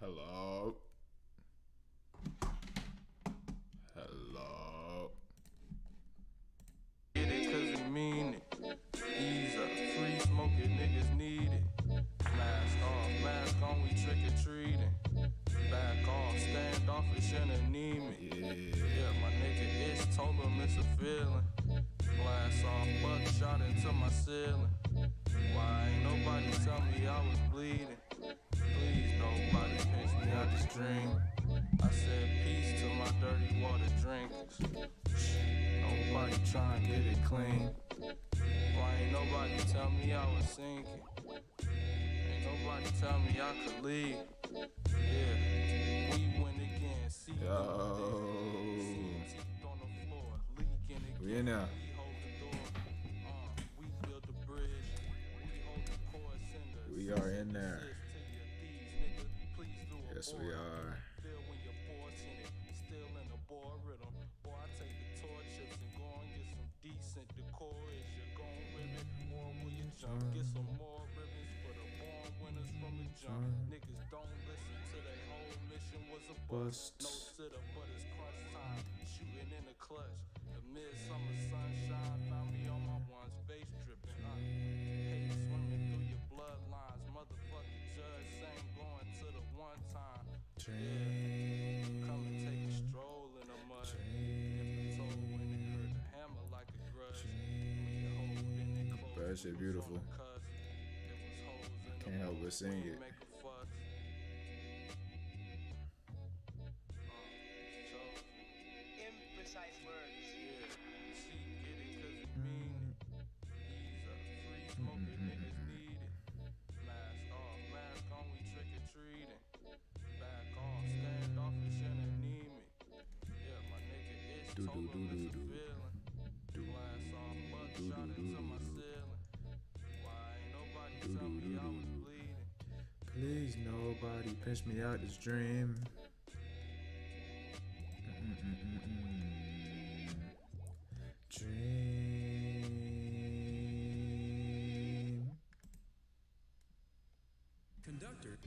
Hello. Hello. Get it cause it mean it. Ease up, free smoking niggas need it. Mask off, mask on, we trick or treating. Back off, standoffish and anemic. Yeah, my nigga Ish told him it's a feeling. Glass off, buckshot into my ceiling. Why ain't nobody tell me I was bleeding? Please, nobody pinch me out this dream. I said peace to my dirty water drinkers. Nobody tryna get it clean. Why ain't nobody tell me I was sinking? Ain't nobody tell me I could leave. Yeah, we win again. See Yo. on the floor, leaking again. We in there. We hold the door. We build the bridge. We hold the core cinder. We are in there. Yes, we are. Feel when you're fortunate, still in the ball rhythm. Boy, I take the torches and go and get some decent decor. Is you gon' rip it or will you jump? Get some more ribbons for the born winners from the jump. Niggas don't listen to their whole mission was a bust. No sitter, but it's crunch time. Shooting in the clutch. The midsummer sunshine found me on my one's face dripping. Hate swimming through your bloodlines. Motherfucking judge saying going to the one time. Yeah. Come and take a stroll in the mud. If the toe when it hurt the hammer like a grudge. When you hold in it close. Bro, that shit beautiful. Can't help but sing it. Imprecise words. Yeah, see, get it cause it mean it. Ease up, free smoking niggas need it. Mask off, mask on, we trick or treating. Back off, standoffish and anemic. Yeah, my nigga Ish told him it's a feeling. Glass off, buckshot into my ceiling. Why ain't nobody tell me I was bleeding? Please, nobody pinch me out this dream. Dream. Conductor.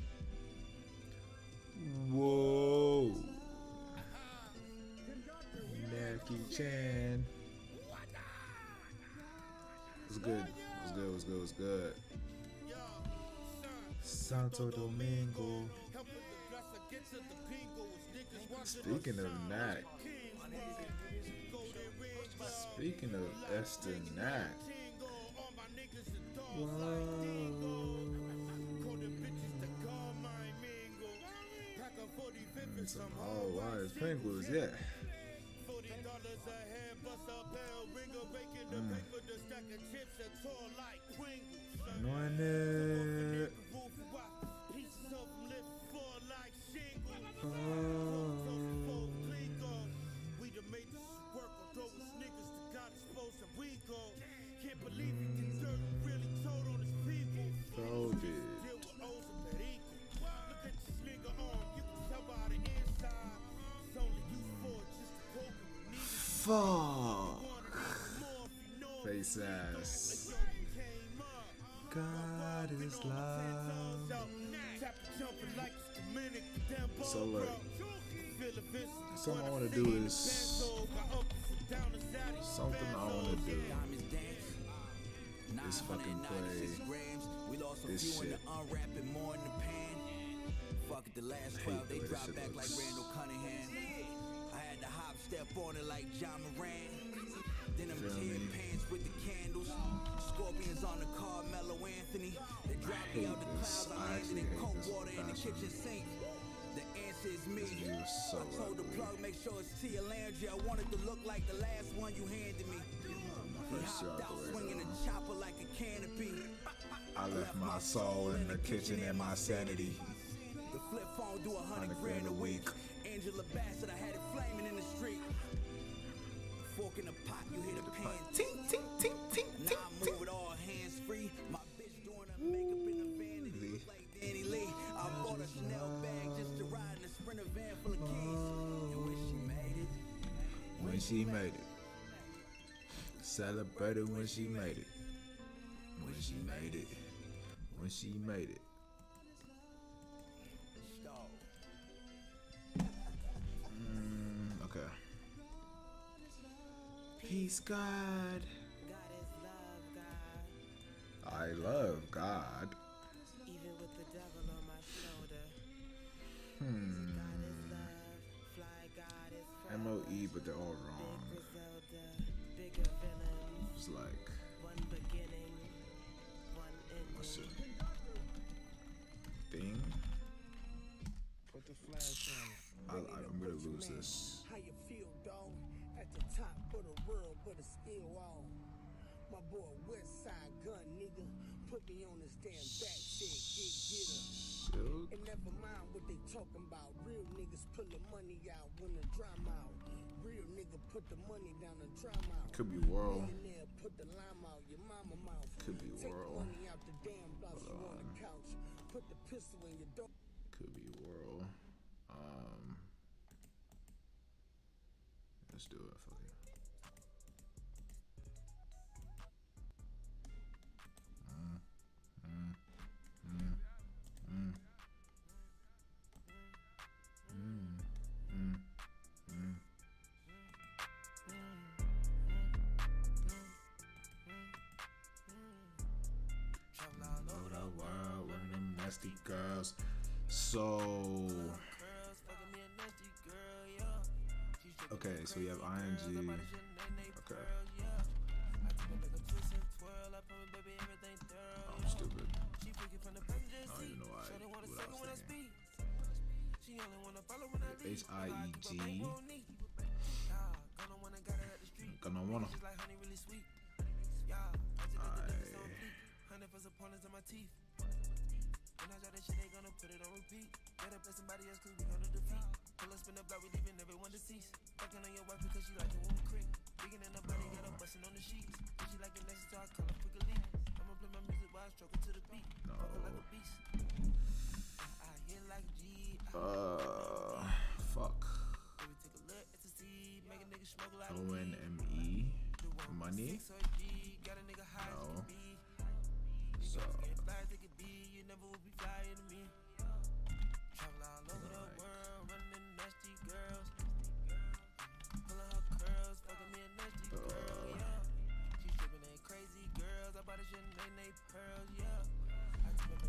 Whoa. Jackie Chan. What's good? What's good? What's good? What's good? Santo Domingo. Speaking of Nat. Speaking of Esther Nat. Some all wise penguins, yeah. Anointed. Can't believe he deserved really told on his people. Folded. Deal with O's and that equal. Look at this nigga on, you can tell by the inside. It's only used for just to poke when you need it. Fuck. Face ass. God is love. So look, something I want to do is something I want to do is fucking play this shit. Fuck it, the last 12, they dropped back like Randall Cunningham. I had to hop, step on it like John Moran. Then them tin pants with the candles. Scorpions on the Carmelo Anthony. They dropped me out the clouds. I landed in cold water in the kitchen sink. The answer is me. I told the plug, make sure it's Tia Landry. I wanted to look like the last one you handed me. He hopped out swinging a chopper like a canopy. I left my soul in the kitchen and my sanity. The flip phone do 100 grand a week. Angela Bassett, I had it flaming in the street. Fork in the pot, you hear the pan. Ting, ting, ting, ting, now I move it all hands free. My bitch doing her makeup in a vanity. Look like Danny Lee. I bought a Chanel bag just to ride in a Sprinter van full of keys. And when she made it. When she made it. Celebrated when she made it. When she made it. When she made it. He's God. God is love, God. I love God. Even with the devil on my shoulder. God is love. Fly God is forever. MOE, but they're all wrong. Griselda. Bigger villains. It's like, One beginning. One what's ending. it? Thing? Put the flash on it. I'm gonna lose this. How you feel, dog? At the top of the world, but it's still on. My boy Westside Gun, nigga, put me on this damn backseat, get her. Silk? And never mind what they talking about. Real niggas pull the money out when the drama out. Real nigga put the money down the drama out. Could be World. Millionaire put the lime out your mama mouth. Could be Take World. the money out the damn blouse you on the couch. Put the pistol in your dog. Could be World. Let's do it. Fuck it. Know the world, one of them nasty girls. So, okay, so you have ING. Okay. Oh, I'm stupid. I don't even know what I was thinking. HIEG. Gonna wanna. Fuck. ONME. Money? No. So.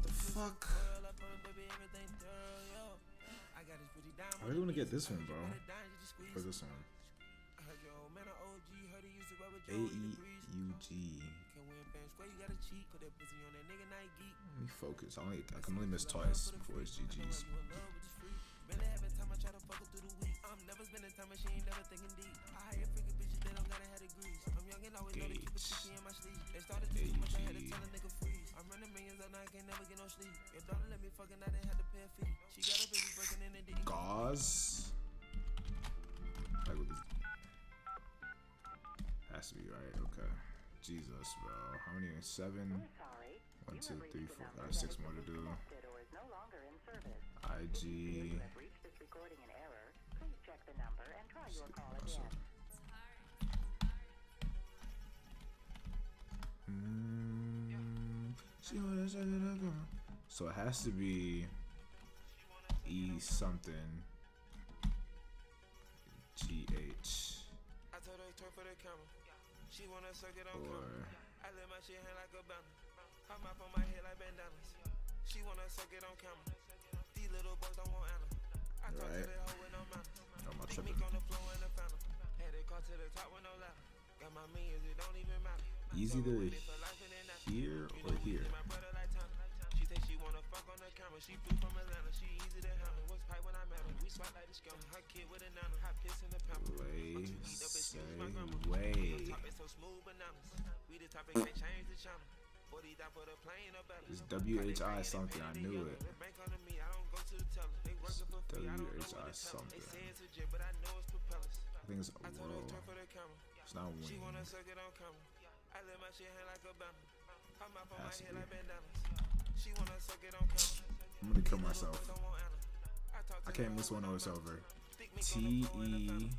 The fuck? I really want to get this one, bro. For this one. AEUG. Let me focus. I can only miss twice before it's GG's. Gauze. Like with this. Has to be right. Okay. Jesus, bro. How many? 7. 1, 2, 3, 4, 5, 6 more to do. IG. So it has to be E something. GH. Or I let my shit hang like a banner. Hop up on my head like bandanas. She wanna suck it on camera. These little boys don't want Anna. I talk to that hoe with no manners. I'm not Think me tripping. on the floor in the phantom. Had it caught to the top with no ladder. Got my millions, it don't even matter. He's either here or here. My brother like Tana. She say she wanna fuck on the camera. She flew from Atlanta. She easy to handle. Was pipe when I met her. We swap like the scum. Her kid with a nana. Hot piss in the pamper. Way, say, way. Top is so smooth bananas. We the topic can't change the channel. 40 down for the plane or better. It's WHI something. I knew it. Bank on me, I don't go to the teller. They working for free. I don't know what WHI to tell 'em. They something. say it's a jet, but I know it's propellers. I think it's I told her Aurora. turn for the camera. It's not She winning. wanna suck it on camera. I let my shit hang like a banner. Hop up on my Has to head be. like bandanas. She wanna suck it on camera. I'm gonna kill myself. Don't want Anna. talk to I can't miss one or it's over. T-E.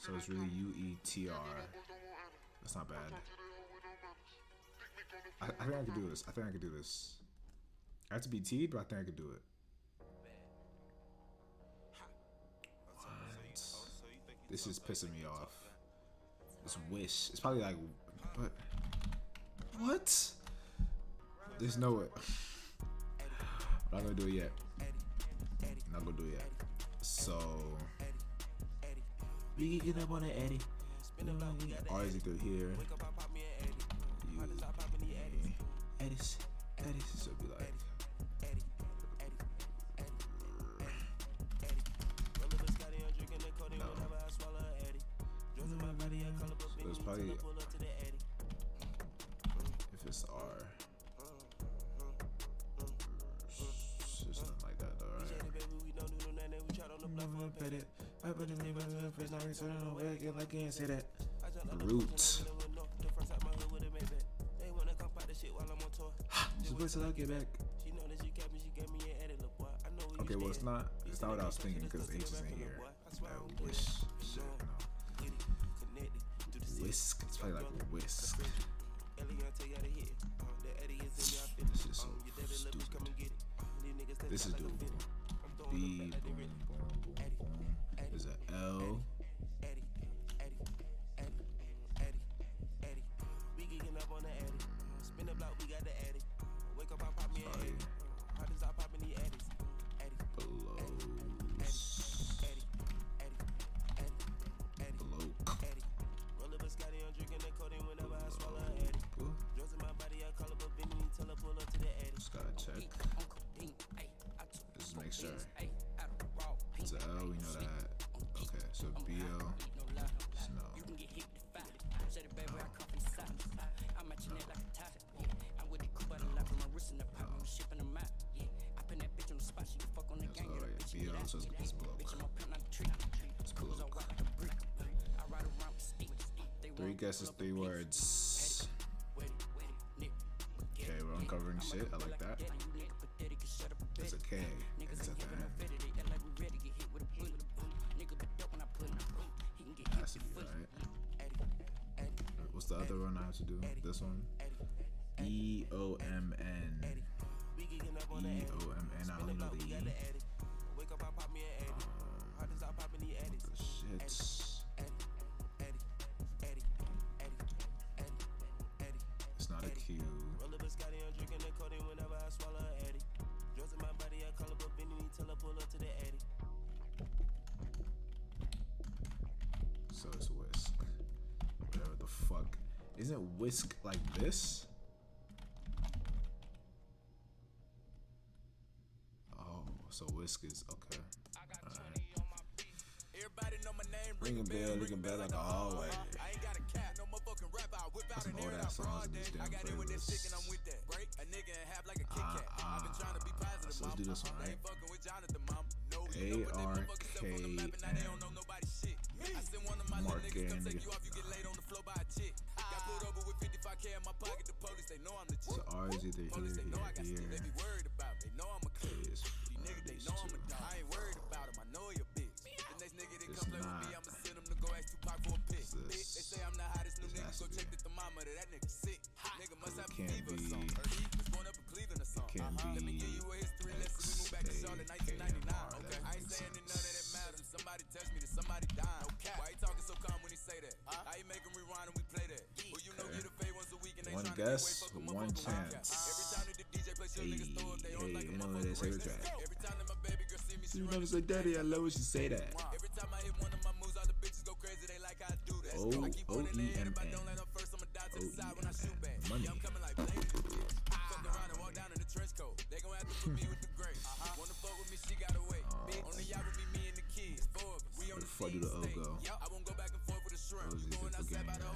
So it's really U-E-T-R. That's not bad. I think I could do this. I think I could do this. I have to be T'd, but I think I could do it. What? This is pissing me off. It's Wish. It's probably like, what? There's no way. I'm not gonna do it yet. Not gonna do it yet. So we get up on the Eddie. Always through here. Eddie's. So it'd be like. No. So it's probably if it's R. It's nothing like that though, right? Root. Just wait till I get back. Okay, well it's not what I was thinking because H is in here. Wish shit, you know. Whisk. It's probably like whisk. This is so stupid. This is doable. B boom boom boom boom. There's an L. Just gotta check. Just make sure. It's an L, we know that. Okay, so BL. No. BL, so it's bloke. It's bloke. 3 guesses, 3 words. Okay, we're uncovering shit. I like that. There's a K. It's at the end. Has to be right. What's the other one I have to do? This one? EOMN. EOMN. I only know the E. The shit. It's not a Q. So it's whisk. Whatever the fuck. Isn't whisk like this? Oh, so whisk is okay. Alright. Ring a bell like a hallway. That's some old ass songs in these damn playlists. So let's do this one, right? ARKN. Markin. So R is either here. K is these two. It's not. It's this. This has to be. Because it can't be. It can't be XAKMR. That makes sense. Okay. One guess, one chance. Hey, you know what they say with track. You never say, Daddy, I love when she say that. OEMN. OEMN. Money. Where the fuck do the O go? O is either beginning or ending.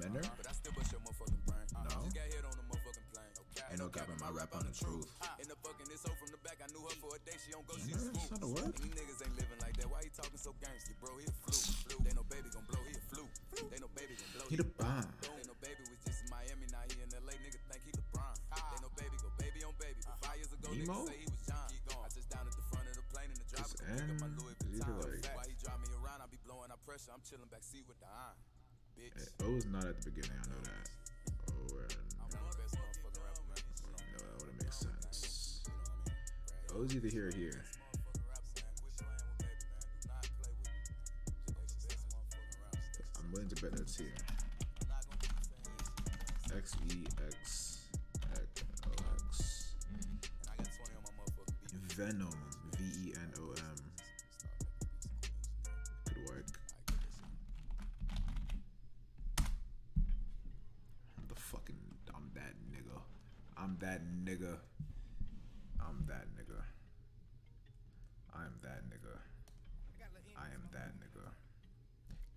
Menor? No. Ain't no cap in my rap on the truth. Menor? That's not a word. He the bomb. Emo? It's N? Is either like... O is not at the beginning, I know that. O and... Oh, it's either here or here. I'm willing to bet that's here. XEXXOX. Venom. VENOM. Could work. I'm that nigga. I'm that nigga. I'm that nigga. I am that nigga. I am that nigga.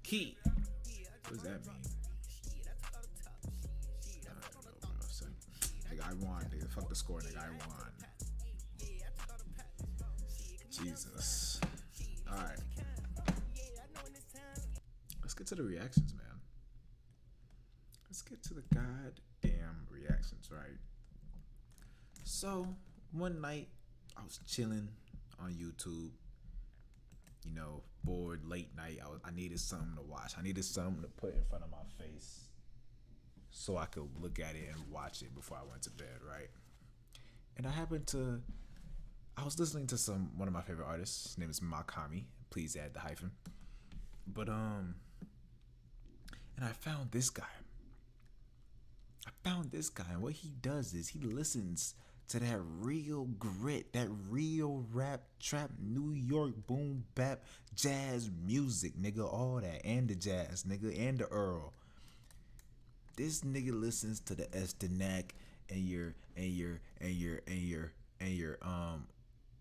Key. What does that mean? I don't know, bro. So, nigga, I won, nigga. Fuck the score, nigga. I won. Jesus. Alright. Let's get to the reactions, man. Let's get to the goddamn reactions, right? So, one night, I was chilling on YouTube. You know, bored, late night. I needed something to watch. I needed something to put in front of my face so I could look at it and watch it before I went to bed, right? And I was listening to one of my favorite artists. His name is Makami. Please add the hyphen. But, and I found this guy. And what he does is he listens to that real grit, that real rap, trap, New York, boom, bap, jazz music, nigga, all that, and the jazz, nigga, and the Earl. This nigga listens to the Estanak and your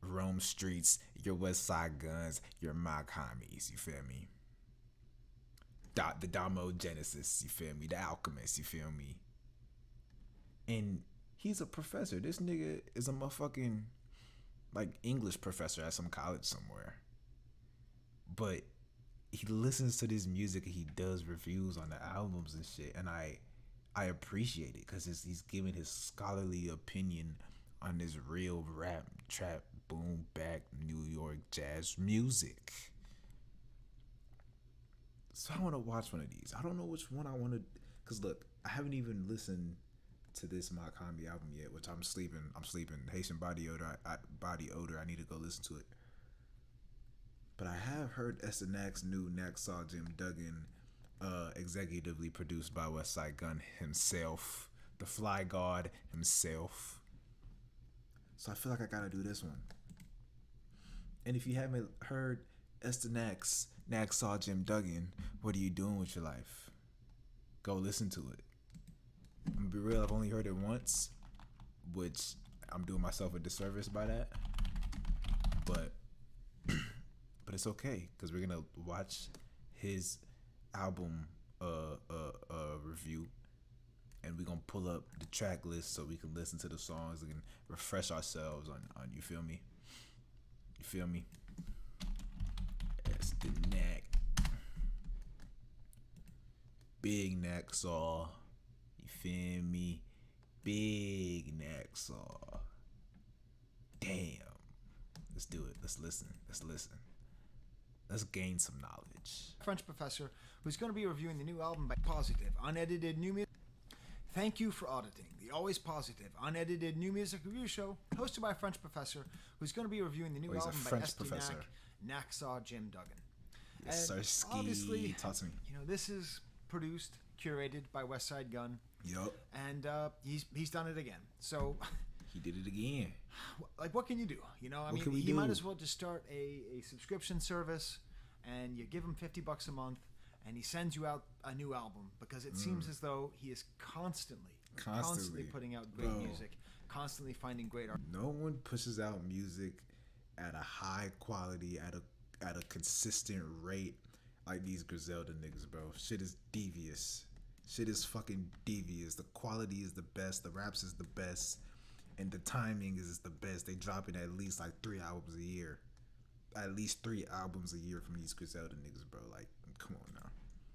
Rome Streets, your West Side Guns, your Mock Homies, you feel me? The Damo Genesis, you feel me? The Alchemist, you feel me? And he's a professor. This nigga is a motherfucking like English professor at some college somewhere. But he listens to this music and he does reviews on the albums and shit. And I appreciate it because he's giving his scholarly opinion on this real rap, trap, boom, bap, New York jazz music. So I want to watch one of these. I don't know which one I want to, because look, I haven't even listened to this Makami album yet, which I'm sleeping. Haitian Body Odor. I need to go listen to it. But I have heard Estanak's new Naxaw Jim Duggan, executively produced by Westside Gunn himself, the Fly God himself. So I feel like I gotta do this one. And if you haven't heard Estanak's Naxaw Jim Duggan, what are you doing with your life? Go listen to it. I'm gonna be real, I've only heard it once, which I'm doing myself a disservice by that. But it's okay, because we're gonna watch his album review, and we're gonna pull up the track list so we can listen to the songs and refresh ourselves on you feel me? You feel me? That's the neck. Big Naxaw. You feel me? Big Naxaw. Damn. Let's do it. Let's listen. Let's gain some knowledge. French professor who's going to be reviewing the new album by Positive, unedited new music. Thank you for auditing the always positive, unedited new music review show hosted by a French professor who's going to be reviewing the new album by Estanak, Naxaw Jim Duggan. And obviously, talk to me. You know, this is produced, curated by Westside Gunn. Yup. And he's done it again. So he did it again. Like, what can you do? You know, I mean, you might as well just start a subscription service, and you give him $50 a month, and he sends you out a new album, because it seems as though he is constantly putting out great music, constantly finding great art. No one pushes out music at a high quality, at a consistent rate like these Griselda niggas, bro. Shit is devious. Shit is fucking devious. The quality is the best. The raps is the best. And the timing is the best. They dropping at least like 3 albums a year. At least 3 albums a year from these Griselda niggas, bro. Like, come on now.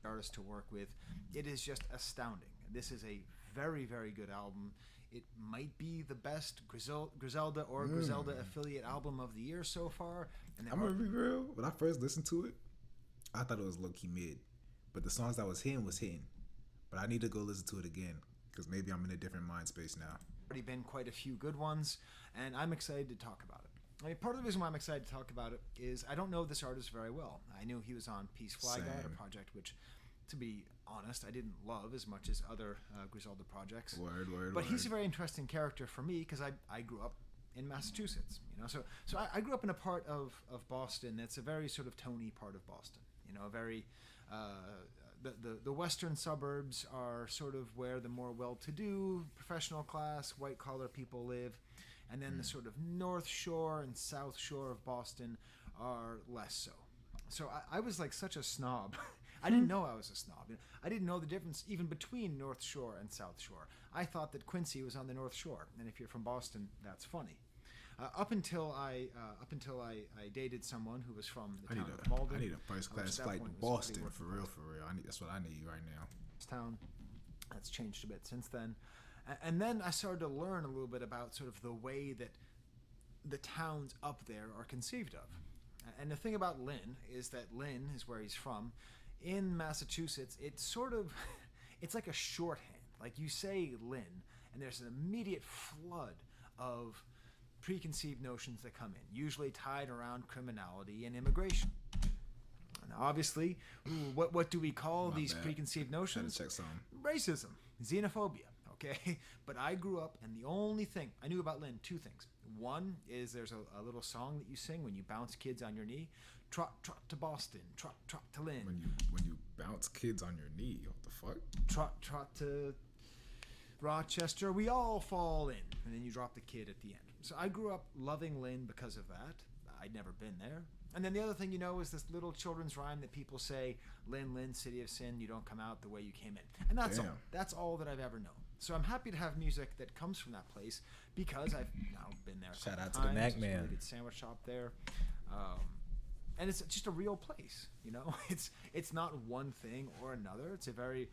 Artists to work with. It is just astounding. This is a very, very good album. It might be the best Griselda or Griselda affiliate album of the year so far. And I'm gonna be real. When I first listened to it, I thought it was low-key mid. But the songs that was hitting. But I need to go listen to it again, because maybe I'm in a different mind space now. Already been quite a few good ones, and I'm excited to talk about it. I mean, part of the reason why I'm excited to talk about it is I don't know this artist very well. I knew he was on Peace Flag God, a Same. project which, to be honest, I didn't love as much as other Griselda projects. But he's a very interesting character for me because I grew up in Massachusetts, you know. So I grew up in a part of Boston that's a very sort of Tony part of Boston, you know, a very the western suburbs are sort of where the more well-to-do, professional class, white-collar people live, and then the sort of North Shore and South Shore of Boston are less so. So I was like such a snob. I didn't know I was a snob. You know, I didn't know the difference even between North Shore and South Shore. I thought that Quincy was on the North Shore, and if you're from Boston, that's funny. Up until I dated someone who was from the town of Malden. I need a first class flight to Boston for real. That's what I need right now. Town. That's changed a bit since then. And then I started to learn a little bit about sort of the way that the towns up there are conceived of. And the thing about Lynn is that Lynn is where he's from. In Massachusetts, it's like a shorthand. Like you say Lynn, and there's an immediate flood of preconceived notions that come in, usually tied around criminality and immigration. And obviously, what do we call these preconceived notions? Check some. Racism, xenophobia. Okay, but I grew up, and the only thing I knew about Lynn, two things. One is there's a little song that you sing when you bounce kids on your knee. Trot, trot to Boston, trot, trot to Lynn. When you bounce kids on your knee, what the fuck? Trot, trot to Rochester, we all fall in. And then you drop the kid at the end. So I grew up loving Lynn because of that. I'd never been there. And then the other thing you know is this little children's rhyme that people say, Lynn, Lynn, city of sin, you don't come out the way you came in. And that's all. That's all that I've ever known. So I'm happy to have music that comes from that place because I've now been there. Shout out to the Mac Man. Really good sandwich shop there. And it's just a real place, you know. It's not one thing or another. It's a very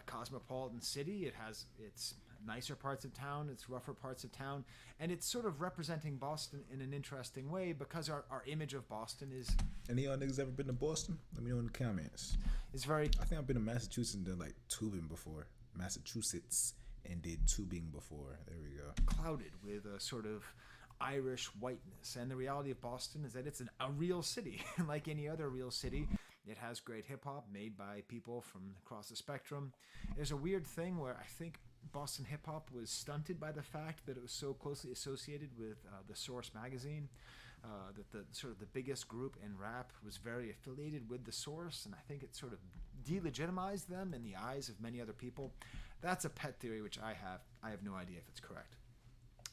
cosmopolitan city. It has its nicer parts of town, its rougher parts of town, and it's sort of representing Boston in an interesting way because our image of Boston is... Any of y'all niggas ever been to Boston? Let me know in the comments. It's very... I think I've been to Massachusetts and done like tubing before. Massachusetts and did tubing before. There we go. Clouded with a sort of Irish whiteness, and the reality of Boston is that it's a real city. Like any other real city, it has great hip-hop made by people from across the spectrum. There's a weird thing where I think Boston hip-hop was stunted by the fact that it was so closely associated with the Source magazine, that the sort of the biggest group in rap was very affiliated with the Source, and I think it sort of delegitimized them in the eyes of many other people. That's a pet theory which I have. I have no idea if it's correct.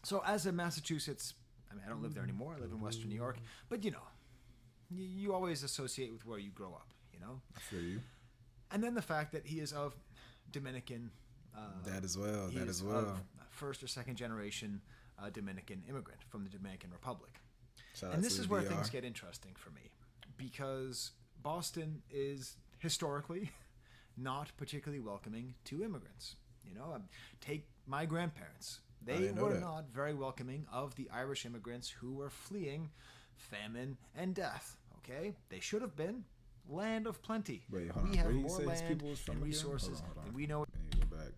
So as a Massachusetts, I mean, I don't live there anymore. I live in Western New York, but you know, you always associate with where you grow up, you know? I feel you. And then the fact that he is of Dominican... that as well. He is of first or second generation Dominican immigrant from the Dominican Republic. And this is where things get interesting for me, because Boston is historically not particularly welcoming to immigrants. You know, take my grandparents. They were not very welcoming of the Irish immigrants who were fleeing famine and death. Okay? They should have been. Land of plenty. Wait, hold on. We have Where you more say these land people was from and again? resources Hold on. than we know I need to go back.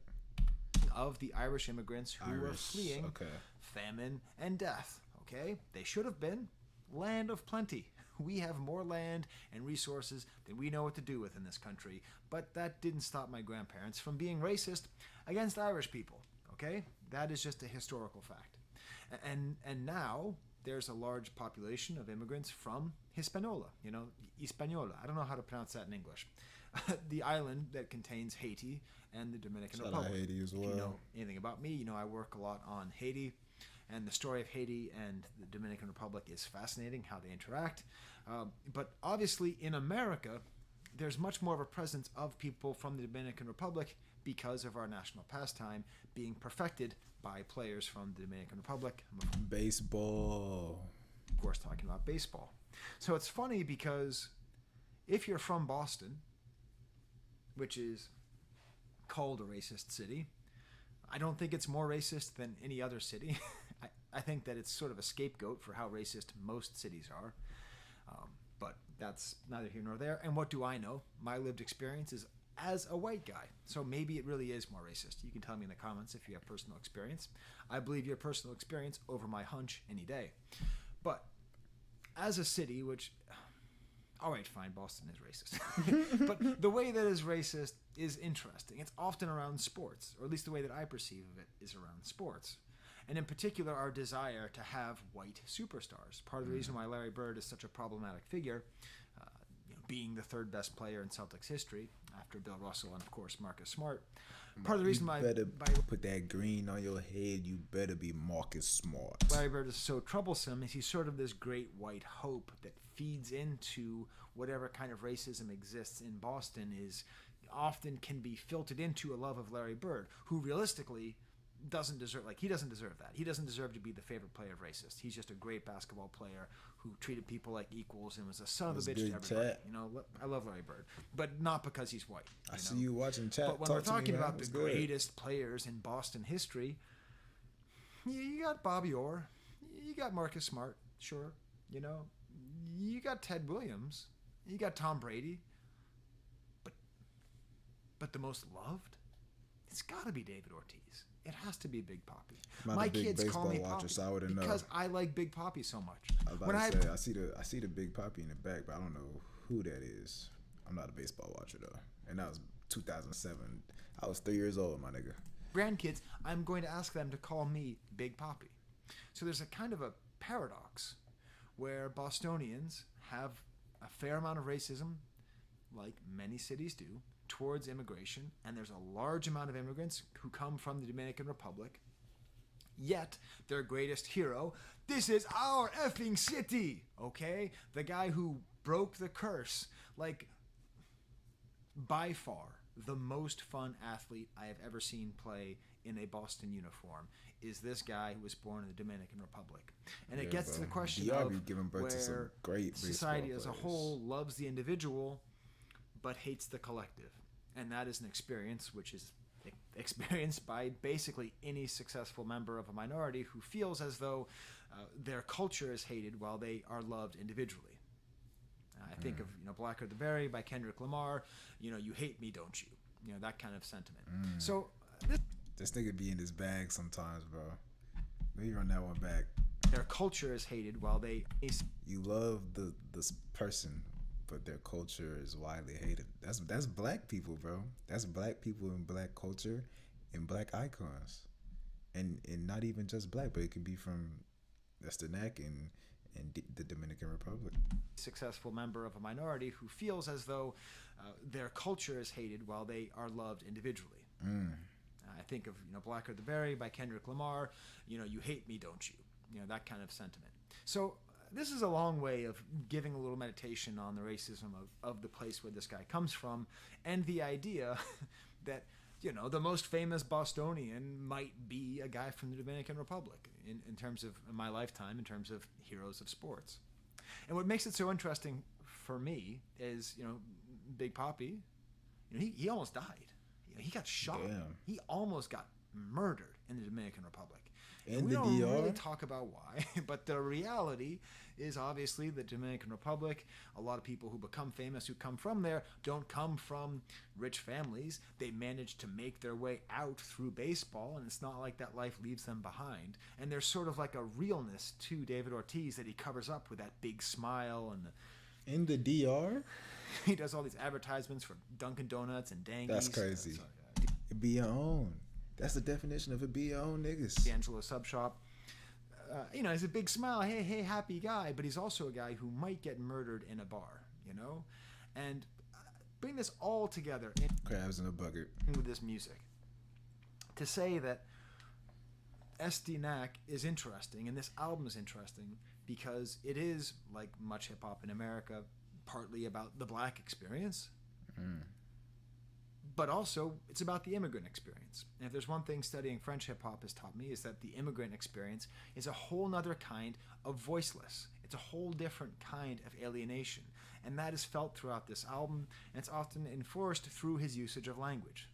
of the Irish immigrants who were fleeing famine and death. Okay? They should have been. Land of plenty. We have more land and resources than we know what to do with in this country. But that didn't stop my grandparents from being racist against Irish people. Okay? That is just a historical fact. And now there's a large population of immigrants from Hispaniola. You know, Hispaniola. I don't know how to pronounce that in English. The island that contains Haiti and the Dominican Republic. Haiti as well. If you know anything about me, you know I work a lot on Haiti. And the story of Haiti and the Dominican Republic is fascinating, how they interact. But obviously in America, there's much more of a presence of people from the Dominican Republic because of our national pastime being perfected by players from the Dominican Republic. Baseball. Of course, talking about baseball. So it's funny because if you're from Boston, which is called a racist city, I don't think it's more racist than any other city. I think that it's sort of a scapegoat for how racist most cities are. But that's neither here nor there. And what do I know? My lived experience is as a white guy. So maybe it really is more racist. You can tell me in the comments if you have personal experience. I believe your personal experience over my hunch any day. But as a city, which, all right, fine, Boston is racist. But the way that is racist is interesting. It's often around sports, or at least the way that I perceive of it is around sports. And in particular, our desire to have white superstars. Part of the reason why Larry Bird is such a problematic figure, being the third best player in Celtics history, after Bill Russell and, of course, Marcus Smart. Part of the reason why put that green on your head. You better be Marcus Smart. Larry Bird is so troublesome is he's sort of this great white hope that feeds into whatever kind of racism exists in Boston, is often can be filtered into a love of Larry Bird, who realistically doesn't deserve, he doesn't deserve that. He doesn't deserve to be the favorite player of racist. He's just a great basketball player who treated people like equals and was a son of a bitch to everybody. Chat. I love Larry Bird, but not because he's white. I see you watching chat. But when Talk we're to me, talking man. about What's the good? greatest players in Boston history, you got Bobby Orr, you got Marcus Smart, sure, you got Ted Williams, you got Tom Brady, but the most loved, it's got to be David Ortiz. It has to be Big Papi. I'm not My a big kids call me baseball watcher, Papi so I wouldn't know. because I like Big Papi so much. I was about to say, I see the Big Papi in the back, but I don't know who that is. I'm not a baseball watcher though, and that was 2007. I was 3 years old, my nigga. Grandkids, I'm going to ask them to call me Big Papi. So there's a kind of a paradox where Bostonians have a fair amount of racism, like many cities do, towards immigration, and there's a large amount of immigrants who come from the Dominican Republic. Yet, their greatest hero, this is our effing city, okay? The guy who broke the curse, by far, the most fun athlete I have ever seen play in a Boston uniform is this guy who was born in the Dominican Republic. And it gets to the question DR of be giving birth to some where great society baseball as a players. whole loves the individual but hates the collective. And that is an experience which is experienced by basically any successful member of a minority who feels as though their culture is hated while they are loved individually. I think of Blacker the Berry by Kendrick Lamar. You hate me, don't you? That kind of sentiment. So This nigga be in his bag sometimes, bro. Maybe run that one back. their culture is hated while they. You love this person, but their culture is widely hated. That's black people, bro. That's black people in black culture and black icons, and not even just black, but it could be from the neck and the Dominican Republic. Successful member of a minority who feels as though their culture is hated while they are loved individually. I think of Blacker the Berry by Kendrick Lamar. You hate me, don't you? That kind of sentiment. So this is a long way of giving a little meditation on the racism of the place where this guy comes from, and the idea that the most famous Bostonian might be a guy from the Dominican Republic in terms of my lifetime, in terms of heroes of sports. And what makes it so interesting for me is, Big Papi, he almost died. He got shot. Damn. He almost got murdered in the Dominican Republic. In We the don't DR? really talk about why, but the reality is obviously the Dominican Republic, a lot of people who become famous who come from there don't come from rich families. They manage to make their way out through baseball, and it's not like that life leaves them behind. And there's sort of like a realness to David Ortiz that he covers up with that big smile, and In the DR? he does all these advertisements for Dunkin' Donuts and Dangies. That's crazy. It be your own. That's the definition of it. Be your own niggas. D'Angelo Sub Shop. He's a big smile, hey, happy guy, but he's also a guy who might get murdered in a bar, And bring this all together Crabs in a bucket. with this music. To say that SDNAC is interesting, and this album is interesting, because it is, like much hip-hop in America, partly about the black experience, but also it's about the immigrant experience. And if there's one thing studying French hip-hop has taught me, is that the immigrant experience is a whole nother kind of voiceless. It's a whole different kind of alienation. And that is felt throughout this album, and it's often enforced through his usage of language.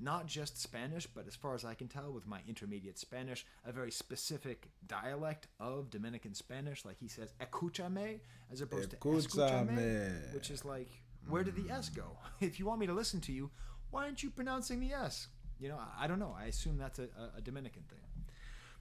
Not just Spanish, but as far as I can tell with my intermediate Spanish, a very specific dialect of Dominican Spanish. Like he says, escúchame, as opposed to escúchame, Escúchame. which is like, where did the S go? If you want me to listen to you, why aren't you pronouncing the S? I don't know. I assume that's a Dominican thing.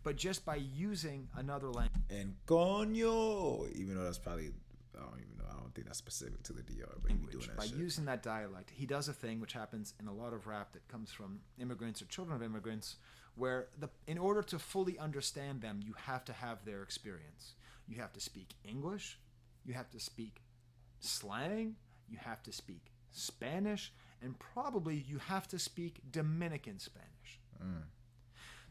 But just by using another language, And coño, even though that's probably, I don't even know. I don't think that's specific to the DR, but he be doing that by shit. using that dialect, he does a thing which happens in a lot of rap that comes from immigrants or children of immigrants, where in order to fully understand them, you have to have their experience. You have to speak English, you have to speak slang, you have to speak Spanish, and probably you have to speak Dominican Spanish.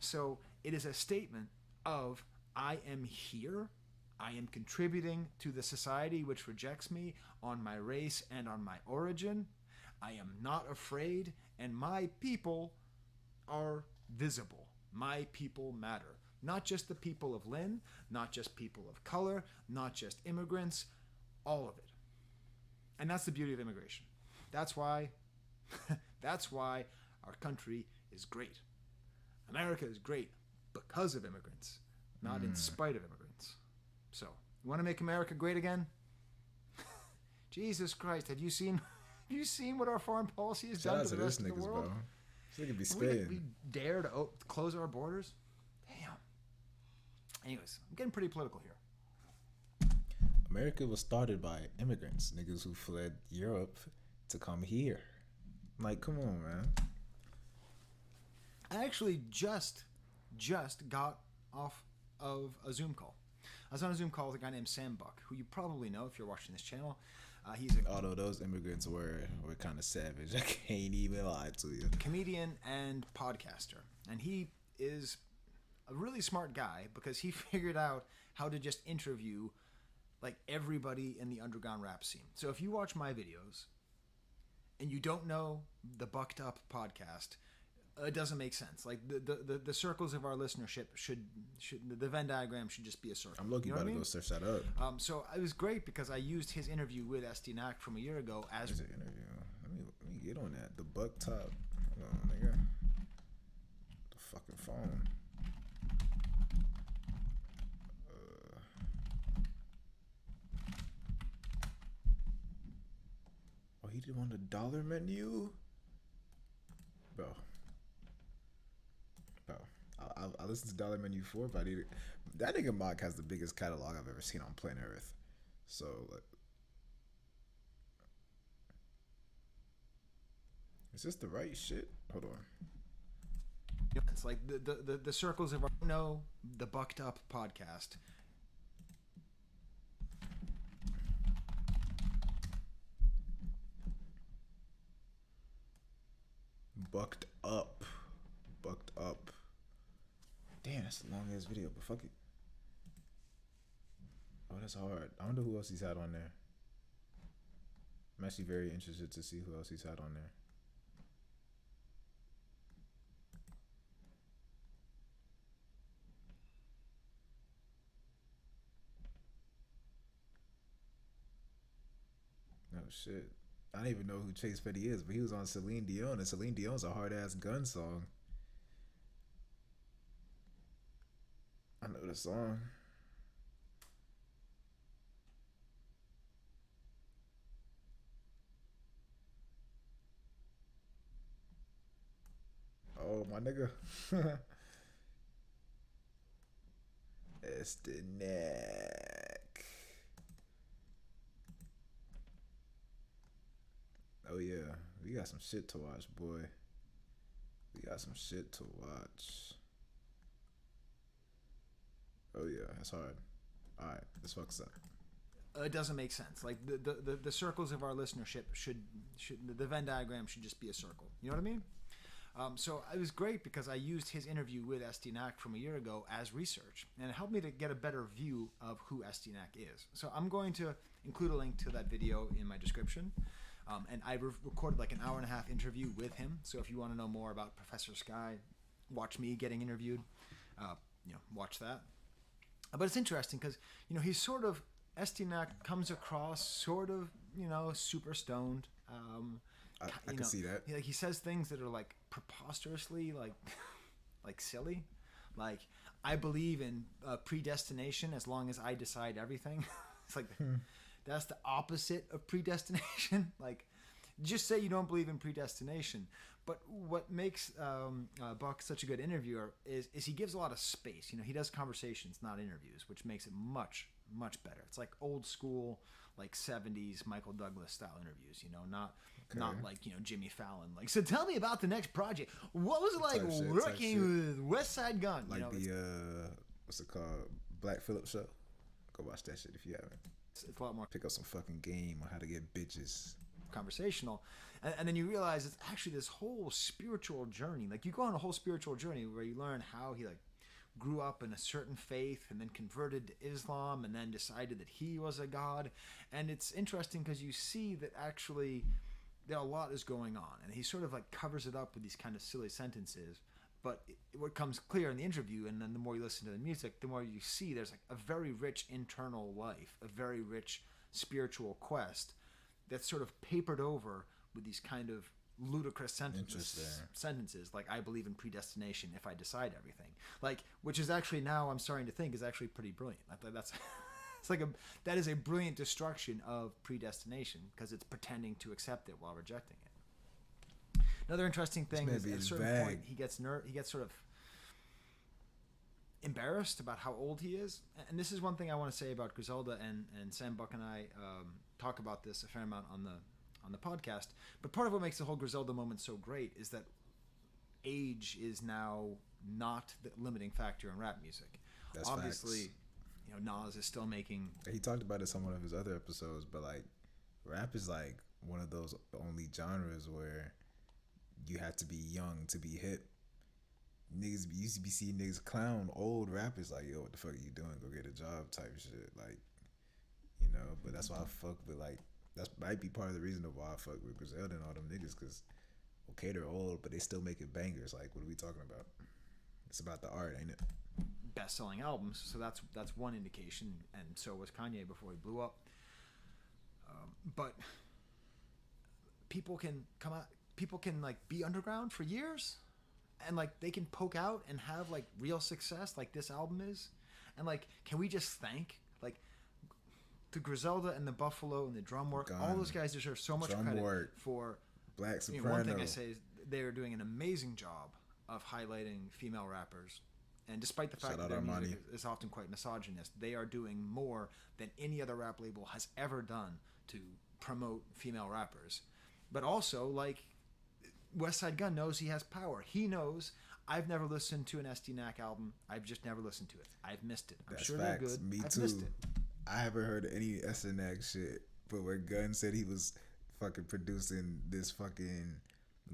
So it is a statement of, I am here, I am contributing to the society which rejects me on my race and on my origin. I am not afraid, and my people are visible. My people matter. Not just the people of Lynn, not just people of color, not just immigrants, all of it. And that's the beauty of immigration. That's why our country is great. America is great because of immigrants, not in spite of immigrants. So, you want to make America great again? Jesus Christ, have you seen what our foreign policy has Shout done out to to the this rest of the niggas, world? bro. This nigga be We spitting. dare to close our borders? Damn. Anyways, I'm getting pretty political here. America was started by immigrants, niggas who fled Europe to come here. Like, come on, man. I actually just got off of a Zoom call. I was on a Zoom call with a guy named Sam Buck, who you probably know if you're watching this channel. He's a Although those immigrants were kind of savage, I can't even lie to you. comedian and podcaster. And he is a really smart guy because he figured out how to just interview like everybody in the underground rap scene. So if you watch my videos and you don't know the Bucked Up podcast, it doesn't make sense. Like the circles of our listenership should the Venn diagram should just be a circle. I'm looking You know about what to I go mean? search that up. So it was great because I used his interview with SD Knack from a year ago as There's an interview. Let me get on that. The Buck Top. Hold on, nigga. The fucking phone. Oh, he did on the dollar menu, bro. I listened to Dollar Menu 4, but that nigga Mock has the biggest catalog I've ever seen on planet Earth. So like, is this the right shit? Hold on. it's like the circles of our the Bucked Up podcast. Bucked up. Bucked up. Damn, that's a long ass video, but fuck it. Oh, that's hard. I wonder who else he's had on there. I'm actually very interested to see who else he's had on there. Oh shit. I don't even know who Chase Petty is, but he was on Celine Dion, and Celine Dion's a hard ass gun song. I know the song. Oh, my nigga. It's the neck. Oh yeah, we got some shit to watch, boy. We got some shit to watch. Oh yeah, that's hard. All right, this fucks up. It doesn't make sense. Like the circles of our listenership should the Venn diagram should just be a circle. You know what I mean? So it was great because I used his interview with SD Knack from a year ago as research, and it helped me to get a better view of who SD Knack is. So I'm going to include a link to that video in my description. And I recorded like an hour and a half interview with him. So if you want to know more about Professor Sky, watch me getting interviewed. Watch that. But it's interesting because he's sort of SD Knack comes across sort of super stoned. I can see that. He says things that are like preposterously like silly. Like, I believe in predestination as long as I decide everything. It's like that's the opposite of predestination. Like, just say you don't believe in predestination, But what makes Buck such a good interviewer is he gives a lot of space. You know, he does conversations, not interviews, which makes it much, much better. It's like old school, like 70s Michael Douglas style interviews, you know, not like, you know, Jimmy Fallon. Like, so tell me about the next project. What was it like Type shit, working with West Side Gun? Like, you know, what's it called? Black Phillip show. Go watch that shit if you haven't. it's a lot more Pick up some fucking game on how to get bitches. conversational, and then you realize it's actually this whole spiritual journey. Like, you go on a whole spiritual journey where you learn how he like grew up in a certain faith and then converted to Islam and then decided that he was a god. And it's interesting because you see that actually there a lot is going on, and he sort of like covers it up with these kind of silly sentences. But what comes clear in the interview, and then the more you listen to the music, the more you see there's like a very rich internal life, a very rich spiritual quest that's sort of papered over with these kind of ludicrous sentences like, I believe in predestination if I decide everything. Like, which is actually, now I'm starting to think, is actually pretty brilliant. I thought that's it's like that is a brilliant destruction of predestination, because it's pretending to accept it while rejecting it. Another interesting thing is at a certain point he gets sort of embarrassed about how old he is. And this is one thing I want to say about Griselda, and Sam Buck and I talk about this a fair amount on the podcast. But part of what makes the whole Griselda moment so great is that age is now not the limiting factor in rap music. That's obviously facts. You know, Nas is still making. He talked about it in one of his other episodes, but like, rap is like one of those only genres where you have to be young to be hip. Niggas used to be seeing niggas clown old rappers like, yo, what the fuck are you doing? Go get a job type shit. Like, you know, but that's why I fuck with, like, that might be part of the reason of why I fuck with Griselda and all them niggas, because, okay, they're old, but they still making bangers. Like, what are we talking about? It's about the art, ain't it? Best-selling albums, so that's one indication, and so was Kanye before he blew up. But people can come out. People can like be underground for years, and like they can poke out and have like real success, like this album is. And like, can we just thank like the Griselda and the Buffalo and the drum work? All those guys deserve so much credit for Black Soprano. One thing I say is they are doing an amazing job of highlighting female rappers. And despite the fact that their music is often quite misogynist, they are doing more than any other rap label has ever done to promote female rappers. But also, like, West Side Gun knows he has power. He knows, I've never listened to an SDNAC album. I've just never listened to it. I've missed it. I'm sure they're good. Me I've too. missed it. I haven't heard any SDNAC shit. But when Gunn said he was fucking producing this fucking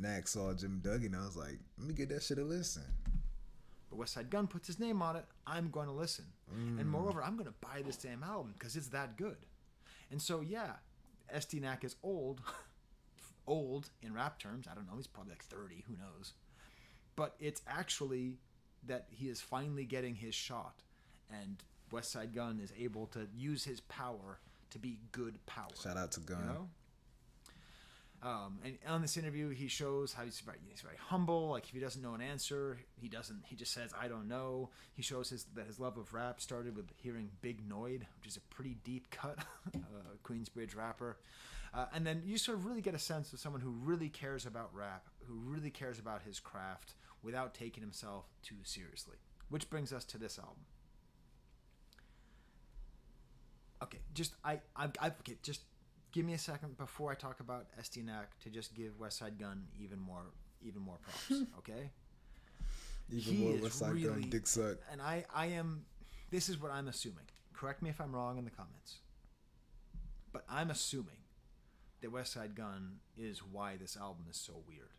Naxaw Jim Duggan, I was like, let me get that shit a listen. But West Side Gun puts his name on it. I'm going to listen. And moreover, I'm going to buy this damn album because it's that good. And so, yeah, SDNAC is old. Old in rap terms. I don't know. He's probably like 30. Who knows? But it's actually that he is finally getting his shot. And West Side Gun is able to use his power to be good power. Shout out to Gun. You know? And on this interview, he shows how he's very humble. Like, if he doesn't know an answer, he just says, I don't know. He shows that his love of rap started with hearing Big Noid, which is a pretty deep cut Queensbridge rapper. And then you sort of really get a sense of someone who really cares about rap, who really cares about his craft without taking himself too seriously. Which brings us to this album. Okay, just give me a second before I talk about SDNAC to just give West Side Gun even more props, okay? Even more West Side Gun dick suck. And I am, this is what I'm assuming. Correct me if I'm wrong in the comments. But I'm assuming that West Side Gun is why this album is so weird.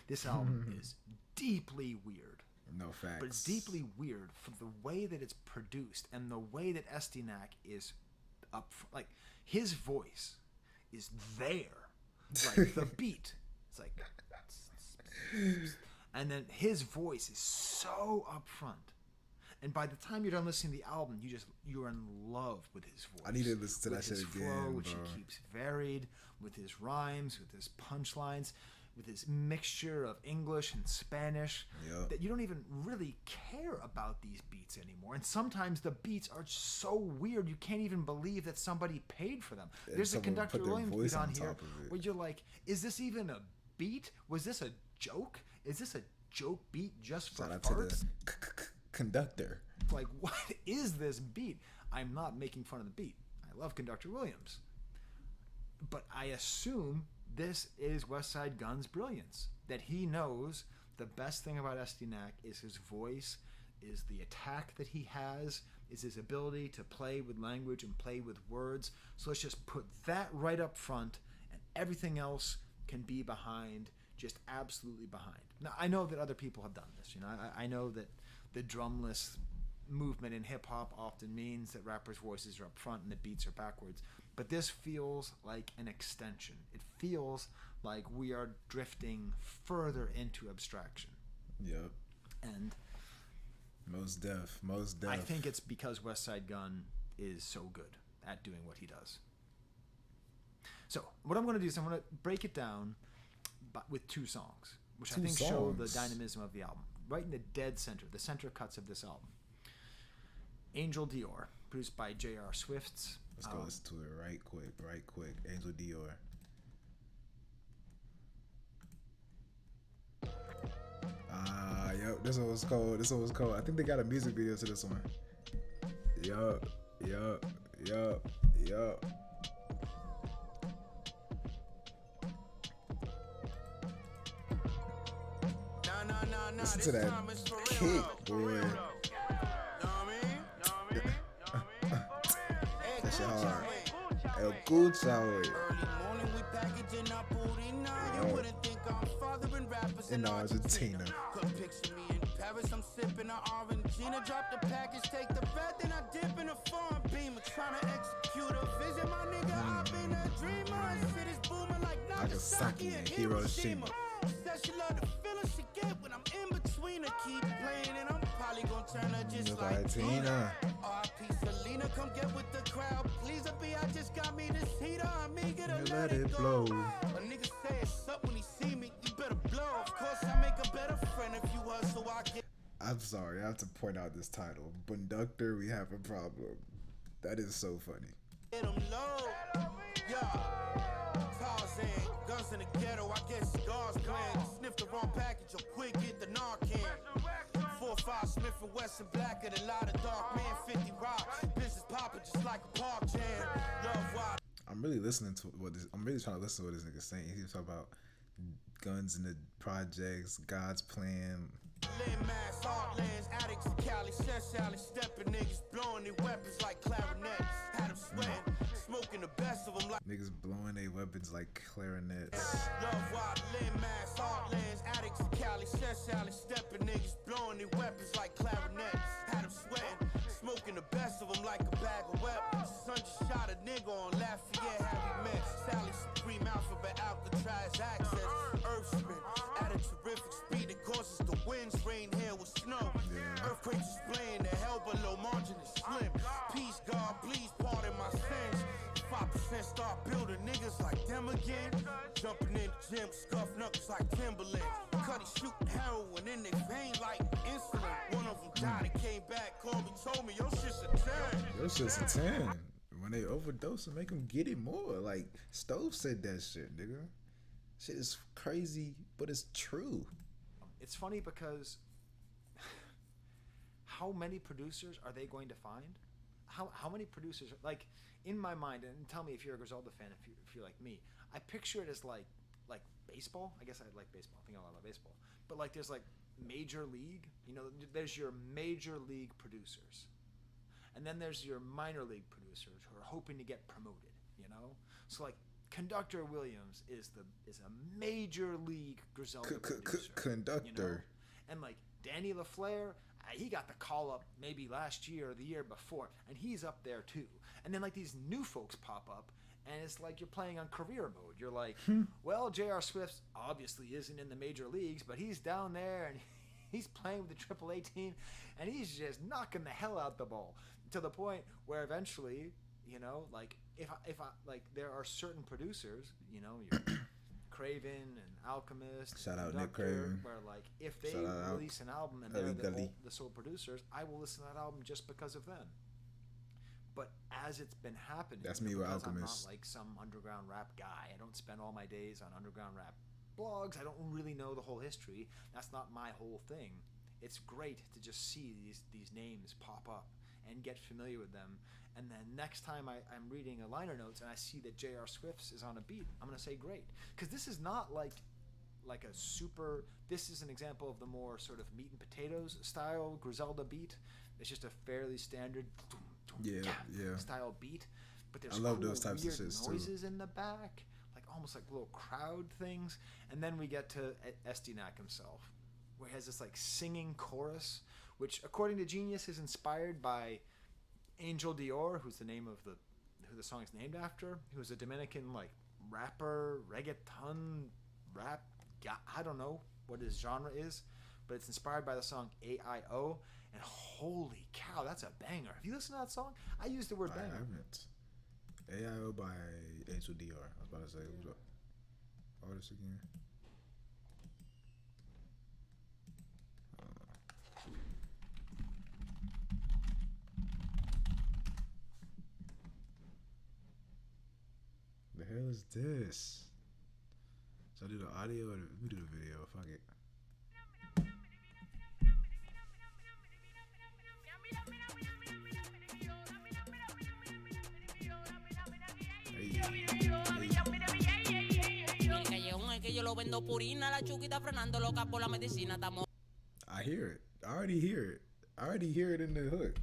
This album is deeply weird. No facts. But it's deeply weird for the way that it's produced and the way that SDNAC is up. Like, his voice is there. Like, the beat. It's like... And then his voice is so up front. And by the time you're done listening to the album, you're in love with his voice. I need to listen to that shit flow, again, which bro. he keeps varied, with his rhymes, with his punchlines, with his mixture of English and Spanish. Yep. That you don't even really care about these beats anymore. And sometimes the beats are so weird, you can't even believe that somebody paid for them. And There's a someone Conductor put their Williams voice beat on on here top of it. where you're like, is this even a beat? Was this a joke? Is this a joke beat just for Shout out to farts? the conductor. Like, what is this beat? I'm not making fun of the beat. I love Conductor Williams. But I assume this is West Side Gun's brilliance. That he knows the best thing about Estinak is his voice, is the attack that he has, is his ability to play with language and play with words. So let's just put that right up front, and everything else can be behind, just absolutely behind. Now, I know that other people have done this. You know, I know that the drumless movement in hip-hop often means that rappers' voices are up front and the beats are backwards. But this feels like an extension. It feels like we are drifting further into abstraction. Yep. And Most def. I think it's because West Side Gun is so good at doing what he does. So what I'm going to do is I'm going to break it down with two songs, which I think show the dynamism of the album. Right in the dead center, the center cuts of this album. Angel Dior, produced by J.R. Swift's. Let's go listen to it right quick. Angel Dior. Yep, this one was cold. I think they got a music video to this one. Yup. Listen to that kick, boy. That shit hard. El Gucci. In Argentina. Come picture me in Paris, I'm sipping an Argentina. Drop the package, take the bet, then I dip in a farm beamer. Trying to execute a vision, my nigga. I've been a dreamer. Shit is booming like Nagasaki and Hiroshima. Said she love the feeling she get when I'm in between her. Keep playing and I'm probably gonna turn her just like Tina. R.I.P. Selena, come get with the crowd. Please, B, I just got me this heater. I'm eager to let it blow. A nigga say it's up when he see me. You better blow. Of course, I make a better friend if you hustle. I get. I'm sorry, I have to point out this title. Conductor, we have a problem. That is so funny. Get them low. Yeah. Tarzan, guns in the ghetto. I guess cigars playing. Sniff the wrong package or quick get the Narcan. 4-5 Smith and Wesson blacker than a lot of dark man. 50 rock. Business popping just like a park jam. Love wild. I'm really trying to listen to what this nigga's saying. He's talking about guns in the projects, God's plan. Landmass, heartlands, addicts, Cali, Sally, stepping niggas, blowing their weapons like clarinets. Had them sweating, smoking the best of them like niggas blowing their weapons like clarinets. Love wild, landmass, heartlands, addicts, Cali, Sally, stepping niggas, blowing their weapons like clarinets. Had them sweating, smoking the best of them like a bag of weapons. Son just shot a nigga on Lafayette, how we met. Sally Supreme Alphabet, Alcatraz access. Earth spin at a terrific speed that causes the winds, rain, hail with snow. Earthquakes is playing, the hell below margin is slim. Peace, God, please pardon my sins. 5% start building niggas like them again. Jumping in the gym, scuff knuckles like Timberland. Cuddy shooting heroin in their vein like insulin. One of them died and came back, called me, told me, your shit's a 10. Your shit's a 10. When they overdose and make them get it more. Like, Stove said that shit, nigga. Shit is crazy, but it's true. It's funny because how many producers are they going to find? How many producers, like, in my mind, and tell me if you're a Griselda fan, if you're like me, I picture it as like baseball. I guess I like baseball. I think a lot about baseball. But like there's like major league, you know, there's your major league producers. And then there's your minor league producers who are hoping to get promoted, you know? So like Conductor Williams is a major league Griselda producer. Conductor. You know? And like Danny LaFleur, he got the call up maybe last year or the year before, and he's up there too. And then like these new folks pop up, and it's like you're playing on career mode. You're like, well, J.R. Swift obviously isn't in the major leagues, but he's down there and he's playing with the AAA team, and he's just knocking the hell out the ball to the point where eventually, you know, like if I like there are certain producers, you know, your Craven and Alchemist, shout out Conductor, Nick Craven, where like if they release an album and they're the sole producers, I will listen to that album just because of them. But as it's been happening, that's me with Alchemist. I'm not Alchemist. like some underground rap guy. I don't spend all my days on underground rap blogs. I don't really know the whole history. That's not my whole thing. It's great to just see these names pop up and get familiar with them. And then next time I'm reading a liner notes and I see that J.R. Swift's is on a beat, I'm going to say great. Because this is not like a super... This is an example of the more sort of meat and potatoes style Griselda beat. It's just a fairly standard style beat. But there's I love cool, those types of weird shits noises in the back. Like almost like little crowd things. And then we get to Estinak himself, where he has this like singing chorus, which according to Genius is inspired by Angel Dior, who's the name of who the song is named after, who's a Dominican like rapper, reggaeton, rap guy. I don't know what his genre is, but it's inspired by the song AIO. And holy cow, that's a banger. Have you listened to that song? I used the word banger. I haven't. AIO by Angel Dior. I was about to say, what's up? Artist again? The hell is this? Should I do the audio or we do the video? Fuck it. I hear it. I already hear it. I already hear it in the hook.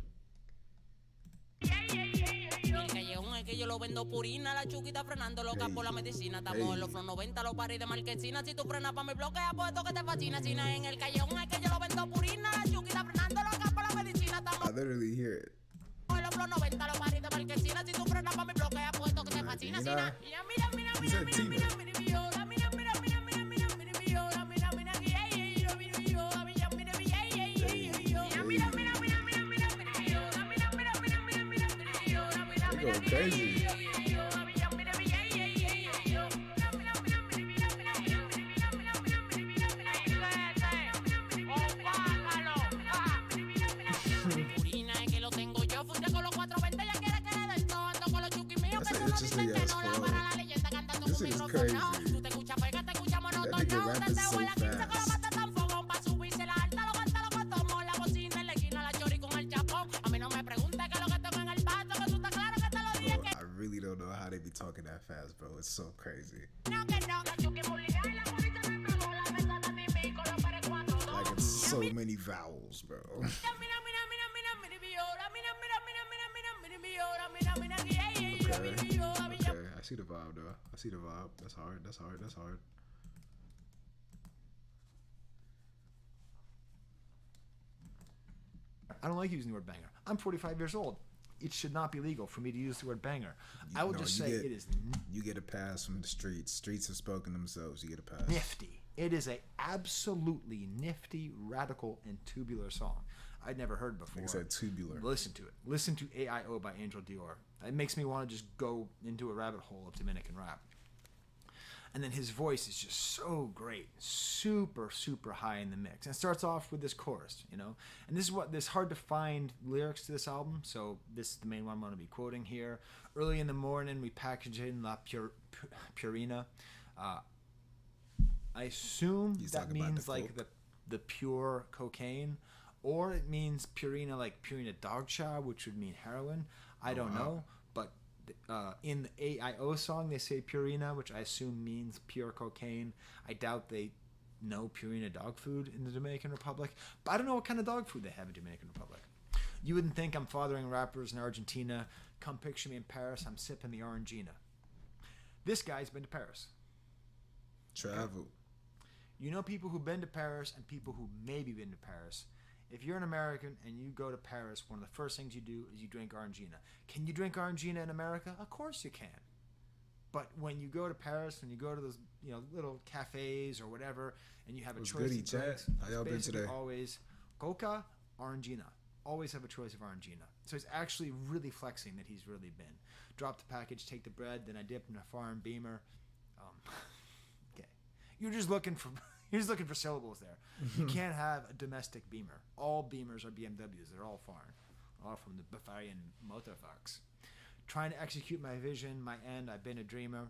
Que yo lo vendo purina, la chuquita frenando loca por la medicina. Estamos en los Flow 90, los paris de Marquesina. Si tú frenas pa' mi bloque, apuesto que te fascina. China en el callejón, es que yo lo vendo purina, la chuquita frenando loca por la medicina. Estamos I literally hear it. en los Flow 90, los paris de Marquesina. Si tú frenas pa' mi bloque, apuesto que te fascina. China. Go crazy. Purina es que lo tengo yo, funde con los 420, ya quiere que le den todo. Ando con los chuquis míos, que tú no dices que no la para la leyenda cantando This con is micrófono. crazy. Tú te escuchas pega, te escuchamos That monotón. nigga rapping Desde so la 15 con la fast. mata tan fogón. Pa' subirse la alta, lo canta, lo tomo. La bocina en la esquina, la chori con el chapón. A mí no me preguntes qué es lo que tengo en el pato, que tú estás claro que te lo dije que I really don't know how they be talking that fast, bro. It's so crazy. no, que no. La chuqui publica y la morita me pegó. La ventana de mí con los pares 4-2. Like it's so many vowels, bro. Okay, I see the vibe though. I see the vibe. That's hard. That's hard. That's hard. I don't like using the word banger. I'm 45 years old. It should not be legal for me to use the word banger. I would just say it is You get a pass from the streets. Streets have spoken themselves. You get a pass. nifty. It is a absolutely nifty, radical, and tubular song I'd never heard before. Like I said, tubular. Listen to it. Listen to AIO by Angel Dior. It makes me want to just go into a rabbit hole of Dominican rap. And then his voice is just so great, super, super high in the mix. And it starts off with this chorus, you know. And this is what there's hard to find lyrics to this album, so this is the main one I'm going to be quoting here. Early in the morning, we package in La Purina. I assume He's that talking about means the like coke. the pure cocaine, or it means Purina like Purina dog chow, which would mean heroin. I don't know, but in the AIO song they say Purina, which I assume means pure cocaine. I doubt they know Purina dog food in the Dominican Republic, but I don't know what kind of dog food they have in Dominican Republic. You wouldn't think I'm fathering rappers in Argentina. Come picture me in Paris, I'm sipping the Orangina. This guy's been to Paris. Travel. You know people who've been to Paris and people who maybe been to Paris. If you're an American and you go to Paris, one of the first things you do is you drink Orangina. Can you drink Orangina in America? Of course you can. But when you go to Paris, when you go to those little cafes or whatever, and you have a What's choice goody, of chat? drinks, How y'all it's been basically today? always Coca, Orangina. Always have a choice of Orangina. So he's actually really flexing that he's really been. Drop the package, take the bread, then I dip in a foreign beamer. Okay, you're just looking for syllables there. You can't have a domestic Beamer. All Beamers are BMWs. They're all foreign, all from the Bavarian Motorwerks. Trying to execute my vision, my end. I've been a dreamer.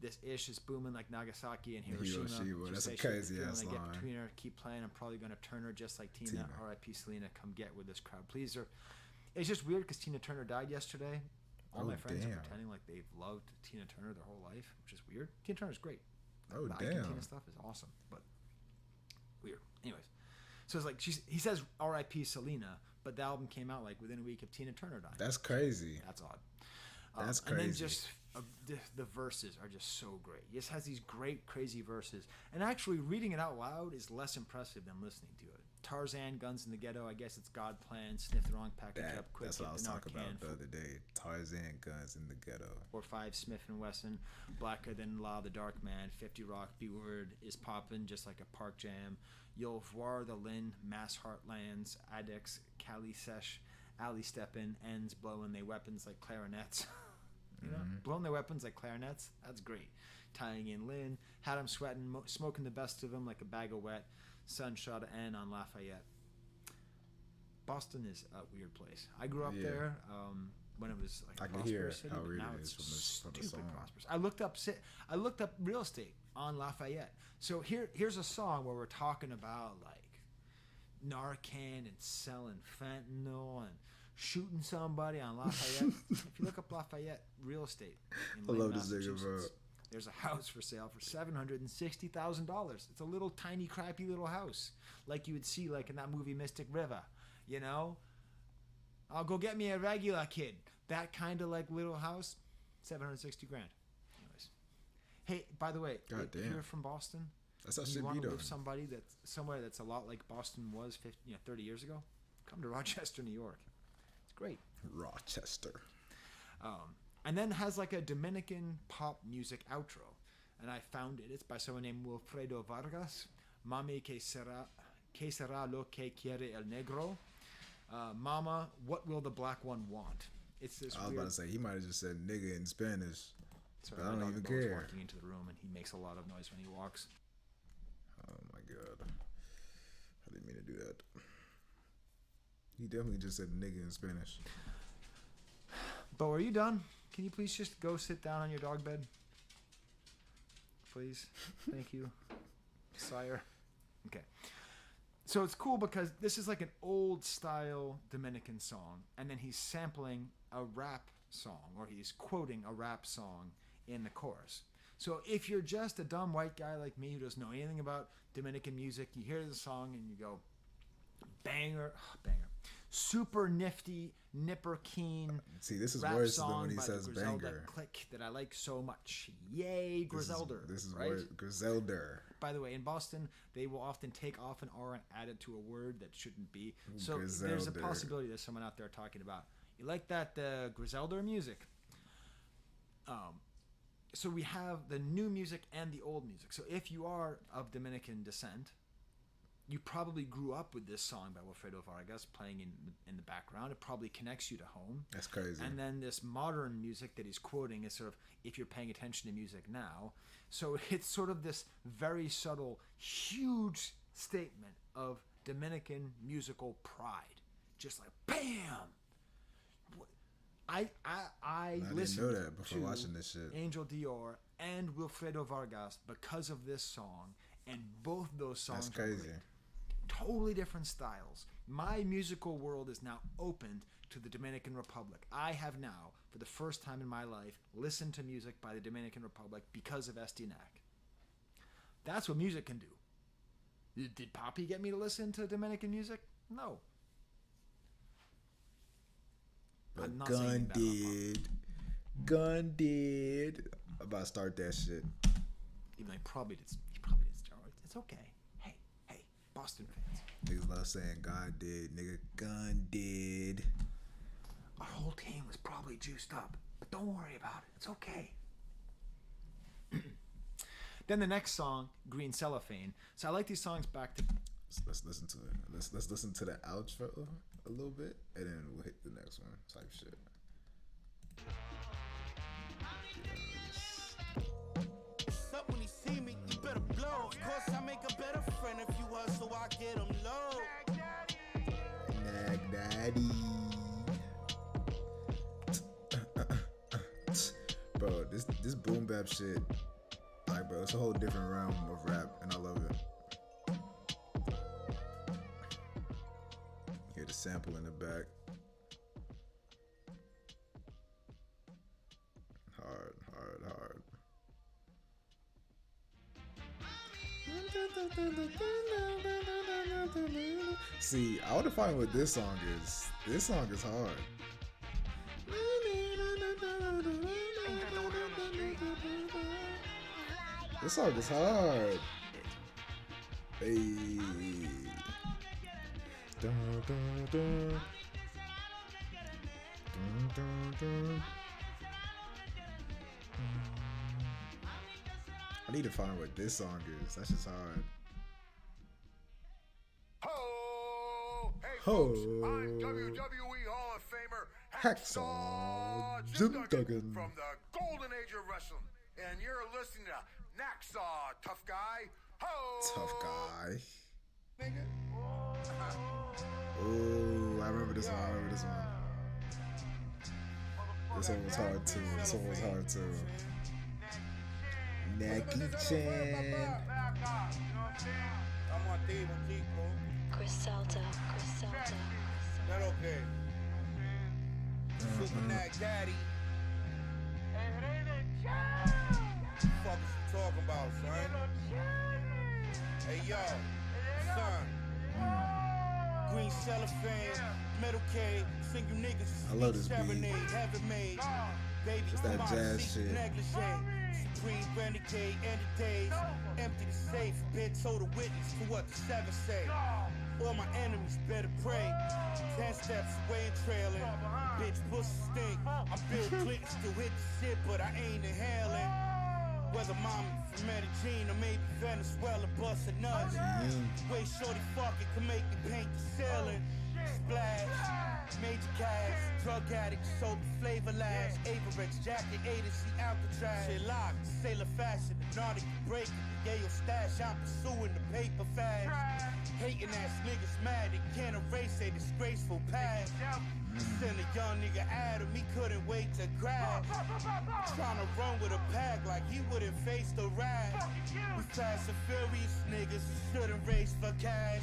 this ish is booming like Nagasaki and Hiroshima. Hiroshima. She That's a say she crazy feeling ass I get line. between her, keep playing. I'm probably gonna turn her just like Tina. Tina. R.I.P. Selena. Come get with this crowd pleaser. It's just weird because Tina Turner died yesterday. All Oh, my friends damn. are pretending like they've loved Tina Turner their whole life, which is weird. Tina Turner's great. Oh, the Ike and damn. Tina stuff is awesome, but weird. Anyways, so it's like he says R.I.P. Selena, but the album came out like within a week of Tina Turner dying. That's crazy. That's odd. That's And then crazy. just the verses are just so great. He just has these great, crazy verses. And actually, reading it out loud is less impressive than listening to it. Tarzan, Guns in the Ghetto, I guess it's God Plan, Sniff the Wrong Package Up, Quick That's Hit what I was the talking about Narcan, the other day. Tarzan, Guns in the Ghetto. 4-5, Smith and Wesson, Blacker Than Law, The Dark Man, 50 Rock, B-Word is poppin' just like a park jam. You'll voir the Lynn, Mass Heartlands, Adex, Cali Sesh, Ali Steppin, Ends blowing they weapons like clarinets. You know, blowing their weapons like clarinets. That's great. Tying in Lynn, had him sweating, smoking the best of them like a bag of wet. Sun shot an N on Lafayette. Boston is a weird place. I grew up Yeah. there when it was like I a can hear prosperous city, how but weird now it it's is from the stupid song. prosperous. I looked up real estate on Lafayette. So here's a song where we're talking about like Narcan and selling fentanyl and shooting somebody on Lafayette. If you look up Lafayette real estate in I Lynn, love this nigga, Massachusetts, bro. there's a house for sale for $760,000. It's a little tiny, crappy little house, like you would see like in that movie Mystic River. You know, I'll go get me a regular kid. That kind of like little house, $760,000. Anyways, hey, by the way, God if damn. you're from Boston, That's how and shit you be want to done. live somewhere that's a lot like Boston was 30 years ago, come to Rochester, New York. It's great. Rochester. And then has like a Dominican pop music outro, and I found it. It's by someone named Wilfredo Vargas. Mami que será lo que quiere el negro. Mama, what will the black one want? It's this I was weird. about to say, he might have just said nigga in Spanish. Sorry, but I my don't dog even Bo's care. walking into the room, and he makes a lot of noise when he walks. Oh my god. I didn't mean to do that. He definitely just said nigga in Spanish. Bo, are you done? Can you please just go sit down on your dog bed? Please. Thank you, sire. Okay. So it's cool because this is like an old style Dominican song, and then he's sampling a rap song, or he's quoting a rap song in the chorus. So if you're just a dumb white guy like me who doesn't know anything about Dominican music, you hear the song and you go, banger, banger. Super nifty, nipper keen. See, this is rap worse than song when he by the says Griselda banger. Click that I like so much. Yay, Griselda. This is right? worse. Griselda. By the way, in Boston, they will often take off an R and add it to a word that shouldn't be. So there's a Griselda. possibility there's someone out there talking about, you like that Griselda music? So we have the new music and the old music. So if you are of Dominican descent, you probably grew up with this song by Wilfredo Vargas playing in the background. It probably connects you to home. That's crazy. And then this modern music that he's quoting is sort of, if you're paying attention to music now. So it's sort of this very subtle, huge statement of Dominican musical pride. Just like, bam! I didn't listened know that before to watching this shit. Angel Dior and Wilfredo Vargas because of this song, and both those songs That's are crazy. great. Totally different styles. My musical world is now opened to the Dominican Republic. I have now, for the first time in my life, listened to music by the Dominican Republic because of SDNAC. That's what music can do. Did Poppy get me to listen to Dominican music? No. But I'm not saying Gun that about Poppy. did. Gun did. I'm about to start that shit. Even though he probably did steroids. It's okay. Hey, Boston fans. Niggas love saying God did. Nigga, Gun did. Our whole team was probably juiced up. But don't worry about it. It's okay. Then the next song, Green Cellophane. So I like these songs back to... Let's listen to it. Let's listen to the outro a little bit, and then we'll hit the next one type shit. What's up when he see me? You better blow. Of course, I make a better friend if you hustle, I get him low. Nag Daddy. Bro, This boom bap shit, like, bro, it's a whole different realm of rap, and I love it. Hear the sample in the back. Hard. See, I want to find what this song is. This song is hard. This song is hard. Hey. Dun, dun, dun. Dun, dun, dun. I need to find what this song is. That's just hard. Hey Ho. folks, I'm WWE Hall of Famer Hacksaw Jim Jim Duggan Duggan. from the golden age of wrestling, and you're listening to Nacksaw, tough guy. Ho! Tough guy. Nigga. Oh, I remember this one. This one was hard too. Naki Chan. Griselda. That okay. Super Knack Daddy. Fuck is you talking about, son? Hey yo, son. Green cellophane, metal cave, sing you niggas. I love this beat. Serenade, heaven made. Baby, Just that come out, jazz seek shit. negligee. Supreme renegade, end of days. Empty the safe, been told a witness to what the seven say. All my enemies better pray. 10 steps away and trailing. Bitch, pussy stink. I'm Bill Clinton, still hit the shit, but I ain't inhaling. Whether mommy from Medellin or maybe Venezuela, bustin' nuts. Way shorty fucking can make me paint the ceiling. Splash, major cash, drug addict, soap flavor lash, Averex jacket, A to C Alcatraz. Shit locked, sailor fashion, Nautic breaking, Yale stash, I'm pursuing the paper fast. Hating ass niggas mad, they can't erase a disgraceful past. Send a young nigga at him, he couldn't wait to crash. Tryna run with a pack like he wouldn't face the wrath. We fast and furious niggas, shouldn't race for cash.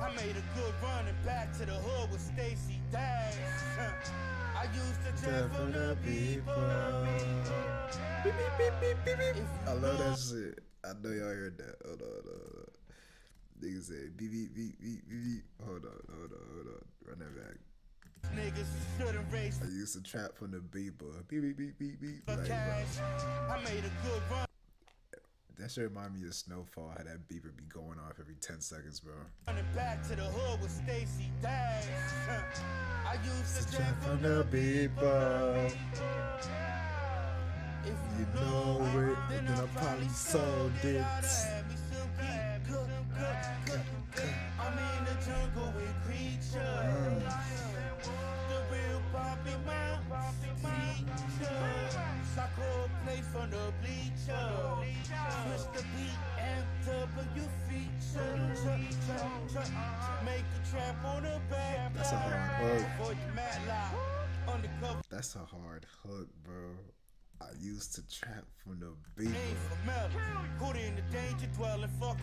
I made a good run and back to the hood with Stacy Dash. I used to jet from the people. Beep, beep, beep, beep, beep, beep. I love that shit. I know y'all heard that. Hold on. Niggas say beep, beep, beep, beep, beep. Hold on. Run that back. Niggas shouldn't race I used to trap from the beeper. Beep, beep, beep, beep, beep. for Like, cash. I made a good run. that shit remind me of Snowfall, how that beeper be going off every 10 seconds, bro. Running back to the hood with Stacy Dash. I used to jet Trap from from the the beeper. If You know it, and then I probably sold it. I'm in the jungle with creatures. The real Bobby Mount teachers. Psycho play from the bleachers. Twist the beat, MW features. Make the trap on the back. That's a hard hook. Avoid the matlock. Undercover. That's a hard hook, bro. I used to trap from the beeper. Aim for metal. Put in the danger dwelling. Fuck.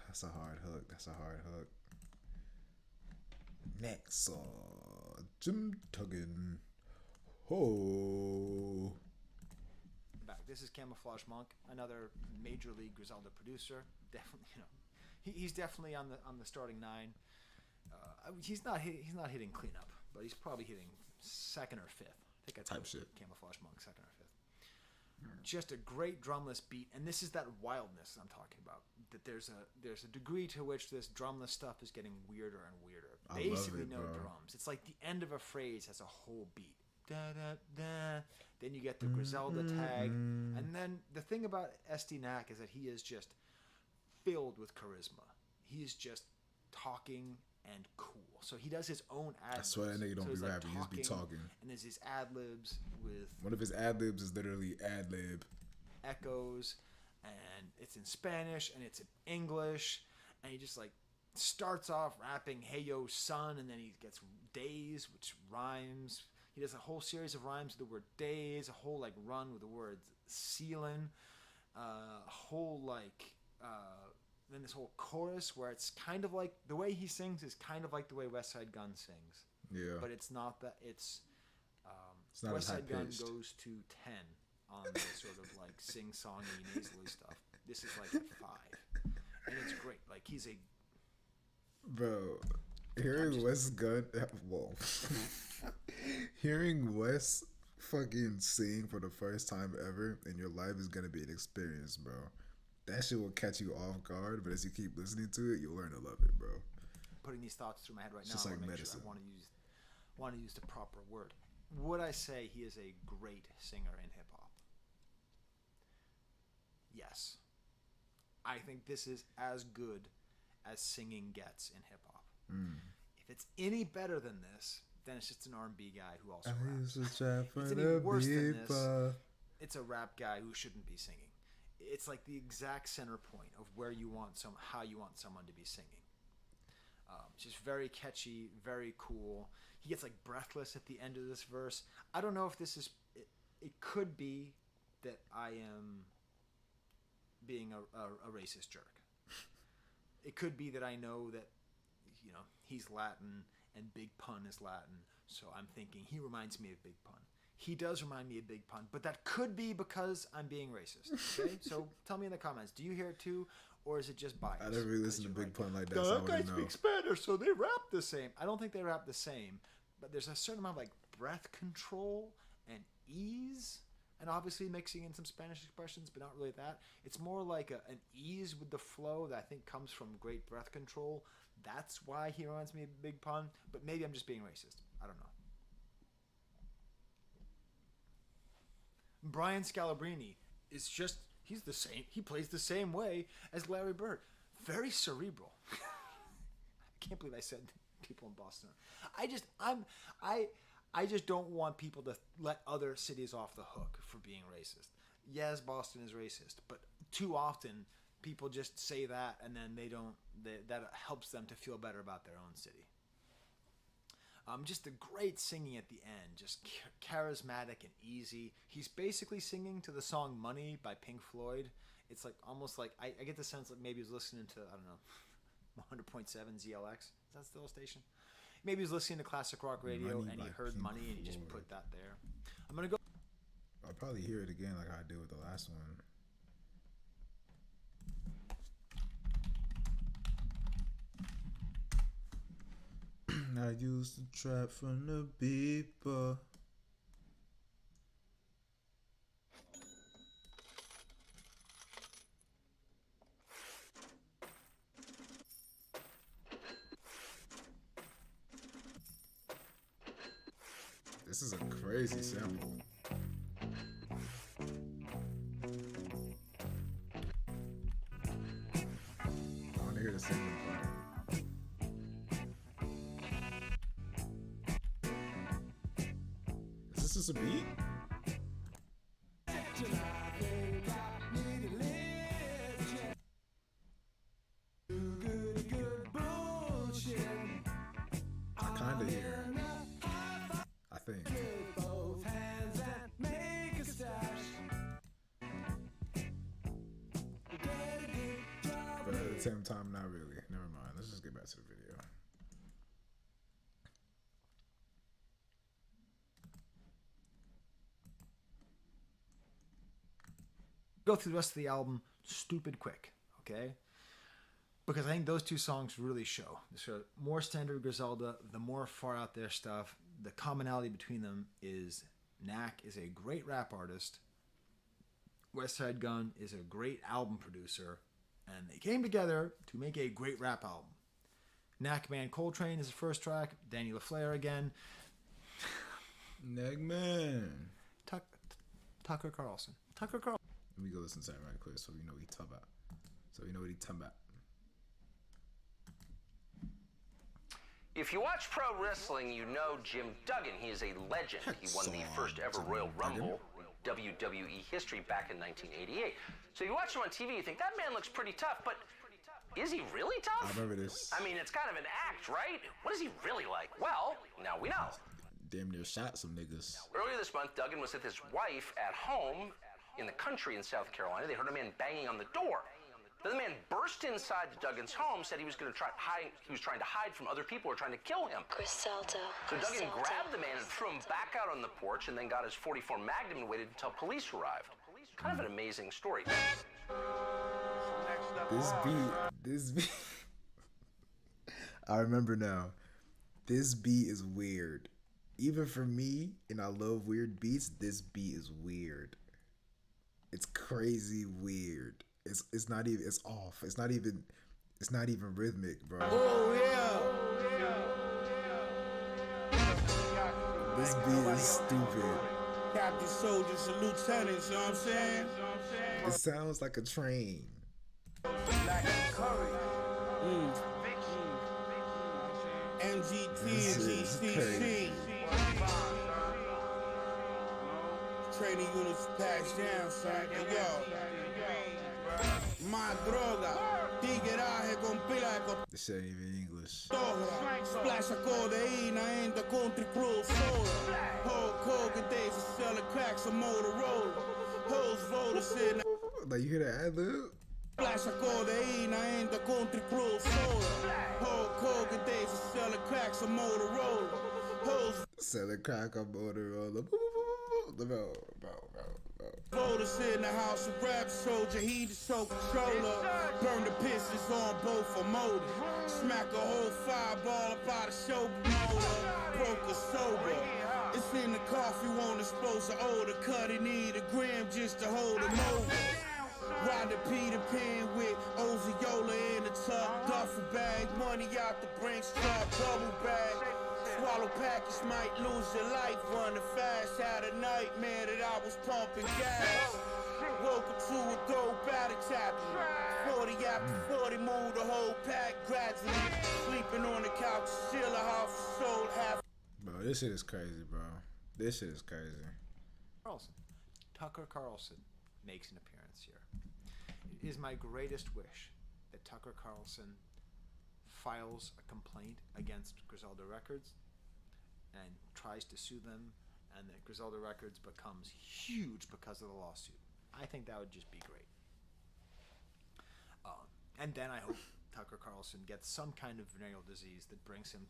That's a hard hook. Next, Jim Duggan. Oh. Back. This is Camouflage Monk, another major league Griselda producer. Definitely, he's definitely on the starting nine. He's not hitting cleanup, but he's probably hitting second or fifth. I think that's Type shit. Camouflage Monk, second or fifth. Just a great drumless beat, and this is that wildness I'm talking about. That there's a degree to which this drumless stuff is getting weirder and weirder. I love Basically, it, no bro. drums. It's like the end of a phrase has a whole beat. Da da da. Then you get the Griselda tag, and then the thing about SD Knack is that he is just filled with charisma. He is just talking and cool. So he does his own ad. I swear that nigga don't be rapping. He just be talking. And there's his ad libs with One of his ad libs is literally ad lib. echoes, and it's in Spanish and it's in English, and he just like starts off rapping "Hey yo son," and then he gets days, which rhymes. He does a whole series of rhymes with the word days, a whole like run with the word ceiling, a whole like then this whole chorus where it's kind of like the way he sings is kind of like the way West Side Gun sings. Yeah. But it's not that it's not West as Side Gun high-pitched. goes to 10 on the sort of like sing-songy nasally stuff. This is like at 5. And it's great. Like he's a Bro, hearing Wes Gun, whoa, hearing Wes fucking sing for the first time ever in your life is gonna be an experience, bro. That shit will catch you off guard, but as you keep listening to it, you'll learn to love it, bro. putting these thoughts through my head right It's now. just I like wanna make medicine. Sure I want to use the proper word. Would I say he is a great singer in hip hop? Yes. I think this is as good as singing gets in hip hop. If it's any better than this, then it's just an R&B guy who also raps. If it's any worse than this, it's a rap guy who shouldn't be singing. It's like the exact center point of where you want how you want someone to be singing. Just very catchy, very cool. He gets like breathless at the end of this verse. I don't know if this is. It could be that I am being a racist jerk. It could be that I know that, you know, he's Latin and Big Pun is Latin, so I'm thinking he reminds me of Big Pun. He does remind me of Big Pun, but that could be because I'm being racist. Okay, so tell me in the comments. Do you hear it too, or is it just bias? I never really listened to Big Pun like that. So I That guy wouldn't know. speaks Spanish, so they rap the same. I don't think they rap the same, but there's a certain amount of like breath control and ease, and obviously mixing in some Spanish expressions, but not really that. It's more like an ease with the flow that I think comes from great breath control. That's why he reminds me of Big Pun, but maybe I'm just being racist. I don't know. Brian Scalabrine is just, he's the same. He plays the same way as Larry Bird. Very cerebral. I can't believe I said people in Boston. I just don't want people to let other cities off the hook for being racist. Yes, Boston is racist, but too often people just say that and then that helps them to feel better about their own city. Just the great singing at the end, just charismatic and easy. He's basically singing to the song Money by Pink Floyd. It's like almost like, I get the sense that maybe he was listening to, I don't know, 100.7 ZLX. Is that still a station? Maybe he was listening to classic rock radio Money and he by heard Pink Money and he just Floyd. put that there. I'm going to go. I'll probably hear it again like I did with the last one. I used to trap from the beeper. This is a crazy sample. I want to hear the singing part. Is this just a beat? I kind of hear. I think. But at the same time, not really. Never mind. Let's just get back to the video. Go through the rest of the album stupid quick, okay? Because I think those two songs really show. So more standard Griselda, the more far out there stuff. The commonality between them is Knack is a great rap artist. West Side Gun is a great album producer. And they came together to make a great rap album. Knack Man Coltrane is the first track. Danny LaFleur again. Neckman. Tucker Carlson. Tucker Carlson. Let me go listen to that right quick so we know what he talking about. If you watch pro wrestling, you know Jim Duggan. He is a legend. He won the first ever Royal Rumble in WWE history back in 1988. So you watch him on TV, you think, that man looks pretty tough, but is he really tough? I remember this. I mean, it's kind of an act, right? What is he really like? Well, now we know. damn near shot some niggas. Earlier this month, Duggan was with his wife at home in the country in South Carolina. They heard a man banging on the door. Then the man burst inside Duggan's home, said he was going to trying to hide from other people who were trying to kill him. Griselda. So Duggan grabbed the man and threw him back out on the porch, and then got his .44 Magnum and waited until police arrived. Kind of an amazing story. This beat. I remember now. This beat is weird. Even for me, and I love weird beats, this beat is weird. It's crazy weird. It's not even, it's off. It's not even rhythmic, bro. Oh yeah. This beat is stupid. Captain, soldiers, and lieutenants, you know what I'm saying? It sounds like a train. MGT and GCC. Training units passed down, son. And yo, más droga. Tigeraje con pila de This shit ain't even English. Splash of codeína in the country club soda. Hulk Hogan days of selling cracks of Motorola. Hoes voters in the Like, you hear that ad-lib? Splash of codeína in the country club soda. Hulk Hogan days of selling cracks of Motorola. Hoes Selling crack on Motorola. voters in the house of rap soldier, he the sole controller. Burn the pistons on both for motor. Smack a whole fireball up out of show promoter. Broke or sober. It's in the coffee, won't expose the odor. Cut it, need a gram just to hold him over. Ride the Peter Pan with Oziola in the tuck. Duffel bag, money out the Brinks truck. Double bag. Swallow package might lose your life. Running fast, had a nightmare that I was pumping gas. Woke up to a dope battle tapping. 40 after 40, moved the whole pack gradually. Sleeping on the couch, still a half sold half. Bro, this shit is crazy, bro. This shit is crazy. Carlson. Tucker Carlson makes an appearance here. It is my greatest wish that Tucker Carlson files a complaint against Griselda Records and tries to sue them, and that Griselda Records becomes huge because of the lawsuit. I think that would just be great. And then I hope Tucker Carlson gets some kind of venereal disease that brings him,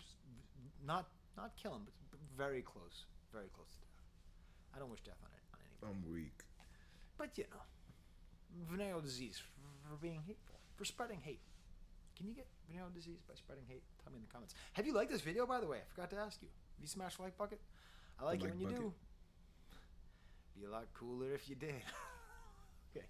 not kill him, but very close to death. I don't wish death on anybody. I'm weak. But, you know, venereal disease for being hateful, for spreading hate. Can you get venereal disease by spreading hate? Tell me in the comments. Have you liked this video, by the way? I forgot to ask you. Have you smashed the like bucket? I like it when you do. Be a lot cooler if you did. Okay.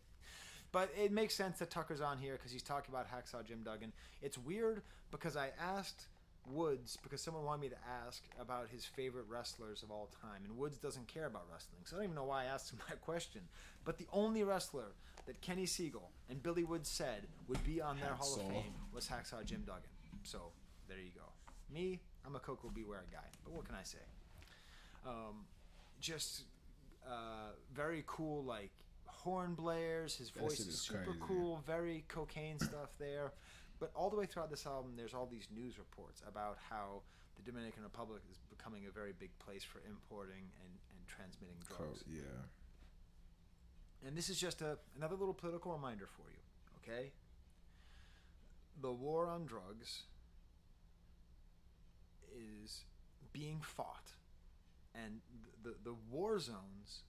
But it makes sense that Tucker's on here because he's talking about Hacksaw Jim Duggan. It's weird because I asked Woods, because someone wanted me to ask about his favorite wrestlers of all time, and Woods doesn't care about wrestling, so I don't even know why I asked him that question. But the only wrestler that Kenny Siegel and Billy Woods said would be on their Hall of Fame was Hacksaw Jim Duggan. So there you go. Me, I'm a Coco Beware guy, but what can I say? Very cool, like horn blares. His voice is super crazy. Cool. Very cocaine stuff there. But all the way throughout this album, there's all these news reports about how the Dominican Republic is becoming a very big place for importing and transmitting drugs. Yeah. And this is just another little political reminder for you, okay? The war on drugs is being fought, and the war zones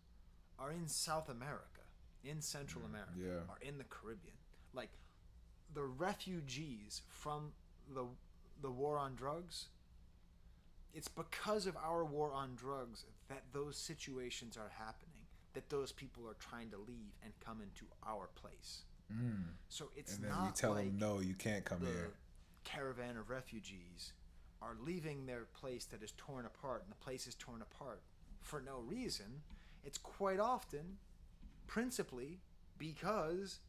are in South America, in Central America, are in the Caribbean. Like, the refugees from the war on drugs, it's because of our war on drugs that those situations are happening, that those people are trying to leave and come into our place. So it's and then not you tell like them, no, you can't come here. Caravan of refugees are leaving their place that is torn apart, and the place is torn apart for no reason. It's quite often, principally, because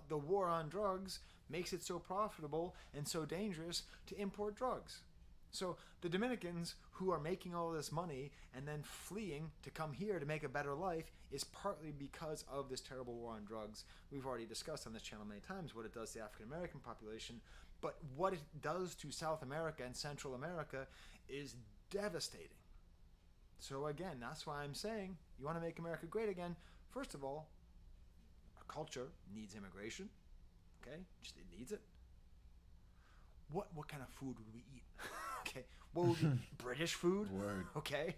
the war on drugs makes it so profitable and so dangerous to import drugs. So the Dominicans who are making all this money and then fleeing to come here to make a better life is partly because of this terrible war on drugs. We've already discussed on this channel many times what it does to the African American population, but what it does to South America and Central America is devastating. So again, that's why I'm saying you want to make America great again. First of all, our culture needs immigration. Okay, just it needs it. What kind of food would we eat? Okay, what would be British food? Word. Okay,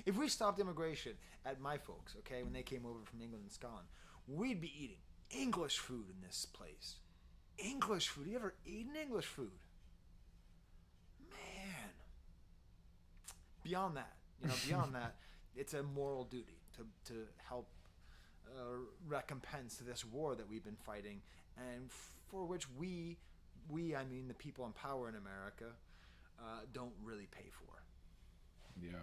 if we stopped immigration at my folks, okay, when they came over from England and Scotland, we'd be eating English food in this place. English food. You ever eaten English food? Man. Beyond that, beyond that, it's a moral duty to help recompense this war that we've been fighting, and for which we, I mean the people in power in America, don't really pay for. Yeah.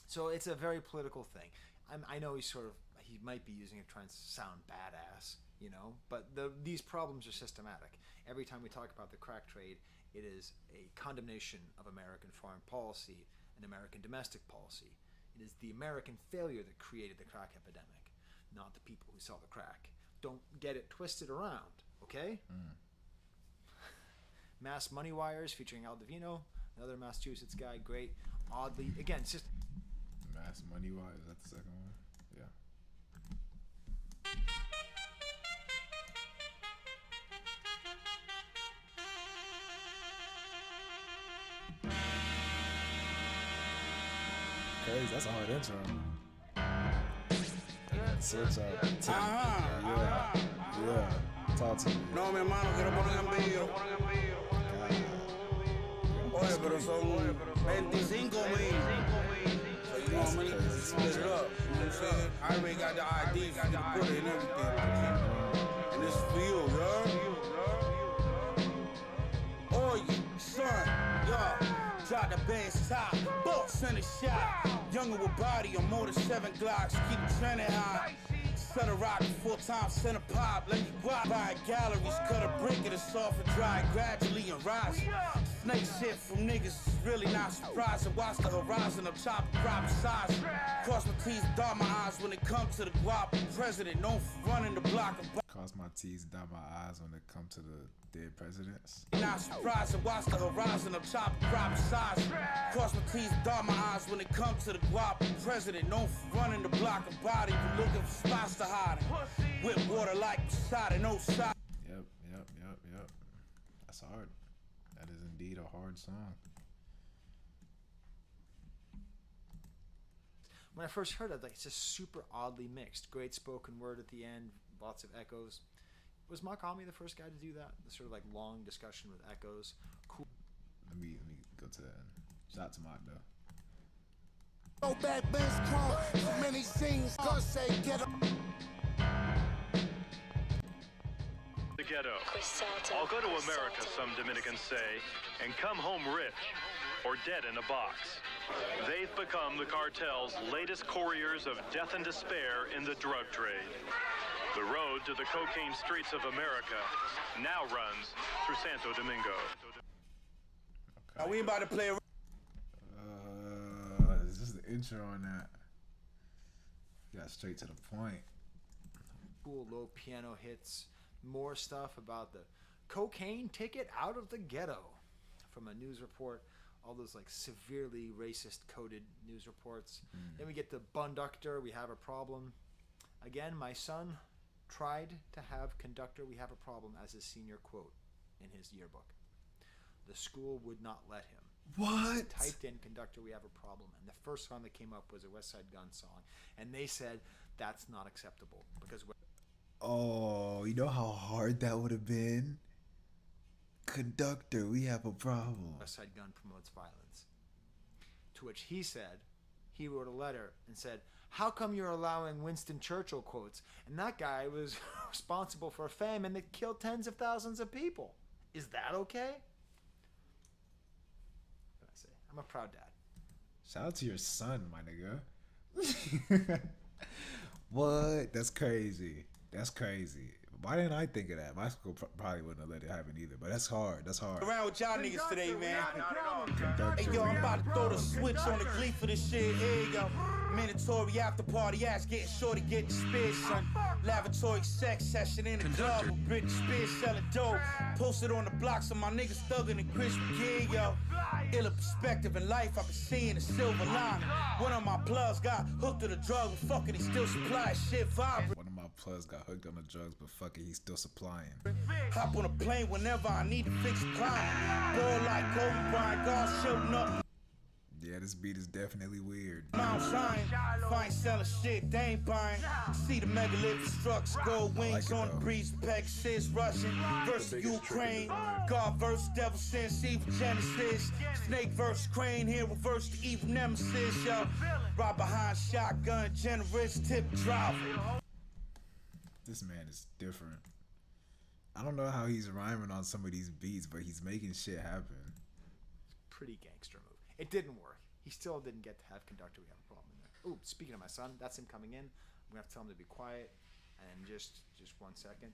So it's a very political thing. I know he might be using it trying to sound badass, but these problems are systematic. Every time we talk about the crack trade, it is a condemnation of American foreign policy and American domestic policy. It is the American failure that created the crack epidemic, not the people who sell the crack. Don't get it twisted around, okay? Mass Money Wires featuring Al Divino, another Massachusetts guy, great. Oddly, again, it's just... Mass Money Wires, is that the second one? Yeah. Crazy, that's a hard intro. Search out. Yeah. Talk to me. No, mi hermano, quiero poner en vivo. Oye, pero son 25,000. So you want me to split it up? You know what I'm saying? I already got the ID for you to put it and everything. And it's for you, Oh, son, drop the bass top, boss in the shot. Younger with body on more than 7 Glocks, keep trending high. Set a rock full-time center pop, let you guap by galleries, cut a brick of the soft and dry gradually and rise. Snake shit from niggas is really not surprising. Watch the horizon, I'm chopping crop size. Cross my T's, dot my eyes when it comes to the guap. President known for running the block. Cross my T's, dot my eyes when it comes to the dead presidents. Not surprising, watch the horizon, I'm chopping crop size. Cross my T's, dot my eyes when it comes to the guap. President known for running the block of body, but looking for spots to hide. Whip water like Poseidon, no side. Yep. That's hard. That is indeed a hard song. When I first heard it, it's just super oddly mixed. Great spoken word at the end, lots of echoes. Was Mark Homme the first guy to do that? The sort of long discussion with echoes. Cool. Let me go to that. Shout out to Mark though. Go back, Ben's chrome. So many scenes, gonna say get up. The ghetto. I'll go to America, some Dominicans say, and come home rich or dead in a box. They've become the cartel's latest couriers of death and despair in the drug trade. The road to the cocaine streets of America now runs through Santo Domingo. Okay. Are we about to play a... Is this the intro on that? Got straight to the point. Cool low piano hits. More stuff about the cocaine ticket out of the ghetto from a news report. All those severely racist coded news reports. Then we get the Bunductor, we have a problem. Again, my son tried to have conductor, we have a problem as his senior quote in his yearbook. The school would not let him. What? He typed in conductor, we have a problem. And the first song that came up was a West Side Gun song. And they said, that's not acceptable. Because... Oh, you know how hard that would have been? Conductor, we have a problem. West Side Gun promotes violence. To which he said, he wrote a letter and said, how come you're allowing Winston Churchill quotes? And that guy was responsible for a famine that killed tens of thousands of people. Is that okay? What can I say? I'm a proud dad. Shout out to your son, my nigga. What? That's crazy. That's crazy. Why didn't I think of that? My school probably wouldn't have let it happen either, but that's hard. That's hard. Around with y'all niggas today, man. Hey, yo, I'm about to throw the switch on the glee for this shit. Here you go. Mandatory after party ass getting shorty getting spit, son. Lavatory sex session in the club with Britney Spears selling dope. Posted on the blocks of my niggas thugging and crispy kid, yo. Ill perspective in life, I've been seeing a silver lining. One of my plugs got hooked to the drug, but fuck it, he still supplies shit vibrant. One of my plugs got hooked on the drugs, but fuck it, he's still supplying. Hop on a plane whenever I need to fix a climb. Ball like Kobe Bryant, God showing up. Yeah, this beat is definitely weird. Mount Zion, fine selling shit, they ain't buying. See the megalith structs, gold wings on the breeze, Pegasus, Russian versus Ukraine. God versus devil sense, evil Genesis. Snake versus Crane, here reverse the evil nemesis, yo. Right behind shotgun, generous tip driver. This man is different. I don't know how he's rhyming on some of these beats, but he's making shit happen. Pretty gangster move. It didn't work. He still didn't get to have conductor. We have a problem in there. Ooh, speaking of my son, that's him coming in. I'm gonna have to tell him to be quiet. And just 1 second.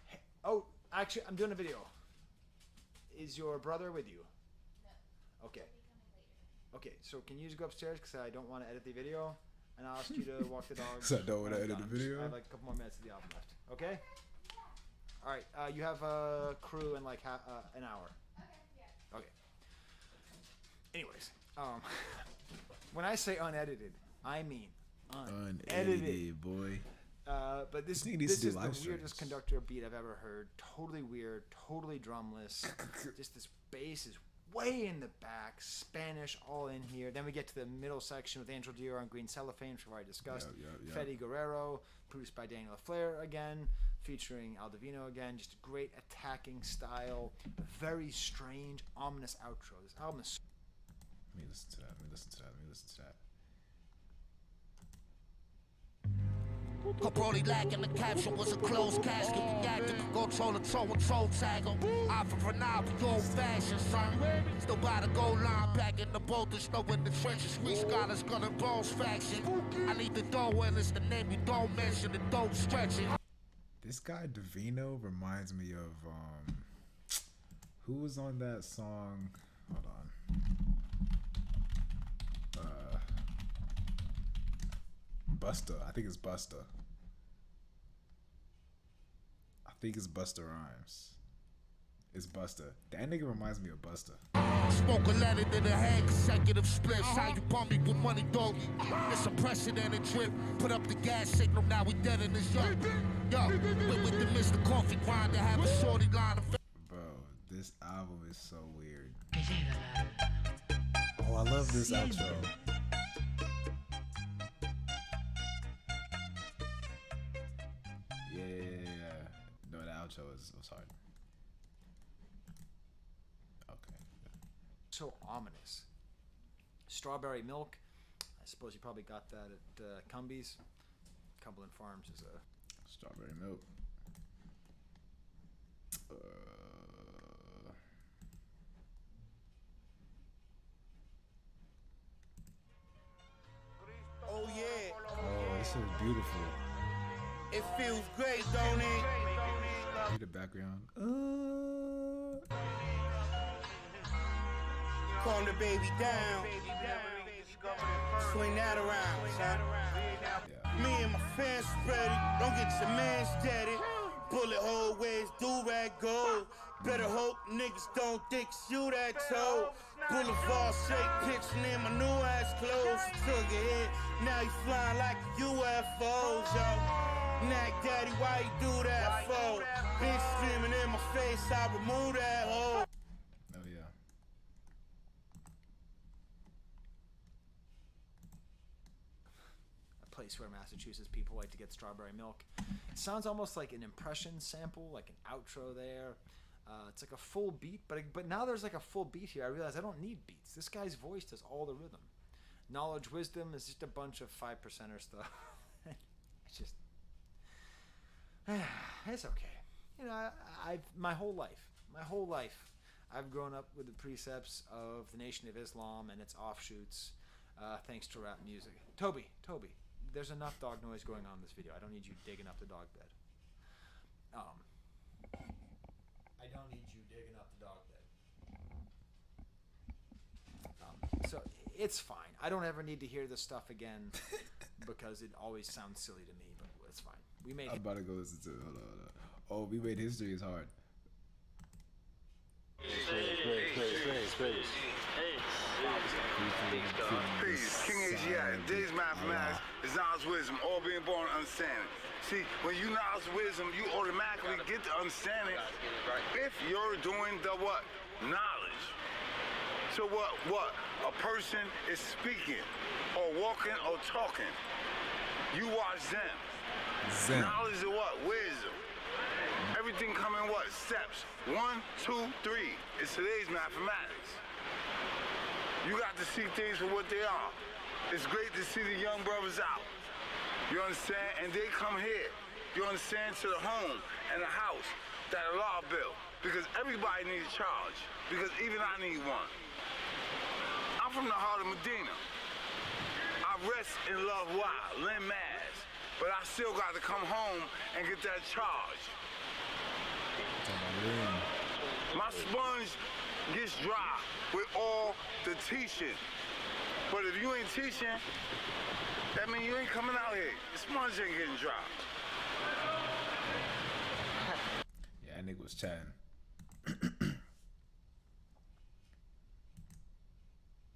Hey, oh, actually, I'm doing a video. Is your brother with you? No. Okay. Okay, so can you just go upstairs because I don't want to edit the video, and I'll ask you to walk the dog. Because I don't want to edit the video. I have like a couple more minutes of the album left. Okay. All right. You have a crew in like an hour. Okay. Anyways, when I say unedited, I mean unedited, boy. But this is the weirdest conductor beat I've ever heard. Totally weird, totally drumless. Just this bass is way in the back, Spanish all in here. Then we get to the middle section with Angel Dior on Green Cellophane, which we've already discussed. Fetty Guerrero, produced by Daniel LaFleur again, featuring Aldovino again. Just a great attacking style. Very strange, ominous outro. This album is... Let me listen to that. Caproni lacking the caption was a closed casket. Reactor could go toe to toe and troll tag him. Eye for an eye, we old fashioned, son. Still by the goal line, back in the boat, the snow in the trenches. Street scholars gunning balls faction. I need the dough and it's the name you don't mention, the dope stretching. This guy Davino reminds me of who was on that song? Hold on. Busta. I think it's Busta. I think it's Busta Rhymes. It's Busta. That nigga reminds me of Busta. Smoke a letter to the head, consecutive splits. How you bum me with money, doggy? It's a precedented trip. Put up the gas signal, now we dead in this young. Yo, with the Mr. Coffee grinder, have a shorty line of... Bro, this album is so weird. Oh, I love this outro. Yeah. No, the outro was hard. Okay. So ominous. Strawberry Milk. I suppose you probably got that at Cumbies. Cumberland Farms is a... Strawberry Milk. Oh yeah. Oh, this is beautiful. It feels great, don't it? Read the background. Calm the baby down. Swing that around, son. Me and my fans ready. Don't get your man's daddy. Bullet hole ways, do-rag gold. Better hope niggas don't think it's you that told. Boulevard shake, pitching in my new ass clothes. Took a hit, now you flying like a UFO, yo. Knack daddy, why you do that for? Bitch screaming in my face, I remove that hoe. Oh yeah. A place where Massachusetts people like to get strawberry milk. It sounds almost like an impression sample, like an outro there. It's like a full beat, but now there's like a full beat here. I realize I don't need beats. This guy's voice does all the rhythm. Knowledge Wisdom is just a bunch of 5%er stuff. It's just... it's okay. You know, I've my whole life, I've grown up with the precepts of the Nation of Islam and its offshoots, thanks to rap music. Toby, there's enough dog noise going on in this video. I don't need you digging up the dog bed. I don't need you digging up the dog bed. So it's fine. I don't ever need to hear this stuff again because it always sounds silly to me, but it's fine. We made I'm about to go listen to it. Hold on. Oh, we made history is hard. Peace. King Asiatic. Days mathematics is knowledge, wisdom, all being born understanding. See, when you knowledge wisdom, you automatically get the understanding if you're doing the what? Knowledge. So what? A person is speaking or walking or talking. You watch them. Zen. Knowledge is what? Wisdom. Everything come in what? Steps. 1, 2, 3. It's today's mathematics. You got to see things for what they are. It's great to see the young brothers out. You understand? And they come here. You understand? To the home and the house that Allah built. Because everybody needs a charge. Because even I need one. I'm from the heart of Medina. I rest and love wild, Lynn Maz. But I still got to come home and get that charge. My sponge gets dry with all the teaching. But if you ain't teaching, that means you ain't coming out here. The sponge ain't getting dry. Yeah, that nigga was chatting.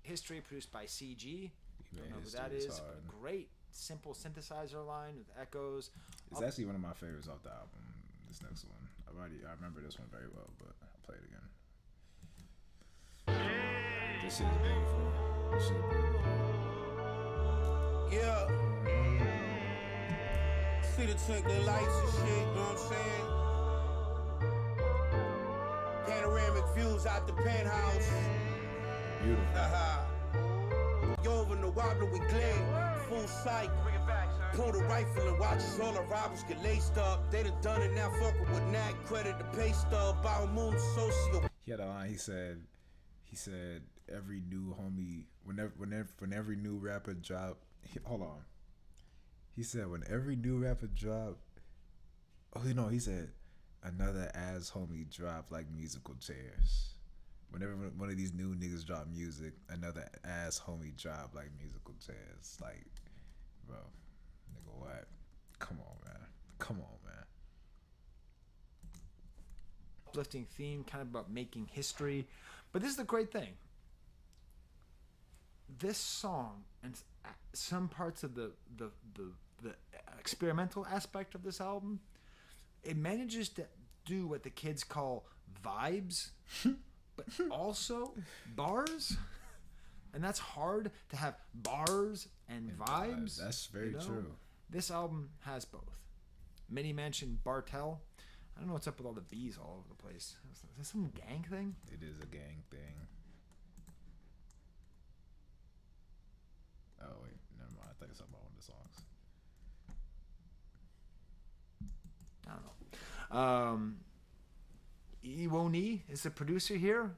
History produced by CG. Don't know who that is. Great, simple synthesizer line with echoes. It's actually one of my favorites off the album. This next one, I remember this one very well, but I'll play it again. This shit is beautiful. This shit is beautiful. Yeah. See the twinkling lights and shit, you know what I'm saying? Panoramic views out the penthouse. Beautiful. Yo, over the wobbler we glare, full sight. Pull the rifle and watch as all the robbers get laced up. They done it now, fucking with Nat, credit the pay stub. Bow moon socio. He had a line. He said, every new homie, when every new rapper drop. Hold on. He said when every new rapper drop. Oh no, he said another ass homie drop like musical chairs. Whenever one of these new niggas drop music, another ass homie drop like musical chairs. Like, bro, nigga, what? Come on, man. Come on, man. Uplifting theme, kind of about making history. But this is the great thing. This song and some parts of the experimental aspect of this album, it manages to do what the kids call vibes, but also bars. And that's hard to have bars and vibes. That's very true. This album has both. Many mentioned Bartell. I don't know what's up with all the B's all over the place. Is this some gang thing? It is a gang thing. Oh wait, never mind. I thought it was something about one of the songs. I don't know. Iwoni is the producer here,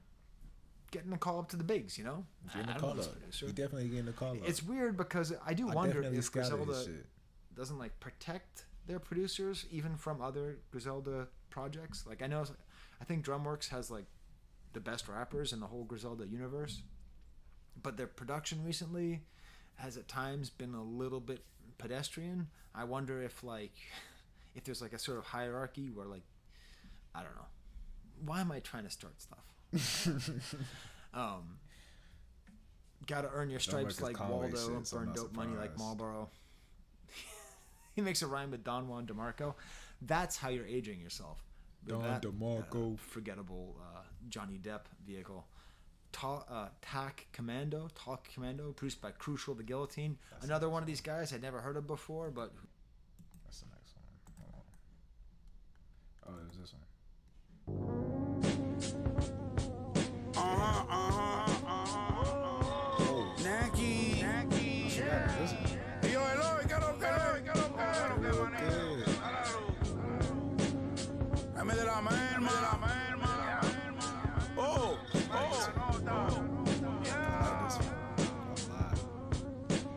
getting the call up to the bigs, you know? Getting the call up. He definitely getting the call up. It's weird because I do wonder if Griselda doesn't like protect their producers even from other Griselda projects. Like I think Drumworks has like the best rappers in the whole Griselda universe, but their production recently has at times been a little bit pedestrian. I wonder if there's like a sort of hierarchy where like, I don't know. Why am I trying to start stuff? Gotta earn your stripes like Waldo, burn dope money like Marlboro. He makes a rhyme with Don Juan DeMarco. That's how you're aging yourself. Don DeMarco. Forgettable Johnny Depp vehicle. Talk Commando, produced by Crucial the Guillotine. That's another one of these guys I'd never heard of before, but... That's the next one. Hold on. Oh, it was this one. Naki. Yo, Eloy, get up, Dame de la mano, Oh.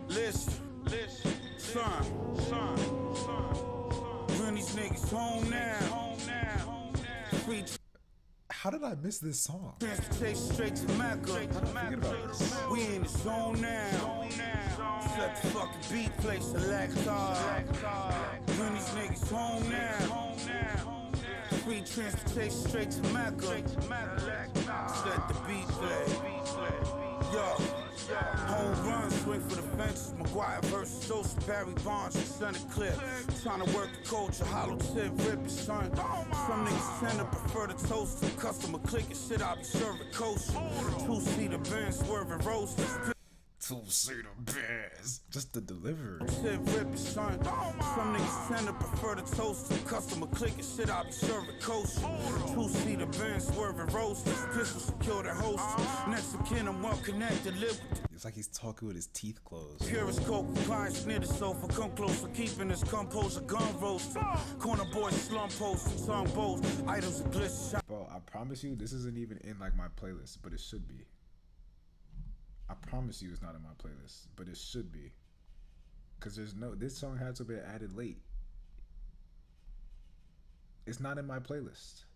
Listen, son. Bring these niggas home now. How did I miss this song? Transportation straight to Mecca. We in the zone now. Set the fucking beat, play select. Bring these niggas home now. free transportation straight to Mecca. Just let the beat play. Yo. Home run, swing for the fences. McGuire versus Sosa, Barry Bonds, and Sonny Clip. Trying to work the culture, hollow tip, rip it, son. Some niggas tend to prefer the toast to customer clicking shit. I be serving kosher. Two-seater Benz, swerving roasters. Two-seater Benz, just the delivery. Tip, rip it, son. Some niggas tend to prefer the toast to customer clicking shit. I be serving kosher. Two-seater Benz, swerving roasters. Pistol secure the holster. Next to kin, I'm well connected, live with. It's like he's talking with his teeth closed. Purest coke, clients near the sofa. Come closer, keeping his composer, gun roaster. Corner boy, slum poster, tongue bows. Items of glitch shot. Bro, I promise you, this isn't even in like my playlist, but it should be. I promise you, it's not in my playlist, but it should be. Cause this song had to be added late. It's not in my playlist.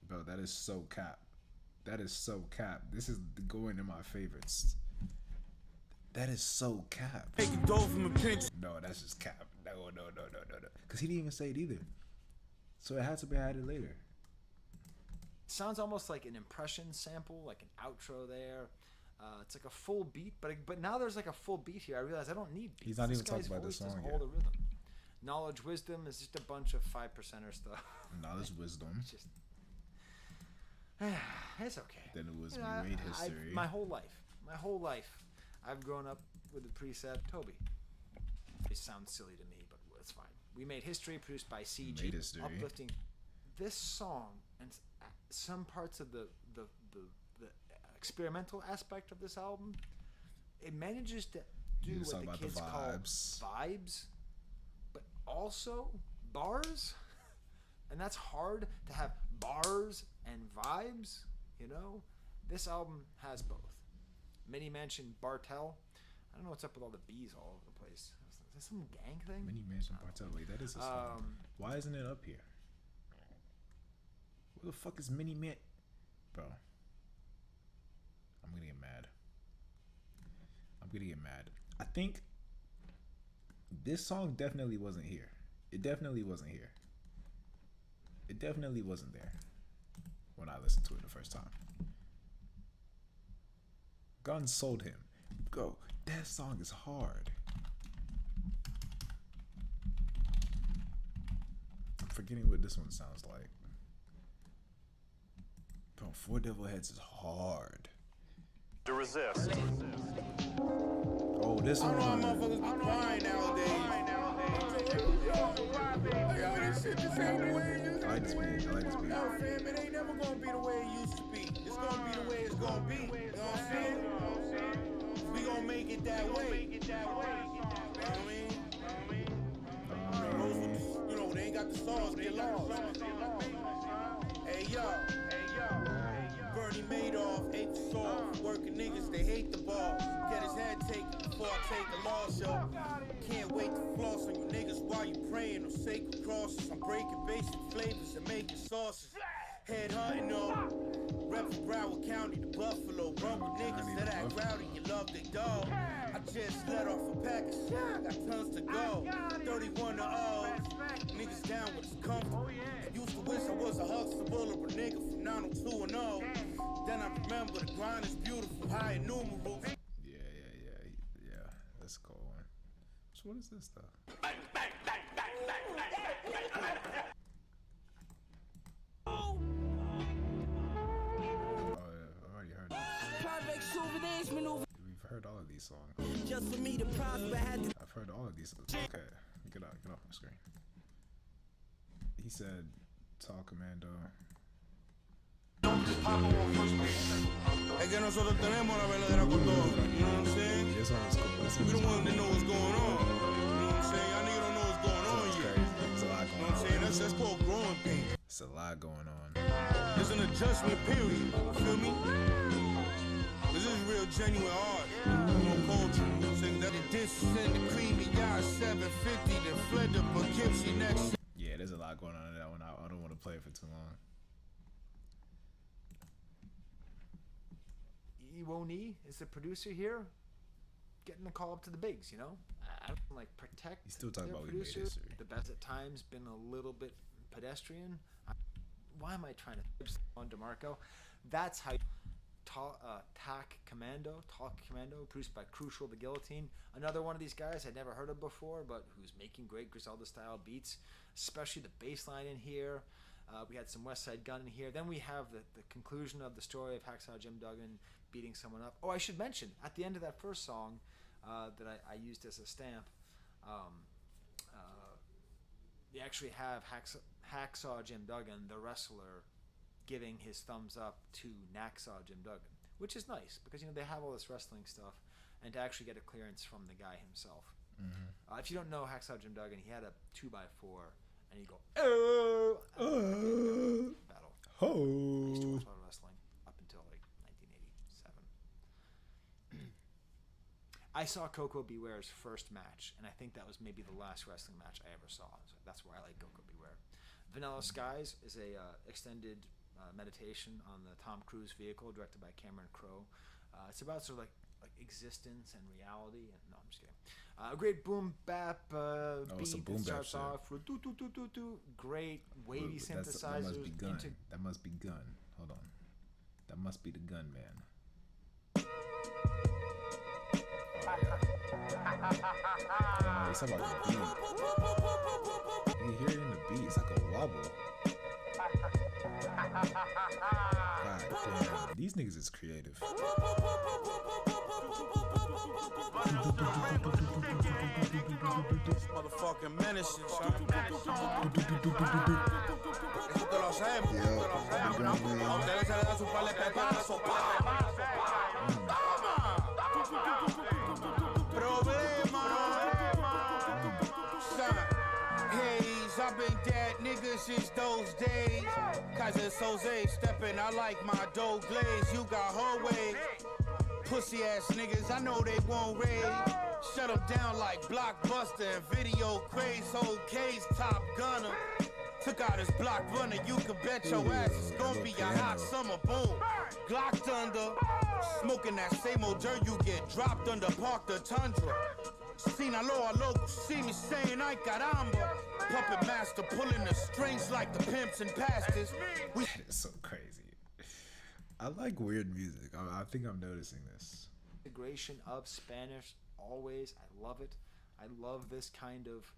Bro, that is so cap. That is so cap. This is going in my favorites. That is so cap. No, that's just cap. No. Because he didn't even say it either. So it had to be added later. Sounds almost like an impression sample, like an outro there. It's like a full beat, but now there's like a full beat here. I realize I don't need beats. He's not even talking about the song yet. All the rhythm. Knowledge, wisdom is just a bunch of 5%er stuff. Knowledge, wisdom. It's just... it's okay. Then it was We Made History. My whole life, I've grown up with the preset Toby. It sounds silly to me, but it's fine. We Made History, produced by CG. Uplifting. This song and some parts of the experimental aspect of this album, it manages to do what the kids call vibes, but also bars. And that's hard to have bars and vibes, you know? This album has both. Mini Mansion Bartel. I don't know what's up with all the bees all over the place. Is this some gang thing? Mini Mansion Bartel. Wait, that is a song. Why isn't it up here? Where the fuck is Mini Man? Bro. I'm gonna get mad. I think this song definitely wasn't here. It definitely wasn't here. It definitely wasn't there when I listened to it the first time. Guns sold him. Bro, that song is hard. I'm forgetting what this one sounds like. Bro, Four Devil Heads is hard. To resist. Oh, this one. I know how motherfuckers be crying nowadays. This ain't the way it used to be. I like this beat. No, fam, it ain't never gonna be the way it used to be. It's gonna be the way it's gonna be. You know what I'm saying? We gonna make it that way. You know what I mean? You know, they ain't got the songs, they lost. Hey, yo. Bernie Madoff ate the song. Working niggas, they hate the ball. Get his head taken before I take the law show. Can't wait to floss on you niggas while you praying on sacred crosses. I'm breaking basic flavors and making sauces. Head hunting on. Rep for Broward County, the Buffalo. Run with niggas that act rowdy, you love they dog. I just let off a pack of shit, I got tons to go. 31 to 0. Niggas down with his comfort. Used to wish I was a Huxtable or a nigga from 902 and 0. Then I remember the grind is beautiful, high in numerals. Yeah. That's a cool one. So what is this stuff? Oh yeah, I already heard this. We've heard all of these songs. Just for me to prosper, I've heard all of these. Okay, get off my screen. He said, "Talk Commando." Es que nosotros tenemos la verdadera cultura, you know what I'm saying? This one is cool. We don't want to know what's going on. You know what I'm saying? Y'all niggas don't know what's going on yet. There's a lot You know what I'm saying? That's called growing pains. It's a lot going on. There's an adjustment period, you feel me? This is real genuine art, no culture. You know what I'm saying? That this in the creamy yacht 750 that fled the Poughkeepsie next. Yeah, there's a lot going on in that one. I don't want to play it for too long. Iwoni is the producer here. getting the call up to the bigs, you know? I don't like protect. He's still talking their about we made producers. history. The best at times been a little bit pedestrian. Why am I trying to on DeMarco? That's how Talk Commando, produced by Crucial the Guillotine. Another one of these guys I'd never heard of before, but who's making great Griselda style beats, especially the bass line in here. We had some West Side Gun in here. Then we have the conclusion of the story of Hacksaw Jim Duggan beating someone up. Oh, I should mention, at the end of that first song that I used as a stamp, they actually have Hacksaw Jim Duggan, the wrestler, giving his thumbs up to Nacksaw Jim Duggan, which is nice because, you know, they have all this wrestling stuff, and to actually get a clearance from the guy himself. Mm-hmm. If you don't know Hacksaw Jim Duggan, he had a 2x4, and he'd go, oh! Battle. Ho! I used to watch a lot of wrestling up until like 1987. I saw Coco Beware's first match, and I think that was maybe the last wrestling match I ever saw. So that's why I like Coco Beware. Vanilla Skies is a extended meditation on the Tom Cruise vehicle directed by Cameron Crowe. It's about sort of like existence and reality. And no, I'm just kidding. A great boom bap beat that starts off with do. Great wavy synthesizers. That must be gun. Hold on. That must be the gun man. Oh, it's about the beat. You hear it in the beat. It's like a wobble. God damn. These niggas is creative. Motherfucking menacing, son. Eso te lo hacemos. A ustedes se les da su par de pepazos, I've been dead niggas since those days. Kaiser Soze steppin', I like my dough glaze. You got her way. Pussy ass niggas, I know they won't raid. Shut them down like Blockbuster and Video Craze. Whole case, Top Gunner. Took out his block runner, you can bet your ass it's gonna be a hot summer boom. Glock thunder, smoking that same old dirt you get dropped under Park the Tundra. Sinaloa local, see me saying ay caramba. Puppet master pulling the strings like the pimps and pastors. It's so crazy. I like weird music. I think I'm noticing this. Integration of Spanish, always. I love it. I love this kind of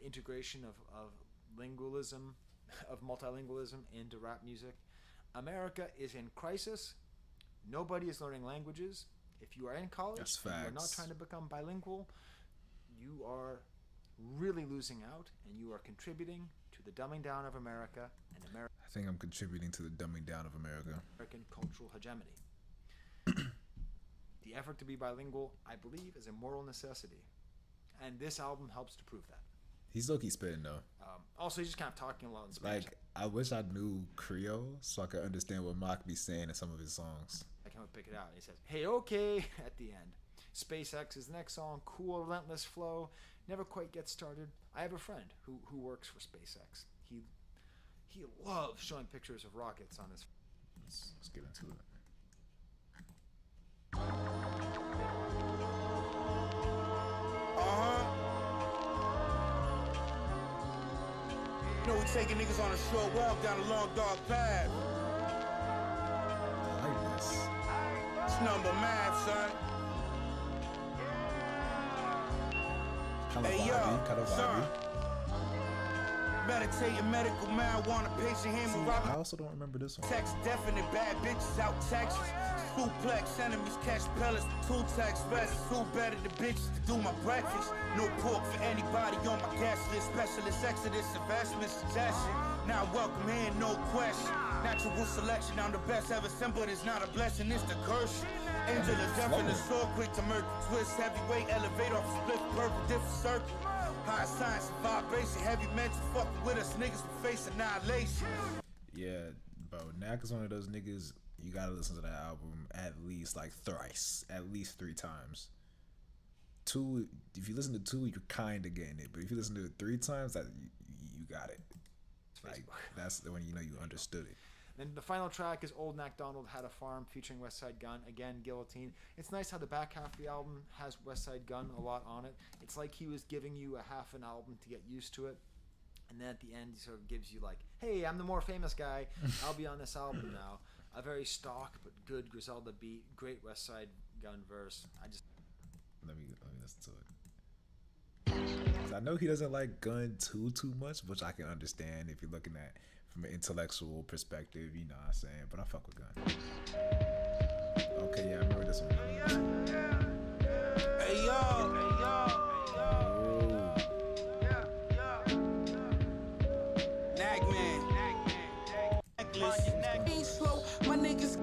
integration of lingualism, of multilingualism into rap music. America is in crisis. Nobody is learning languages. If you are in college, and you are not trying to become bilingual, you are really losing out, and you are contributing to the dumbing down of America and America. I think I'm contributing to the dumbing down of America. American cultural hegemony. The effort to be bilingual, I believe, is a moral necessity, and this album helps to prove that. He's low-key spitting though. Also, he's just kind of talking a lot in Spanish. Like, I wish I knew Creole so I could understand what Mock be saying in some of his songs. I can't pick it out. He says, "Hey, okay," at the end. SpaceX is the next song. Cool, relentless flow. Never quite gets started. I have a friend who works for SpaceX. He loves showing pictures of rockets on his. Let's get into it. You know we taking niggas on a short walk down a long dark path. I like this. It's number math, son. Hey yo, son. Meditating medical marijuana patient hemorrhagic. I also don't remember this one. Text definite bad bitches out Texas. Suplex enemies catch pellets. Two text vests. Who better the bitches to do my breakfast? No pork for anybody on my guest list. Specialist exodus investment suggestion. Now welcome in, no question. Natural selection, I'm the best ever seen, but it's not a blessing, it's the curse. Angel of death in the sword, quick to murder. Twist heavyweight, elevate off split purple, different circle. High science, vibration, heavy mental, fucking with us niggas for face annihilation. Yeah, bro, Knack is one of those niggas, you gotta listen to that album at least like thrice, at least 3 times. 2, if you listen to 2, you're kinda getting it, but if you listen to it 3 times, that you got it. Like, that's when you know you understood it. Then the final track is Old MacDonald Had a Farm featuring West Side Gun. Again, Guillotine. It's nice how the back half of the album has West Side Gun a lot on it. It's like he was giving you a half an album to get used to it. And then at the end, he sort of gives you like, hey, I'm the more famous guy. I'll be on this album now. A very stock but good Griselda beat. Great West Side Gun verse. Let me listen to it. 'Cause I know he doesn't like Gun too much, which I can understand if you're looking at from an intellectual perspective, you know what I'm saying? But I fuck with Gun. Okay, yeah, I remember this one. Hey yo. Ain't slow, my niggas.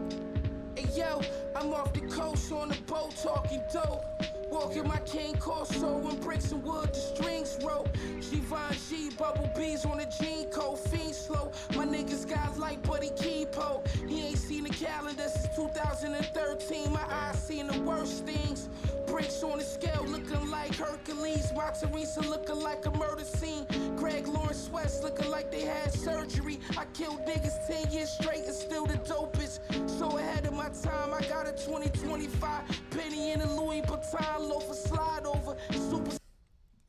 Hey yo, I'm off the coast on the boat talking dope. Walking my King Corso and bricks and wood, the strings rope. Givenchy, bubble bees on the jean coat, fiend slow. My niggas got light, but he keepo. He ain't seen the calendar since 2013. My eyes seen the worst things. Bricks on the scale looking like Hercules. My Teresa looking like a murder scene. Greg Lawrence West looking like they had surgery. I killed niggas 10 years straight and still the dopest. So ahead of my time, I got a 2025 penny in a Louis Vuitton loafer slide over. Super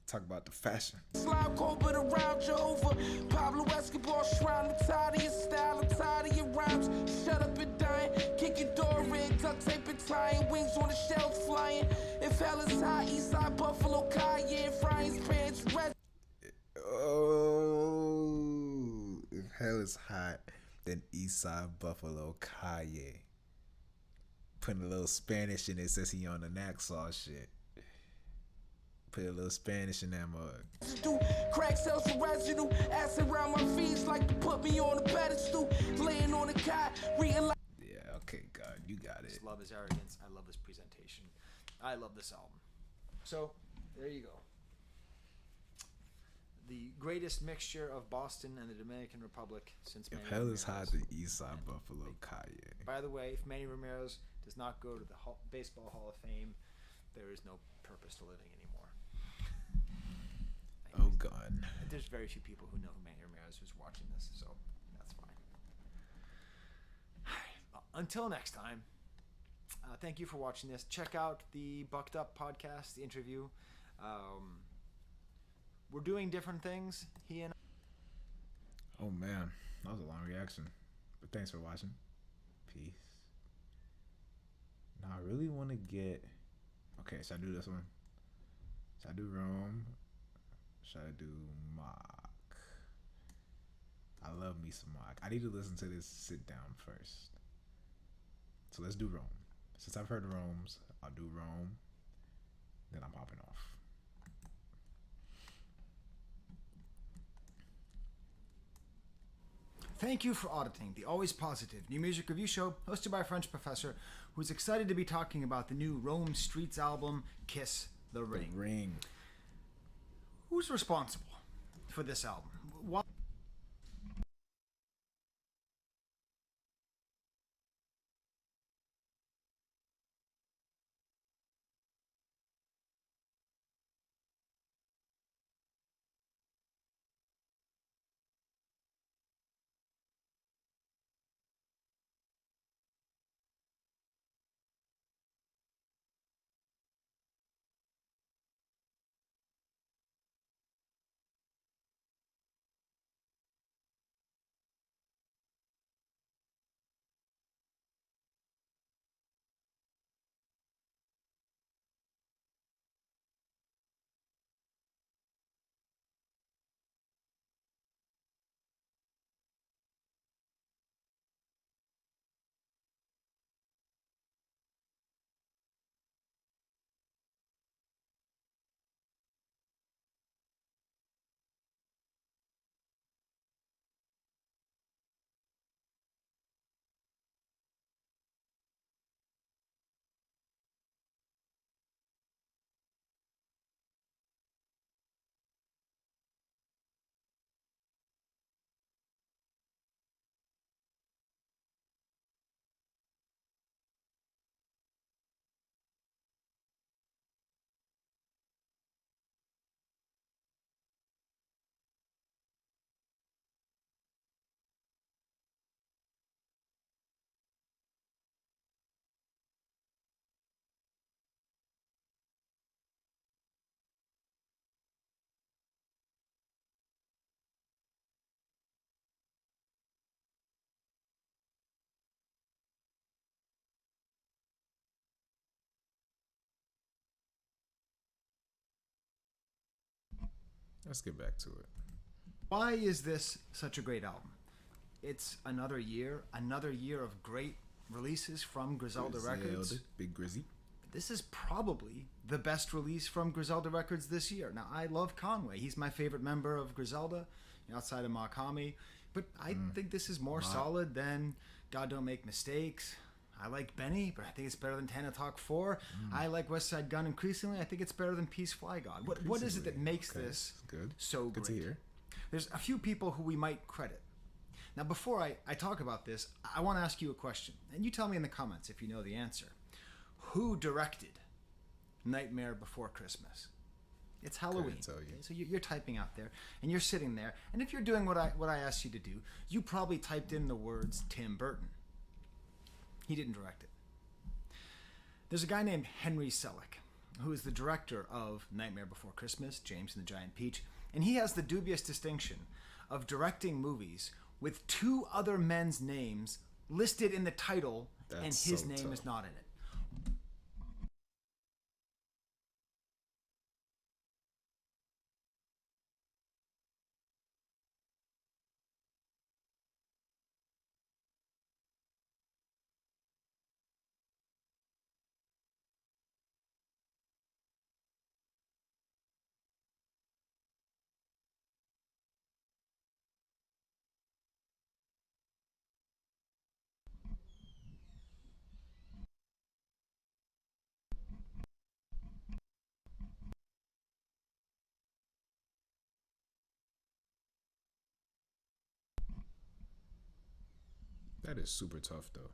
Talk about the fashion. slime Colbert around Jehovah. Pablo Escobar shrine. I'm tired of your style, I'm tired of your rhymes. Shut up and dying. Kick your door in, duct tape and tying. Wings on the shelves flying. If hell is hot, Eastside Buffalo Cayenne. Frying pants red. Oh, if hell is hot, then Eastside Buffalo Cayenne. Putting a little Spanish in it, says he on the Naxaw shit. Put a little Spanish in that mug. Crack cells for residue. Acid around my feet like to put me on a pedestal. Laying on the cot, reading like. Yeah, okay, God, you got it. I just love his arrogance. I love his presentation. I love this album. So, there you go. The greatest mixture of Boston and the Dominican Republic since If Manny hell is Ramirez. hot, the Eastside Buffalo Cayenne. By the way, if Manny Ramirez does not go to the Baseball Hall of Fame, there is no purpose to living anymore. Oh, God. There's very few people who know who Manny Ramirez who's watching this, so that's fine. Until next time, thank you for watching this. Check out the Bucked Up podcast, the interview. We're doing different things. He and Oh, man. That was a long reaction. But thanks for watching. Peace. Now, I really want to get... Okay, should I do this one? Should I do Rome? Should I do Mock? I love me some Mock. I need to listen to this sit down first. So let's do Rome. Since I've heard Rome's, I'll do Rome. Then I'm hopping off. Thank you for auditing the Always Positive New Music Review Show hosted by a French professor who's excited to be talking about the new Rome Streets album, Kiss the Ring. The Ring. Who's responsible for this album? Why Let's get back to it. Why is this such a great album? It's another year of great releases from Griselda Records. Big Grizzy. This is probably the best release from Griselda Records this year. Now, I love Conway. He's my favorite member of Griselda, outside of Makami. But I think this is more solid than God Don't Make Mistakes. I like Benny, but I think it's better than Tana Talk 4. I like West Side Gun increasingly. I think it's better than Peace Fly God. What is it that makes this so great? Good to hear. There's a few people who we might credit. Now, before I talk about this, I want to ask you a question. And you tell me in the comments if you know the answer. Who directed Nightmare Before Christmas? It's Halloween. Tell you. Okay? So you're typing out there, and you're sitting there, and if you're doing what I asked you to do, you probably typed in the words Tim Burton. He didn't direct it. There's a guy named Henry Selick, who is the director of Nightmare Before Christmas, James and the Giant Peach, and he has the dubious distinction of directing movies with two other men's names listed in the title, and his name is not in it. That is super tough, though.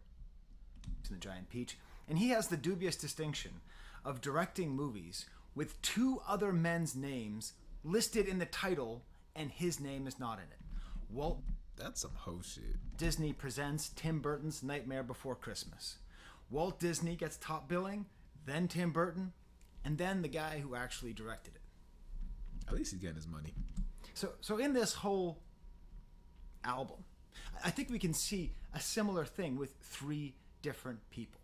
And the Giant Peach, and he has the dubious distinction of directing movies with two other men's names listed in the title, and his name is not in it. That's some ho shit. Disney presents Tim Burton's Nightmare Before Christmas. Walt Disney gets top billing, then Tim Burton, and then the guy who actually directed it. At least he's getting his money. So in this whole album, I think we can see a similar thing with three different people.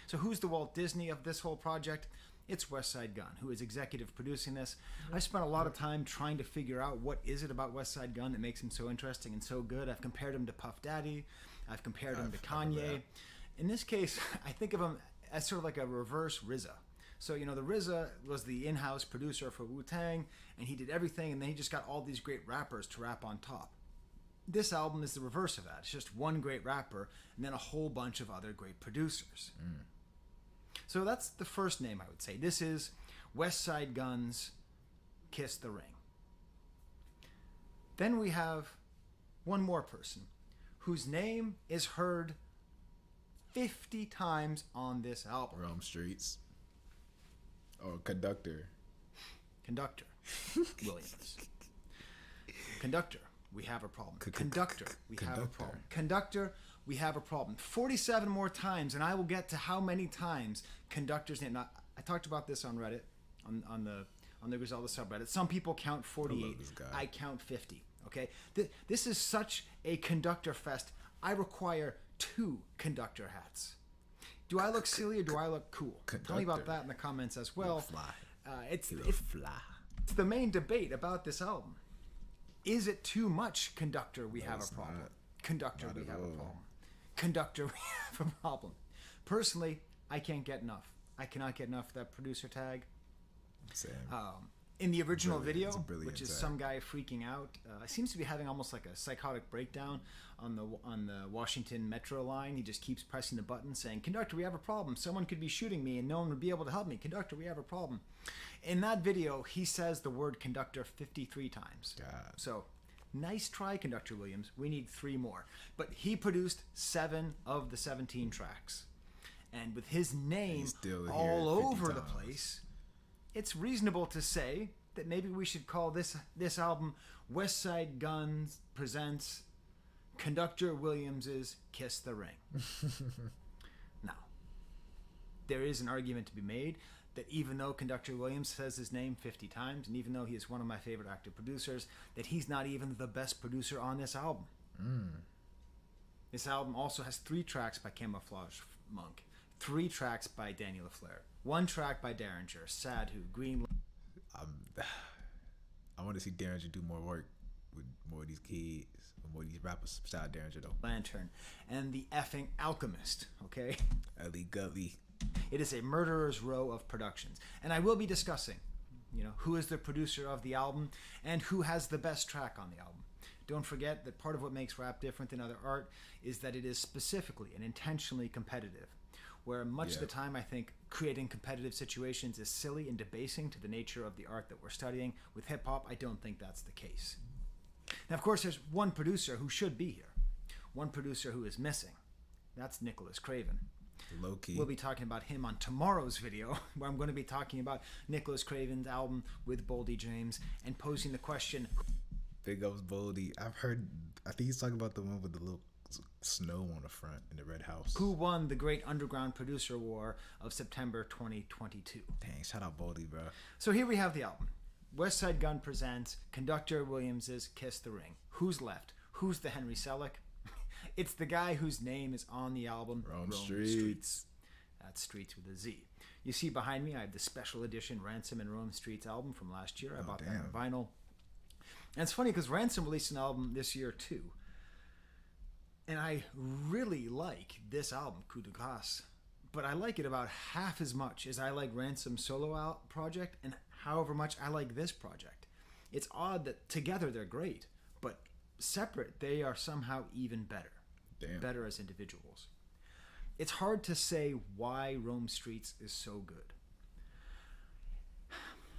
So who's the Walt Disney of this whole project? It's West Side Gun, who is executive producing this. I spent a lot of time trying to figure out what is it about West Side Gun that makes him so interesting and so good. I've compared him to Puff Daddy. I've compared him to Kanye. In this case, I think of him as sort of like a reverse RZA. So, the RZA was the in-house producer for Wu-Tang, and he did everything, and then he just got all these great rappers to rap on top. This album is the reverse of that. It's just one great rapper and then a whole bunch of other great producers. So that's the first name I would say. This is West Side Gun's Kiss the Ring. Then we have one more person whose name is heard 50 times on this album. Rome Streets. Oh, Conductor. Conductor. Williams. Conductor. We have a problem. Conductor, we have a problem. Conductor, we have a problem. 47 more times, and I will get to how many times Conductor's name. Now, I talked about this on Reddit, on the Griselda subreddit. Some people count 48. I count 50. Okay, this is such a Conductor fest. I require 2 Conductor hats. Do I look silly or do I look cool? Tell me about that in the comments as well. It's the main debate about this album. Is it too much Conductor? We have a problem. Conductor, we have a problem. Conductor, we have a problem. Personally, I can't get enough. I cannot get enough of that producer tag. Same. In the original video, which is some guy freaking out, seems to be having almost like a psychotic breakdown on the Washington Metro line. He just keeps pressing the button saying, "Conductor, we have a problem. Someone could be shooting me and no one would be able to help me. Conductor, we have a problem." In that video, he says the word conductor 53 times. God. So, nice try, Conductor Williams. We need 3 more. But he produced 7 of the 17 tracks. And with his name all over the place, it's reasonable to say that maybe we should call this album West Side Guns presents Conductor Williams's Kiss the Ring. Now, there is an argument to be made that even though Conductor Williams says his name 50 times, and even though he is one of my favorite active producers, that he's not even the best producer on this album. This album also has 3 tracks by Camouflage Monk, 3 tracks by Danny LaFleur, 1 track by Derringer, Sad Who, Green. I'm I want to see Derringer do more work with more of these kids, with more of these rappers. Shout out Derringer though. Lantern and the effing Alchemist. Okay. Ellie Gutly. It is a murderer's row of productions, and I will be discussing, who is the producer of the album and who has the best track on the album. Don't forget that part of what makes rap different than other art is that it is specifically and intentionally competitive, where much of the time I think creating competitive situations is silly and debasing to the nature of the art that we're studying. With hip-hop, I don't think that's the case. Now, of course, there's one producer who should be here, one producer who is missing. That's Nicholas Craven. Low-key. We'll be talking about him on tomorrow's video, where I'm going to be talking about Nicholas Craven's album with Boldy James and posing the question. Big ups Boldy. I think he's talking about the one with the little snow on the front in the red house. Who won the Great Underground Producer War of September 2022. Dang, shout out Boldy, bro. So here we have the album. West Side Gun presents Conductor Williams's Kiss the Ring. Who's left? Who's the Henry Selick? It's the guy whose name is on the album, Rome Streetz. That's Streets with a Z. You see behind me, I have the special edition Ransom and Rome Streetz album from last year. I bought that on vinyl. And it's funny because Ransom released an album this year too. And I really like this album, Coup de Grâce. But I like it about half as much as I like Ransom's solo project and however much I like this project. It's odd that together they're great, but separate they are somehow even better. Damn. Better as individuals. It's hard to say why Rome Streetz is so good.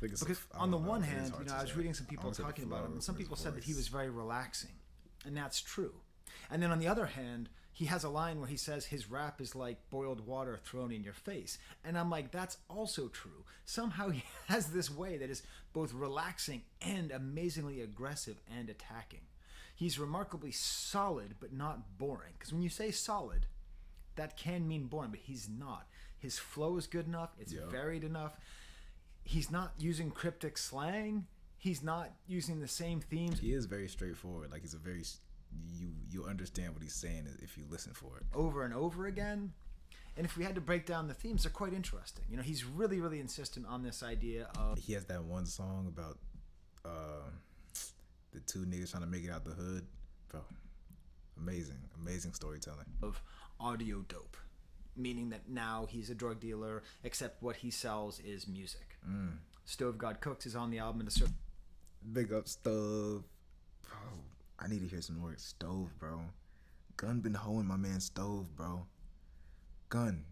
Because on the one hand, I was reading some people talking about him, and some people said that he was very relaxing, and that's true. And then on the other hand, he has a line where he says his rap is like boiled water thrown in your face, and I'm like, that's also true. Somehow he has this way that is both relaxing and amazingly aggressive and attacking. He's remarkably solid, but not boring. Because when you say solid, that can mean boring, but he's not. His flow is good enough. It's varied enough. He's not using cryptic slang. He's not using the same themes. He is very straightforward. Like he's a very you understand what he's saying if you listen for it over and over again. And if we had to break down the themes, they're quite interesting. He's really, really insistent on this idea of. He has that one song about the two niggas trying to make it out the hood, bro. Amazing storytelling of audio dope. Meaning that now he's a drug dealer, except what he sells is music. Stove God Cooks is on the album. Big up Stove. Bro, I need to hear some more Stove, bro. Gun been hoeing my man Stove, bro. Gun.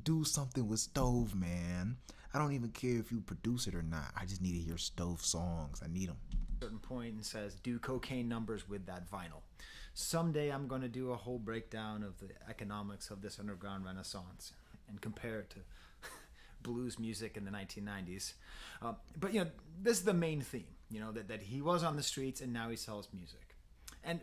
Do something with Stove, man. I don't even care if you produce it or not. I just need to hear Stove songs. I need them. Certain point and says, do cocaine numbers with that vinyl. Someday I'm going to do a whole breakdown of the economics of this underground renaissance and compare it to blues music in the 1990s. But this is the main theme, that he was on the streets and now he sells music. And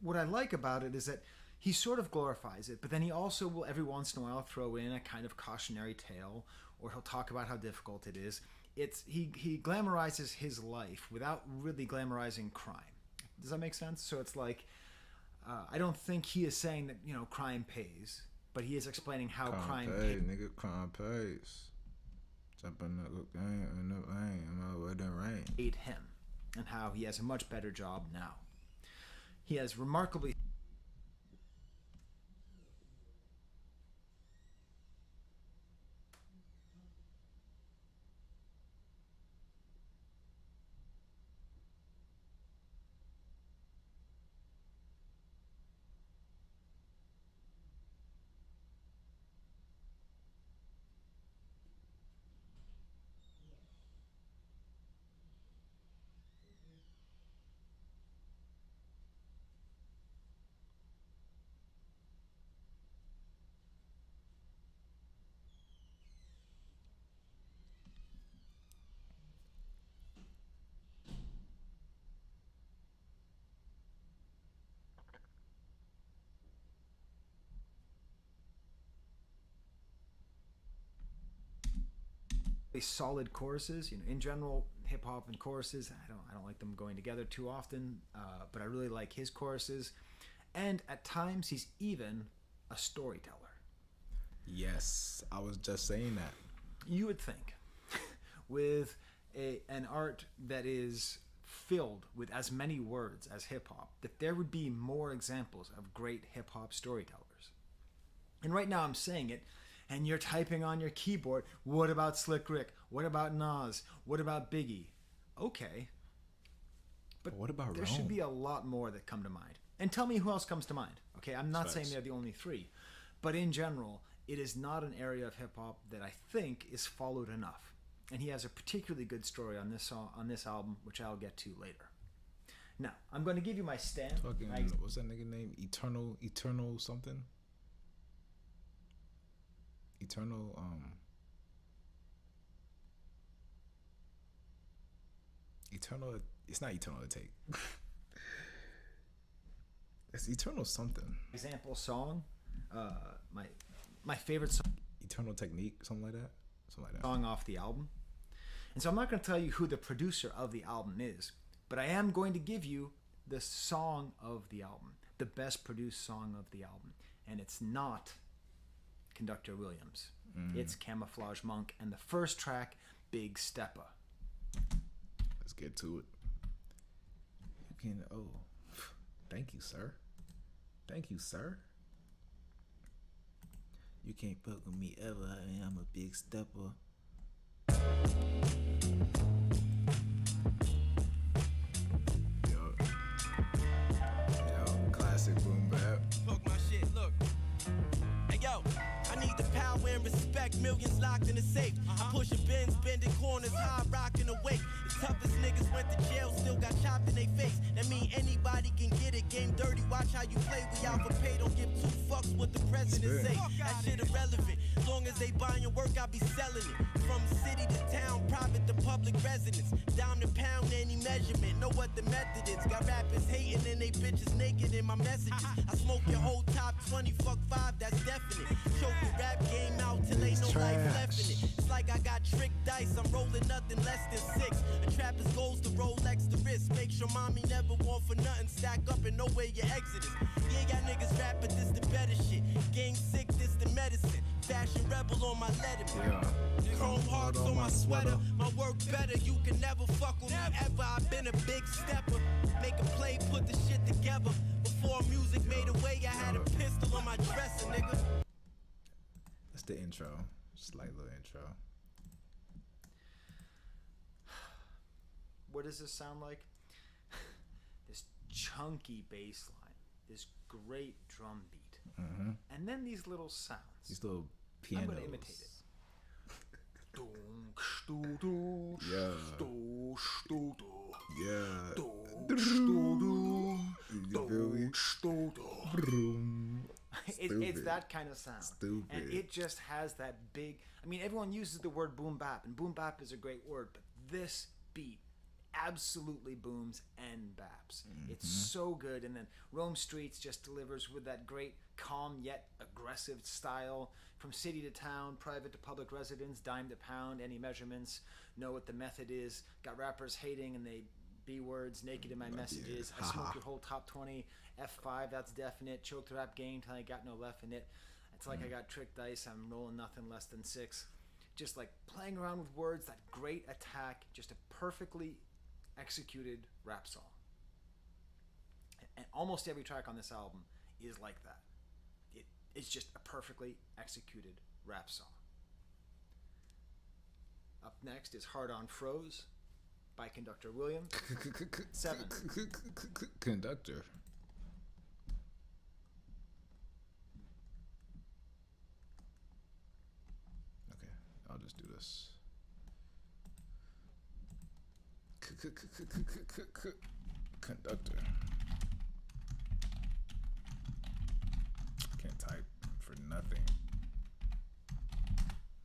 what I like about it is that he sort of glorifies it, but then he also will every once in a while throw in a kind of cautionary tale, or he'll talk about how difficult it is. He glamorizes his life without really glamorizing crime. Does that make sense? So it's like, I don't think he is saying that, crime pays, but he is explaining how crime pays. Nigga, crime pays. Jumping up in the rain, in the rain. Paid him, and how he has a much better job now. He has remarkably. Solid choruses, in general, hip hop and choruses, I don't like them going together too often, but I really like his choruses, and at times he's even a storyteller. Yes, I was just saying that. You would think with an art that is filled with as many words as hip-hop, that there would be more examples of great hip-hop storytellers. And right now I'm saying it, and you're typing on your keyboard, what about Slick Rick? What about Nas? What about Biggie? Okay. But what about there Rome? should be a lot more that come to mind. And tell me who else comes to mind. Okay, I'm not saying Facts. they're the only three. But in general, it is not an area of hip-hop that I think is followed enough. And he has a particularly good story on this song, on this album, which I'll get to later. Now, I'm going to give you my stand. Fucking, what's that nigga name? Eternal something? Eternal, it's not Eternal to Take. It's Eternal something. Example song, my favorite song. Eternal Technique, something like that. Song off the album. And so I'm not going to tell you who the producer of the album is, but I am going to give you the song of the album, the best produced song of the album. And it's not Conductor Williams. It's Camouflage Monk, and the first track, Big Steppa. Let's get to it. You can, thank you, sir. Thank you, sir. You can't fuck with me ever. I'm a big stepper. Yo, classic boom bap. Fuck my shit, look. Hey yo, I need the power and respect, millions locked in the safe. I'm pushing bins, bending corners, high rocking awake. The toughest niggas went to jail, still got chopped in their face. That mean anybody can get it, game dirty, watch how you play. We out for pay, don't give two fucks what the president say. That shit irrelevant, long as they buying your work, I'll be selling it. From city to town, private to public residence. Down to pound any measurement, know what the method is. Got rappers hating and they bitches naked in my messages. I smoke your whole top 20, fuck 5, that's definite. Choke the rap game out till ain't no life left in it. It's like I got tricked dice, I'm rolling nothing less than 6. A trapper's goals to Rolex the wrist. Make sure mommy never want for nothing. Stack up and know where your exit is. Yeah, y'all niggas rap, but this the better shit. Gang sick, this the medicine. Fashion rebel on my letterman. Chrome hearts on my sweater. My work better, you can never fuck with me ever. I've been a big stepper. Make a play, put the shit together. Before music made a way, I had a pistol on my dresser, nigga. That's the intro. Just like little intro. What does this sound like? This chunky bass line, this great drum beat, and then these little sounds. These little pianos. I'm going to imitate it. It's that kind of sound. Stupid. And it just has that big... I mean, everyone uses the word boom bap, and boom bap is a great word, but this beat absolutely booms and baps. It's so good. And then Rome Streets just delivers with that great calm yet aggressive style. From city to town, private to public residence, dime to pound, any measurements, know what the method is. Got rappers hating and they B-words, naked in my messages. I smoke your whole top 20, F5, that's definite. Choke the rap game till I got no left in it. It's like I got tricked dice, I'm rolling nothing less than 6. Just like playing around with words, that great attack, just a perfectly executed rap song. And almost every track on this album is like that. It's just a perfectly executed rap song. Up next is Hard On Froze by Conductor Williams. 7. Conductor. Okay, I'll just do this. Conductor. Can't type for nothing.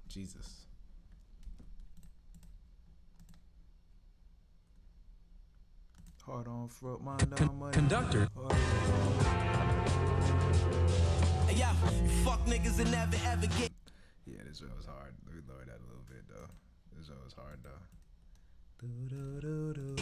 Jesus. Hard on front, mind on money. Conductor. Hey, yo, you fuck niggas and never ever get. Yeah, this one was hard. Let me lower that a little bit though. This one was hard though.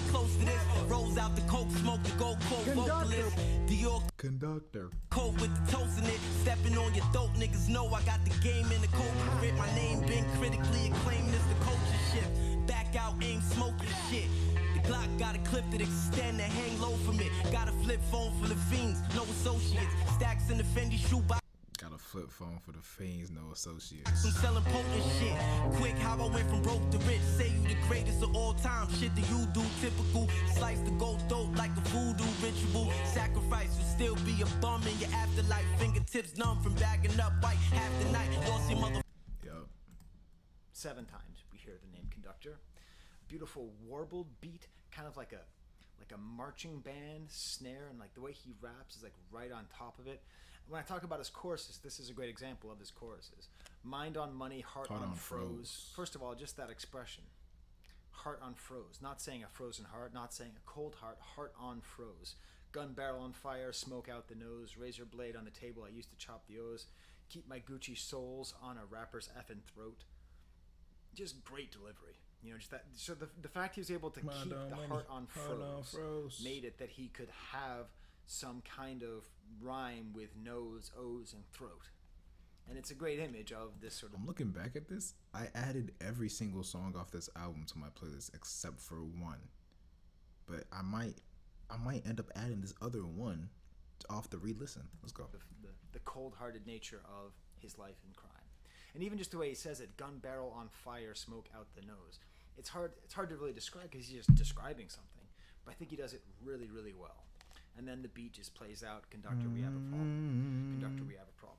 Close to this, rolls out the coke, smoke the gold quote vocalist. Dior Conductor. coat with the toast in it, stepping on your throat. Niggas know I got the game in the coat. My name been critically acclaimed as the culture shift. Back out out, ain't smoking shit. The Glock got a clip that extend to hang low from it. Got a flip phone full of fiends, no associates. Stacks in the Fendi shoebox. Got a flip phone for the fiends, no associates. I'm selling potent shit. Quick, how I went from broke to rich. Say you the greatest of all time. Shit that you do, typical. Slice the gold dope like a voodoo ritual. Sacrifice, you still be a bum in your afterlife. Fingertips numb from bagging up white half the night. Lost your mother. Yup. 7 times we hear the name Conductor. Beautiful warbled beat, kind of like a marching band snare, and like the way he raps is like right on top of it. When I talk about his choruses, this is a great example of his choruses. Mind on money, heart on froze. First of all, just that expression. Heart on froze. Not saying a frozen heart, not saying a cold heart. Heart on froze. Gun barrel on fire, smoke out the nose. Razor blade on the table, I used to chop the O's. Keep my Gucci soles on a rapper's effing throat. Just great delivery. You know, just that. So the fact he was able to keep the heart on froze made it that he could have some kind of rhyme with nose, O's, and throat. And it's a great image of this sort of... I'm looking back at this. I added every single song off this album to my playlist except for one. But I might end up adding this other one off the re-listen. Let's go. The cold-hearted nature of his life in crime. And even just the way he says it, gun barrel on fire, smoke out the nose. It's hard to really describe because he's just describing something. But I think he does it really, really well. And then the beat just plays out. Conductor, we have a problem. Conductor, we have a problem.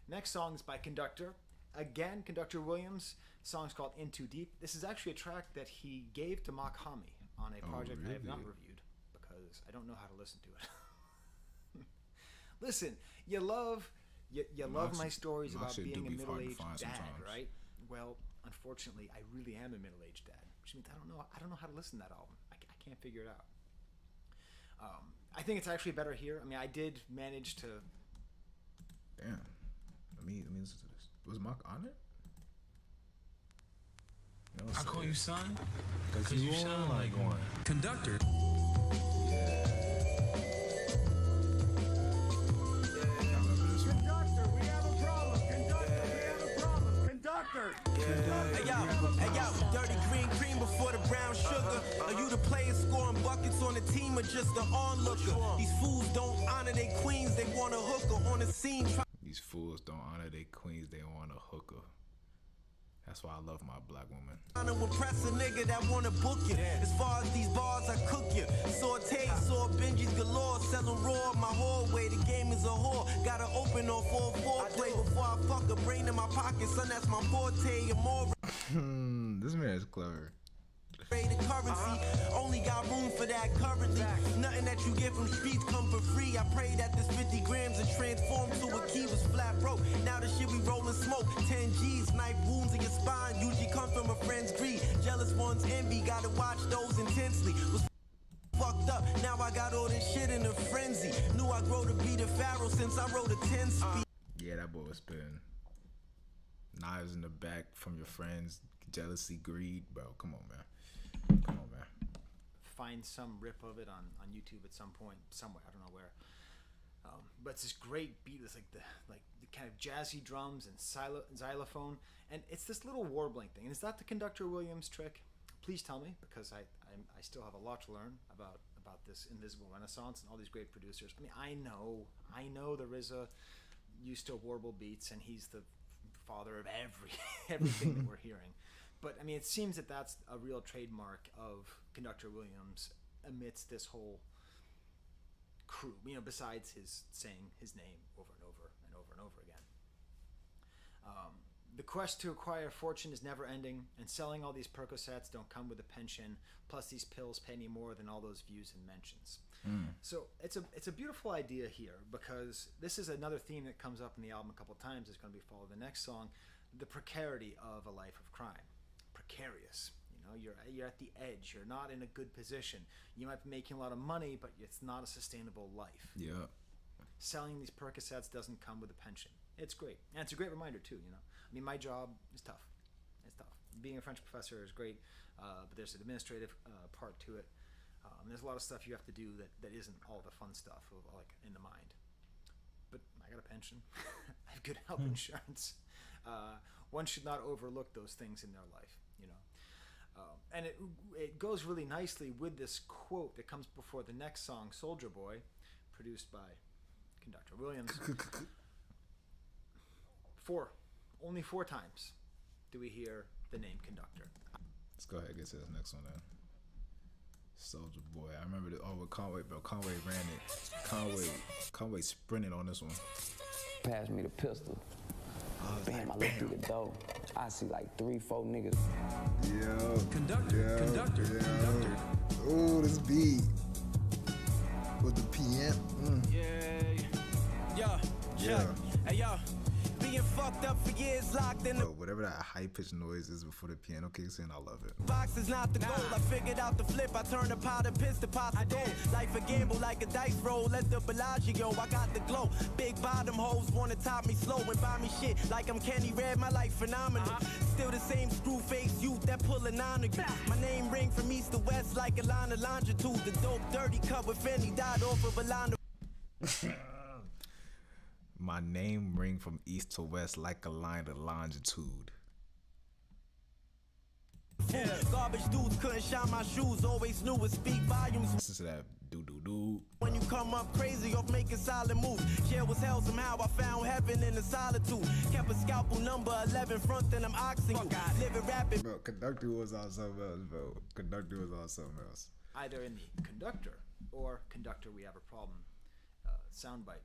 Next song is by Conductor. Again, Conductor Williams. The song's called In Too Deep. This is actually a track that he gave to Mock Hami on a project I have not reviewed because I don't know how to listen to it. Listen, you love my stories about being a middle-aged dad, right? Well, unfortunately, I really am a middle-aged dad, which means I don't know how to listen to that album. I can't figure it out. I think it's actually better here. I mean, I did manage to... Damn. Let me listen to this. Was Mock on it? No, I call you son because you sound like one. Conductor. Hey yo, dirty green cream before the brown sugar. Are you the player scoring buckets on the team or just the onlooker? These fools don't honor their queens, they want a hooker on the scene. These fools don't honor their queens, they want a hooker. That's why I love my black woman. I'm trying to impress a nigga that wanna book you. As far as these bars, I cook you. Saute, saw Benji's galore, selling raw my hallway. The game is a whore. Gotta open on 4-4 play before I fuck a brain in my pocket. Son, that's my forte. You're more. This man is clever. The currency only got room for that currently. Nothing that you get from streets come for free. I pray that this 50 grams is transformed to a key was flat broke. Now the shit we rolling smoke. 10 G's, knife wounds in your spine. Usually come from a friend's greed. Jealous ones envy. Gotta watch those intensely. Was fucked up. Now I got all this shit in a frenzy. Knew I grow to be the pharaoh since I wrote a 10 speed. Yeah, that boy was spitting. Knives in the back from your friends. Jealousy, greed. Bro, come on, man. Come on, man. Find some rip of it on YouTube at some point, somewhere, I don't know where. But it's this great beat with like the kind of jazzy drums and xylophone, and it's this little warbling thing. And is that the Conductor Williams trick? Please tell me, because I still have a lot to learn about this invisible renaissance and all these great producers. I mean, I know the RZA used to warble beats, and he's the father of everything that we're hearing. But I mean, it seems that that's a real trademark of Conductor Williams amidst this whole crew. You know, besides his saying his name over and over and over and over again. The quest to acquire fortune is never ending, and selling all these Percocets don't come with a pension. Plus, these pills pay me more than all those views and mentions. So it's a beautiful idea here, because this is another theme that comes up in the album a couple of times. It's going to be followed the next song, the precarity of a life of crime. Precarious. You know, you're at the edge. You're not in a good position. You might be making a lot of money, but it's not a sustainable life. Yeah. Selling these Percocets doesn't come with a pension. It's great, and it's a great reminder too. You know, I mean, my job is tough. It's tough. Being a French professor is great, but there's an administrative part to it. There's a lot of stuff you have to do that isn't all the fun stuff of, like, in the mind. But I got a pension. I have good health insurance. One should not overlook those things in their life, you know. And it goes really nicely with this quote that comes before the next song, Soldier Boy, produced by Conductor Williams. Only four times do we hear the name Conductor. Let's go ahead and get to this next one then. Soldier Boy. I remember with Conway, bro. Conway ran it. Conway sprinted on this one. Pass me the pistol. Bam, I look through the door. I see like 3-4 niggas. Conductor. Oh, this beat. With the PM. Yeah. Hey, yo. Being fucked up for years, locked in the whatever that high-pitched noise is before the piano kicks in, I love it. box is not the goal. I figured out the flip. I turned the powder piss to possible. Life a gamble like a dice roll. Let the Bellagio, I got the glow. Big bottom hoes wanna top me slow and buy me shit like I'm Kenny Red. My life phenomenal. Still the same screw face youth that pullin' on you. My name ring from east to west like a line of longitude. The dope dirty cut with Fendi died off of a line of My name ring from east to west like a line of longitude. Garbage dudes couldn't shine my shoes. Always knew it speak volumes. Listen to that do. When you come up crazy off making solid moves. Jail was hell somehow. I found heaven in the solitude. Kept a scalpel number 11 front and I'm oxing you. Living rapid. Bro, Conductor was on something else, bro. Conductor was on something else. Either in the Conductor or Conductor We Have a Problem soundbite.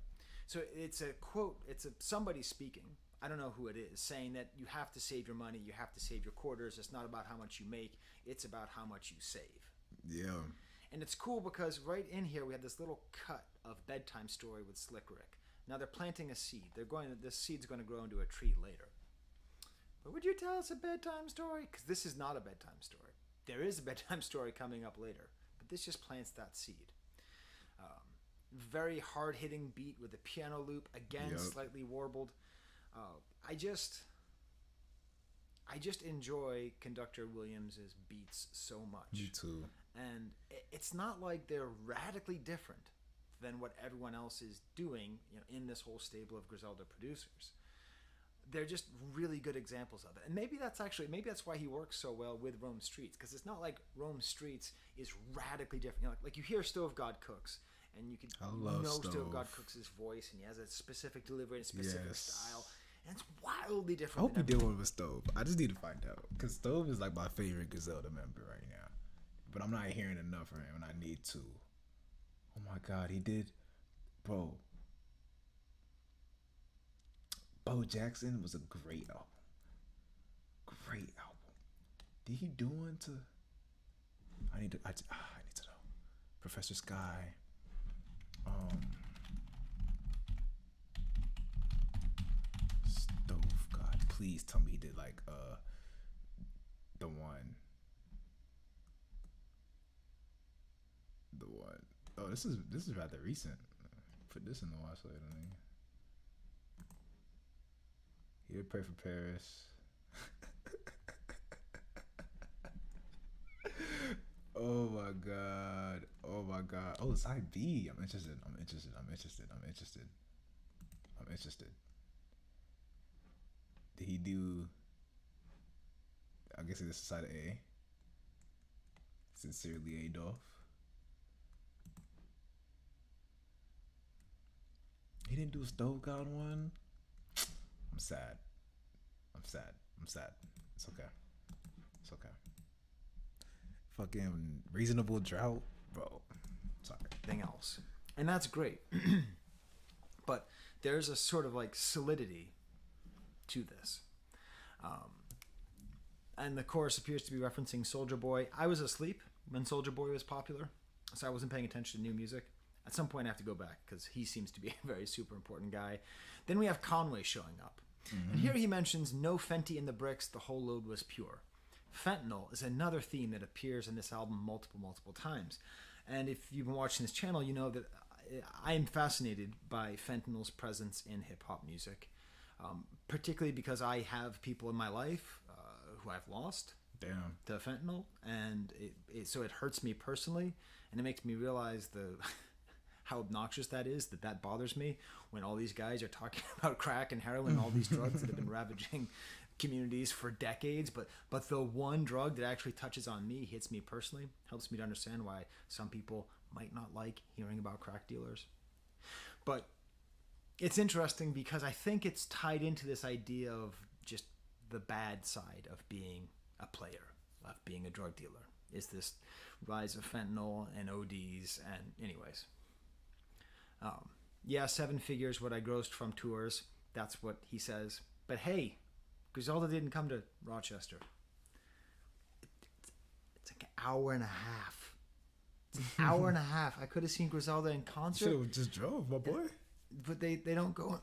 So it's a quote, it's somebody speaking, I don't know who it is, saying that you have to save your money, you have to save your quarters, it's not about how much you make, it's about how much you save. Yeah. And it's cool because right in here we have this little cut of Bedtime Story with Slick Rick. Now they're planting a seed. This seed's going to grow into a tree later. But would you tell us a bedtime story? Because this is not a bedtime story. There is a bedtime story coming up later, but this just plants that seed. Very hard-hitting beat with a piano loop, again slightly warbled. I just enjoy Conductor Williams's beats so much. Me too. And it's not like they're radically different than what everyone else is doing, in this whole stable of Griselda producers. They're just really good examples of it. And maybe that's why he works so well with Rome Streets, because it's not like Rome Streets is radically different. Like you hear Stove God Cooks, and you can know Stove God Cooks' voice, and he has a specific delivery and a specific style. And it's wildly different. I hope he did one with Stove. I just need to find out. Because Stove is like my favorite Griselda member right now. But I'm not hearing enough from him, and I need to. Oh my God, he did. Bro. Bo Jackson was a great album. Great album. Did he do one to... I need to know. Professor Sky. Stove God, please tell me he did like the one. Oh, this is rather recent. Put this in the watch later. He did Pray for Paris. Oh my God. Oh, side B. I'm interested. Did he do... I guess this is side A. Sincerely Adolf. He didn't do a Stove God one? I'm sad. It's okay. Fucking Reasonable Drought, bro. Sorry. Thing else, and that's great. But there's a sort of like solidity to this, and the chorus appears to be referencing Soldier Boy. I was asleep when Soldier Boy was popular, so I wasn't paying attention to new music. At some point, I have to go back because he seems to be a very super important guy. Then we have Conway showing up, and here he mentions no Fenty in the bricks. The whole load was pure. Fentanyl is another theme that appears in this album multiple times. And if you've been watching this channel, you know that I am fascinated by fentanyl's presence in hip-hop music, particularly because I have people in my life who I've lost to fentanyl, and so it hurts me personally, and it makes me realize how obnoxious that is, that bothers me when all these guys are talking about crack and heroin and all these drugs that have been ravaging communities for decades, but the one drug that actually touches on me, hits me personally, helps me to understand why some people might not like hearing about crack dealers. But it's interesting because I think it's tied into this idea of just the bad side of being a player, of being a drug dealer, is this rise of fentanyl and ODs. And anyways, yeah, 7 figures what I grossed from tours. That's what he says. But hey, Griselda didn't come to Rochester. It's like an hour and a half. It's an hour and a half. I could have seen Griselda in concert. Should have just drove, my boy. But they don't go.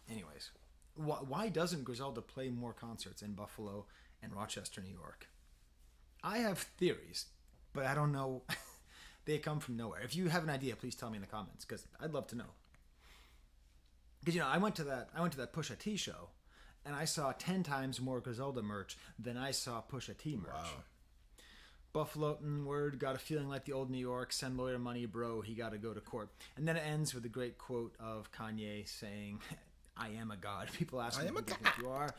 Anyways, why doesn't Griselda play more concerts in Buffalo and Rochester, New York? I have theories, but I don't know. They come from nowhere. If you have an idea, please tell me in the comments, because I'd love to know. Because, you know, I went to that Pusha T show, and I saw 10 times more Griselda merch than I saw Pusha T merch. Wow. Buffalo, word, got a feeling like the old New York, send lawyer money, bro, he got to go to court. And then it ends with a great quote of Kanye saying, I am a god. People ask me who do you think you are.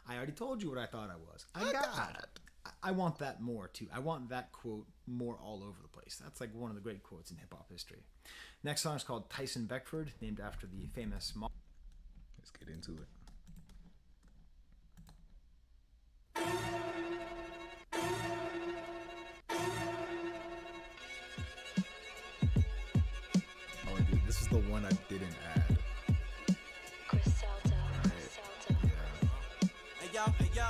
I already told you what I thought I was. I'm God. I want that more, too. I want that quote more all over the place. That's like one of the great quotes in hip-hop history. Next song is called Tyson Beckford, named after the famous... Let's get into it. Oh, dude, this is the one I didn't add. Griselda. Hey yo,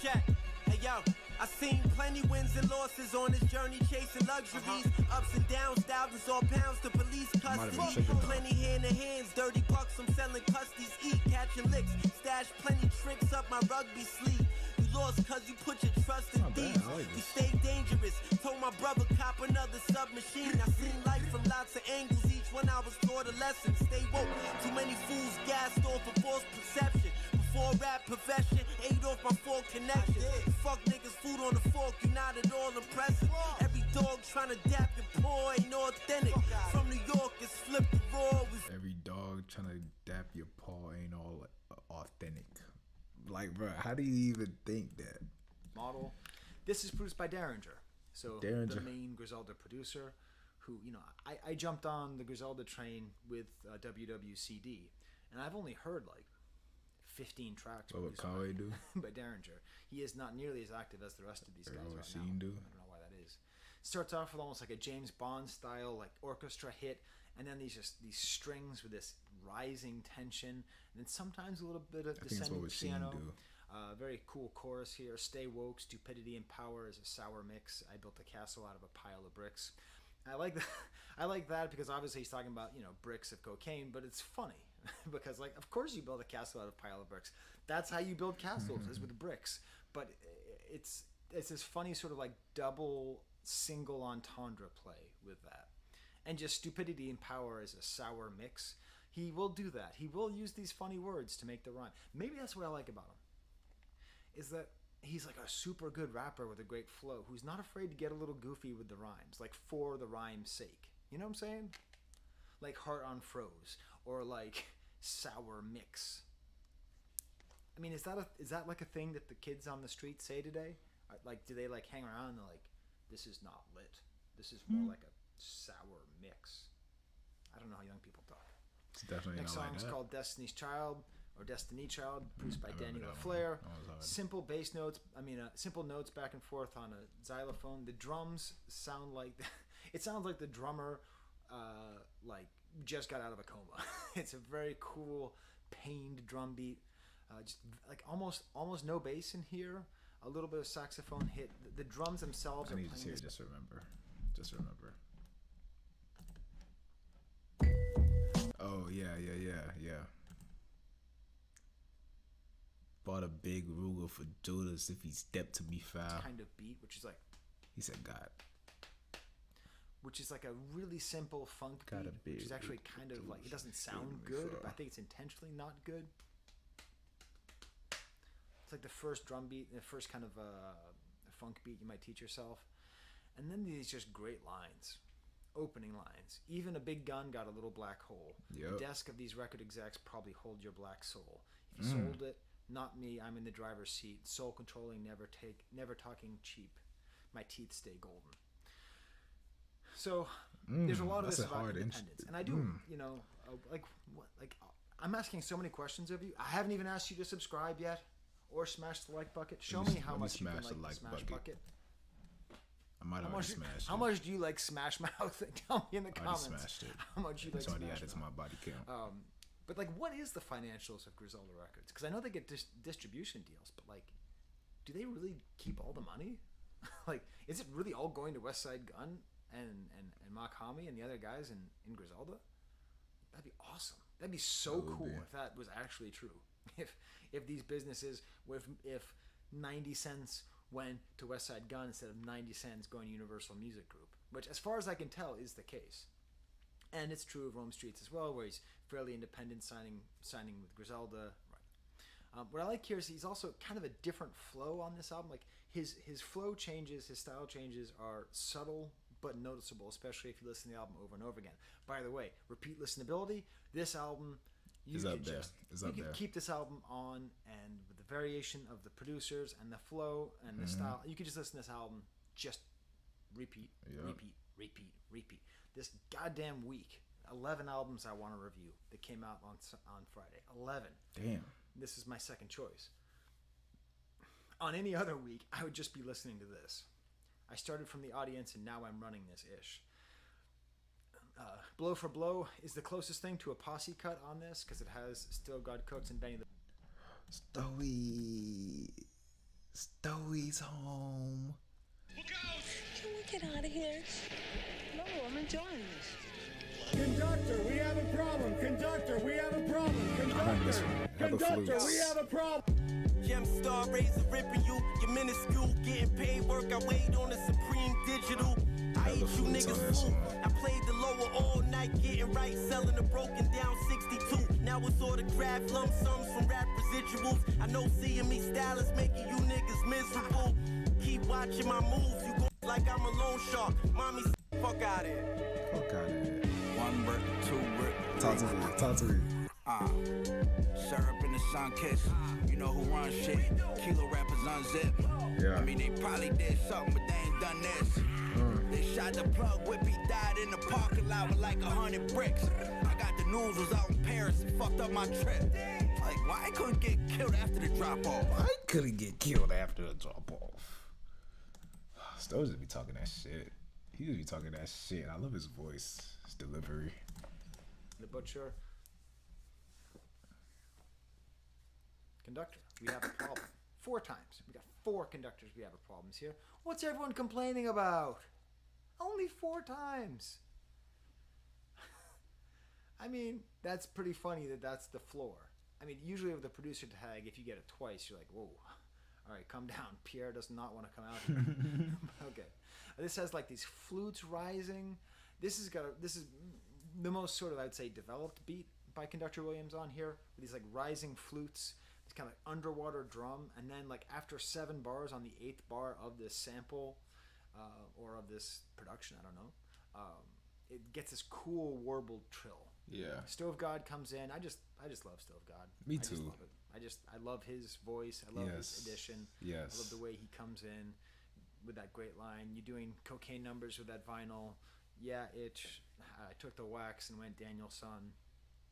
check. Hey yo, I seen plenty wins and losses on this journey chasing luxuries. Ups and downs, thousands or pounds to police custody. Plenty hand in hands, dirty bucks, I'm selling custies. Eat, catching licks, stash plenty tricks up my rugby sleeve. You lost cause you put your trust in thieves. You stay dangerous. Told my brother cop another submachine. I seen life from lots of angles. Each one I was taught a lesson. Stay woke. Too many fools gassed off a false perception. Before rap profession, ate off my 4 connections. Fuck niggas, food on the fork, you not at all impressive. Every dog trying to dap your paw ain't authentic. From New York, it's flip the raw. Every dog trying to dap your paw ain't all authentic. Like, bro, how do you even think that? Model. This is produced by Derringer. So Derringer, the main Griselda producer, who, you know, I jumped on the Griselda train with WWCD, and I've only heard like 15 tracks. What would Conway do? By Derringer. He is not nearly as active as the rest of these guys right now. Do? I don't know why that is. Starts off with almost like a James Bond style, like orchestra hit, and then these strings with this rising tension, and then sometimes a little bit of descending piano. Very cool chorus here. Stay woke, stupidity and power is a sour mix. I built a castle out of a pile of bricks. I like that. I like that because obviously he's talking about, you know, bricks of cocaine, but it's funny because, like, of course you build a castle out of a pile of bricks. That's how you build castles, is with bricks. But it's this funny sort of like double single entendre play with that, and just stupidity and power is a sour mix. He will do that. He will use these funny words to make the rhyme. Maybe that's what I like about him, is that he's like a super good rapper with a great flow who's not afraid to get a little goofy with the rhymes, like for the rhyme's sake. You know what I'm saying? Like Heart on Froze, or like sour mix. I mean, is that like a thing that the kids on the street say today? Like, do they like hang around and they're like, this is not lit. This is more like a sour mix. I don't know how young people talk. It's definitely Next not song like is that. called Destiny's Child, or Destiny Child, produced by Danny LaFleur. Simple bass notes. Simple notes back and forth on a xylophone. The drums sound like it sounds like the drummer like just got out of a coma. It's a very cool pained drum beat. Just like almost no bass in here. A little bit of saxophone hit. The drums themselves. I are need to playing hear. this. Just remember. Oh yeah. Bought a big Ruger for Judas if he stepped to be foul. Kind of beat, which is like. He said God. Which is like a really simple funk beat, which is actually kind of like, it doesn't sound good, but I think it's intentionally not good. It's like the first drum beat, the first kind of funk beat you might teach yourself. And then these just great lines, opening lines. Even a big gun got a little black hole. Yep. The desk of these record execs probably hold your black soul. He sold it, not me. I'm in the driver's seat. Soul controlling, never talking cheap. My teeth stay golden. So there's a lot of this about independence, and I do, I'm asking so many questions of you. I haven't even asked you to subscribe yet or smash the like bucket. Show me how much you can like the Smash bucket. I might have already smashed it. How much do you like Smash Mouth? Tell me in the comments. I already smashed it. How much you like It's already Smash added to my body count. But like, what is the financials of Griselda Records? Because I know they get distribution deals, but like, do they really keep all the money? Like, is it really all going to West Side Gun and Mach-Hommy and the other guys in Griselda? That'd be awesome. That'd be so cool if that was actually true. If these businesses, if 90 cents went to West Side Gun instead of 90 cents going to Universal Music Group, which, as far as I can tell, is the case. And it's true of Rome Streets as well, where he's fairly independent, signing with Griselda. Right. What I like here is he's also kind of a different flow on this album. Like his flow changes, his style changes are subtle but noticeable, especially if you listen to the album over and over again. By the way, repeat listenability. This album, you can keep this album on, and with the variation of the producers and the flow and the style, you could just listen to this album, just repeat. This goddamn week, 11 albums I want to review that came out on Friday. 11. Damn. This is my second choice. On any other week, I would just be listening to this. I started from the audience, and now I'm running this ish. Blow for Blow is the closest thing to a posse cut on this, because it has Still God Cooks and Benny the... Stowie's home. Can we get out of here? No, I'm enjoying this. Conductor, we have a problem. Conductor, we have a problem. Conductor, we have a problem. Gemstar razor ripping you, you're minuscule, getting paid work. I wait on the Supreme Digital. I ate you niggas fool. I played the lower all night, getting right, selling the broken down 62. Now it's autographed lump sums from rap residuals. I know seeing me stylist making you niggas miserable. Keep watching my moves, you go like I'm a loan shark. Mommy, fuck out of here. Fuck out of here. One brick, two brick. Talk to me. Syrup in the sun kiss. You know who runs shit. Kilo rappers unzip. Yeah. I mean, they probably did something, but they ain't done this. They shot the plug, Whippy died in the parking lot with like 100 bricks. I got the news, was out in Paris and fucked up my trip. Like, why I couldn't get killed after the drop off? I couldn't get killed after the drop off. Stones just be talking that shit. He just be talking that shit. I love his voice, his delivery. The Butcher. Conductor, we have a problem. 4 times. We got 4 conductors. We have a problems here. What's everyone complaining about? Only 4 times. I mean, that's pretty funny that's the floor. I mean, usually with the producer tag, if you get it twice, you're like, whoa. All right, come down. Pierre does not want to come out here. Okay. This has like these flutes rising. This is the most sort of, I'd say, developed beat by Conductor Williams on here. With these like rising flutes. It's kind of like underwater drum, and then like after 7 bars on the 8th bar of this sample or of this production, I don't know, it gets this cool warbled trill. Yeah. Stove God comes in. I just love Stove God. Me I just too. love it. I love his voice. I love his addition. Yes. I love the way he comes in with that great line. You're doing cocaine numbers with that vinyl. Yeah, itch. I took the wax and went Daniel Son.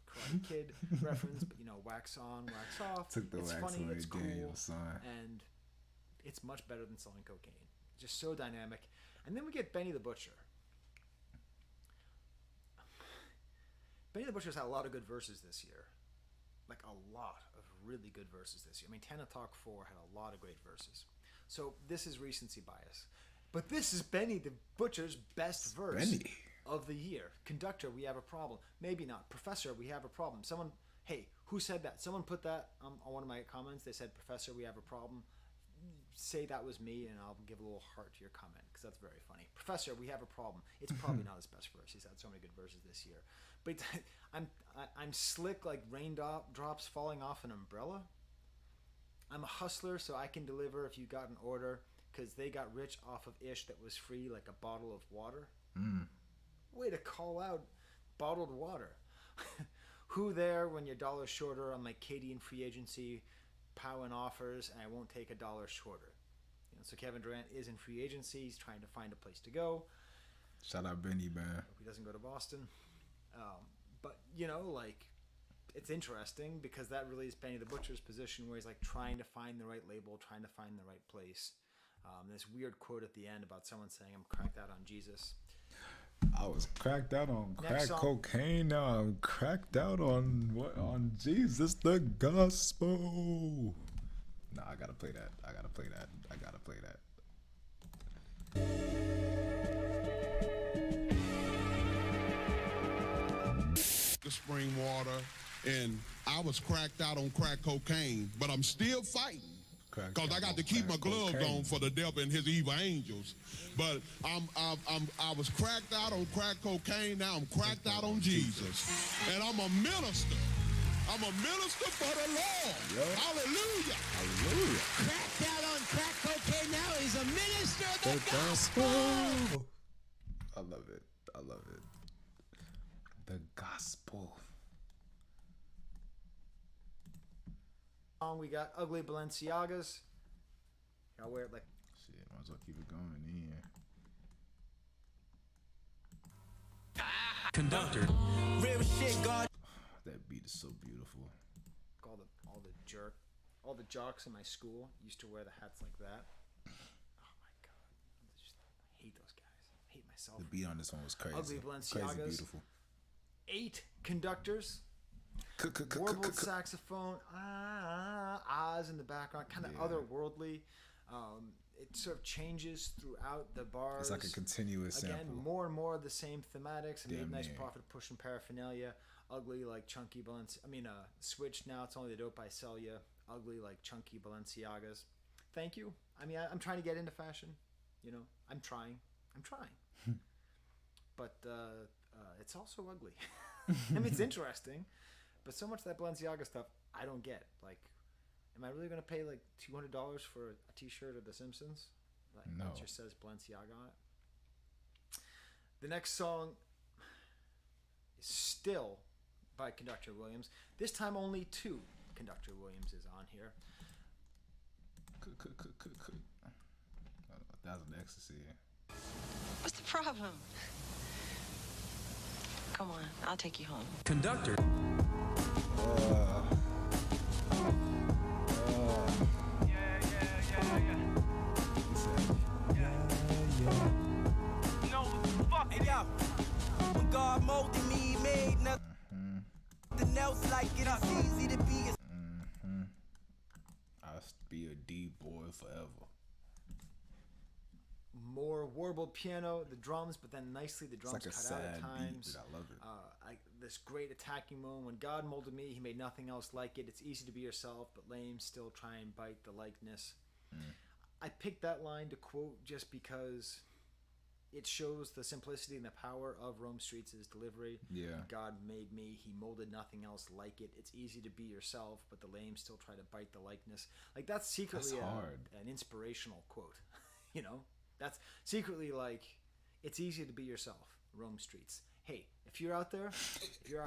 Karate Kid reference, but you know, wax on, wax off. Took the it's wax funny, away, it's cool, Daniel Son. and it's much better than selling cocaine. Just so dynamic. And then we get Benny the Butcher. Benny the Butcher's had a lot of good verses this year. Like a lot of really good verses this year. I mean, Tana Talk 4 had a lot of great verses. So this is recency bias. But this is Benny the Butcher's best verse of the year. Conductor, we have a problem. Maybe not. Professor, we have a problem. Someone, hey, who said that? Someone put that on one of my comments. They said, Professor, we have a problem. Say that was me, and I'll give a little heart to your comment, because that's very funny. Professor, we have a problem. It's probably not his best verse. He's had so many good verses this year. But I'm slick like raindrops falling off an umbrella. I'm a hustler, so I can deliver if you got an order, because they got rich off of ish that was free, like a bottle of water. Way to call out bottled water. Who there when you're $1 shorter? I'm like Katie in free agency, Powin offers, and I won't take $1 shorter. You know, so Kevin Durant is in free agency. He's trying to find a place to go. Shout out Benny, man. Hope he doesn't go to Boston. But you know, like, it's interesting because that really is Benny the Butcher's position, where he's like trying to find the right label, trying to find the right place. This weird quote at the end about someone saying, "I'm cracked out on Jesus." I was cracked out on Next crack song. cocaine. Now I'm cracked out on what? On Jesus, the gospel. Nah, I gotta play that. I gotta play that. I gotta play that. The spring water, and I was cracked out on crack cocaine, but I'm still fighting. Cause I got to keep my gloves on for the devil and his evil angels. But I was cracked out on crack cocaine. Now I'm cracked out on Jesus, and I'm a minister. I'm a minister for the Lord. Hallelujah. Hallelujah. Cracked out on crack cocaine. Now he's a minister of The the gospel. I love it. I love it. The gospel. We got Ugly Balenciagas. I'll wear it like. Shit, might as well keep it going in here. Conductor. Real shit, God. That beat is so beautiful. All the jocks in my school used to wear the hats like that. Oh my god, I hate those guys. I hate myself. The beat on this one was crazy. Ugly Balenciagas. Crazy beautiful. 8 conductors. Warbled saxophone, ahs in the background, kind of otherworldly. It sort of changes throughout the bars. It's like a continuous Again, sample. more and more of the same thematics, and Damn nice near. profit pushing paraphernalia. Ugly like chunky Switch. Now it's only the dope I sell ya. Ugly like chunky Balenciagas. Thank you. I mean, I'm trying to get into fashion. You know, I'm trying. But it's also ugly. I mean, it's interesting. But so much of that Balenciaga stuff, I don't get. Like, am I really going to pay like $200 for a T-shirt of The Simpsons? Like, No. that just says Balenciaga on it. The next song is still by Conductor Williams. This time only 2 Conductor Williams is on here. That's an ecstasy. What's the problem? Come on, I'll take you home. Conductor. Hey, yo. When God molded me, he made nothing else like it. It's easy to be a I'll be a D boy forever. More warbled piano, the drums, but then nicely the drums like a cut out at sad times. beat, but I love it. This great attacking moon. When God molded me, he made nothing else like it. It's easy to be yourself, but lame still try and bite the likeness. I picked that line to quote just because it shows the simplicity and the power of Rome Streets' delivery. Yeah. God made me, he molded nothing else like it. It's easy to be yourself, but the lame still try to bite the likeness. Like, that's secretly hard. An inspirational quote. You know? That's secretly like, it's easy to be yourself, Rome Streets. Hey, if you're out there, you're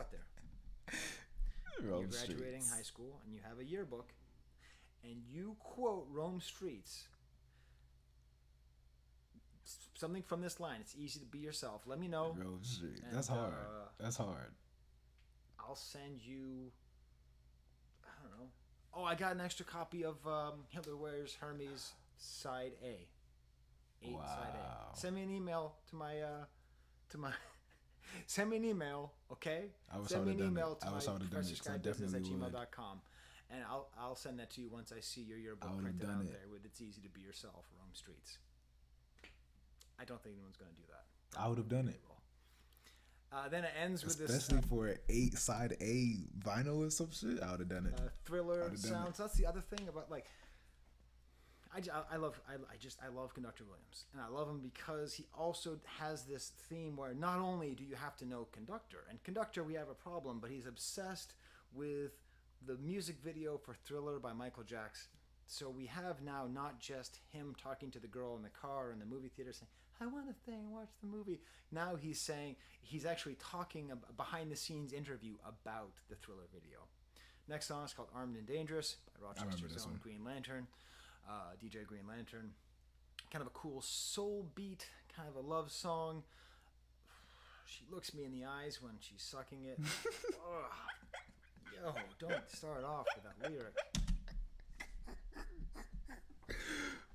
Rome graduating Streets. high school and you have a yearbook and you quote Rome Streets, something from this line, it's easy to be yourself. Let me know. Rome Streets. And, That's hard. That's hard. I'll send you, I don't know. Oh, I got an extra copy of Hitler Wears Hermes Side A. 8 Side A. Send me an email to my send me an email, okay? Send me an email to my professorskybusiness@gmail.com, and I'll send that to you once I see your yearbook printed out there with "It's easy to be yourself, Rome Streets." I don't think anyone's going to do that. I would have done it. Then it ends with this Especially for an 8 side A vinyl or some shit. I would have done it. Thriller sounds. That's the other thing about like. I love Conductor Williams, and I love him because he also has this theme where not only do you have to know Conductor, and Conductor we have a problem, but he's obsessed with the music video for Thriller by Michael Jackson. So we have now not just him talking to the girl in the car in the movie theater saying, I want to stay and watch the movie. Now he's saying, he's actually talking behind the scenes interview about the Thriller video. Next song is called Armed and Dangerous by Rochester's own Green Lantern, DJ Green Lantern. Kind of a cool soul beat, kind of a love song. She looks me in the eyes when she's sucking it. Yo, don't start off with that lyric.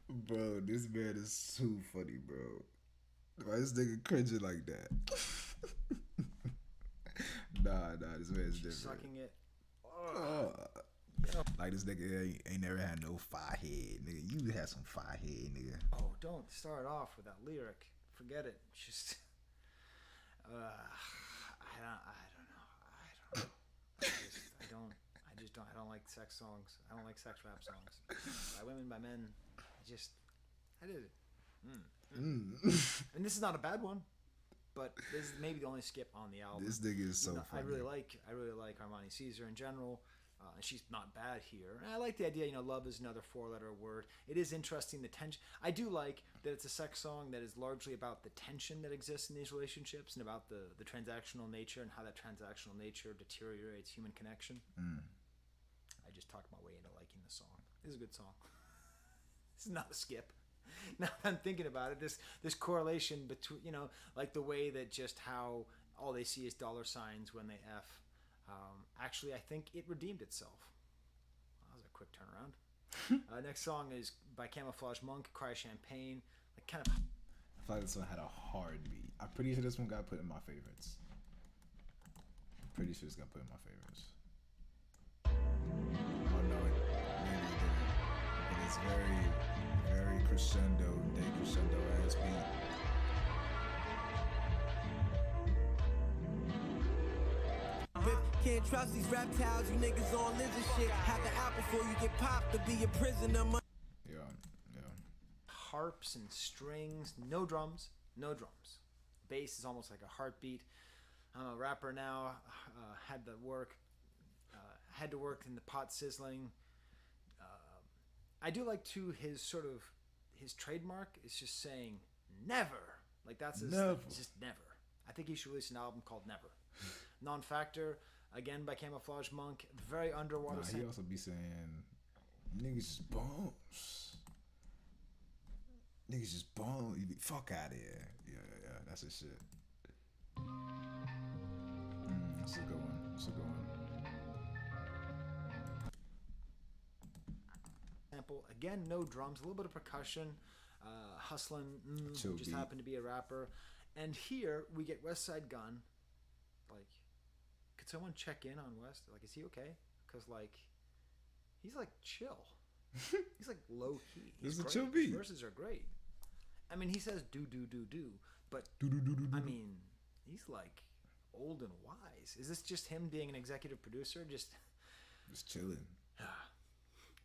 Bro, this man is too funny, bro. Why this nigga cringing like that? Nah, this man's different. Sucking it. Like this nigga ain't never had no fire head, nigga. You had some fire head, nigga. Oh, don't start off with that lyric. Forget it. Just, I don't like sex songs. I don't like sex rap songs. By women, by men. I did it. And this is not a bad one, but this is maybe the only skip on the album. This nigga is so funny. I really like Armani Caesar in general. She's not bad here. And I like the idea, love is another 4-letter word. It is interesting, the tension. I do like that it's a sex song that is largely about the tension that exists in these relationships and about the transactional nature and how that transactional nature deteriorates human connection. I just talked my way into liking the song. This is a good song. This is not a skip. Now that I'm thinking about it, this correlation between, like the way that just how all they see is dollar signs when they F. Actually, I think it redeemed itself. That was a quick turnaround. Next song is by Camouflage Monk, Cry Champagne. Like kind of. I feel like this one had a hard beat. I'm pretty sure this one got put in my favorites. Pretty sure it's got put in my favorites. Oh no, maybe it didn't. But it's very crescendo, decrescendo ass beat. Can't trust these reptiles, you niggas on lizard shit. Have the apple before you get popped to be a prisoner. Yeah. Harps and strings, no drums. Bass is almost like a heartbeat. I'm a rapper now. Had to work in the pot sizzling. I do like too his trademark is just saying never. Like that's his thing. It's just never. I think he should release an album called Never. Non-Factor. Again by Camouflage Monk, very underwater. He also be saying, niggas just bums. Niggas just bums. You be fuck out of here. Yeah. That's his shit. That's a good one. Sample again, no drums, a little bit of percussion, hustling. Who just happened to be a rapper, and here we get West Side Gun. Like, could someone check in on West? Like, is he okay? Because he's chill. He's low key. This is a chill beat. His verses are great. I mean, he says do, but I mean, he's old and wise. Is this just him being an executive producer? Just chilling.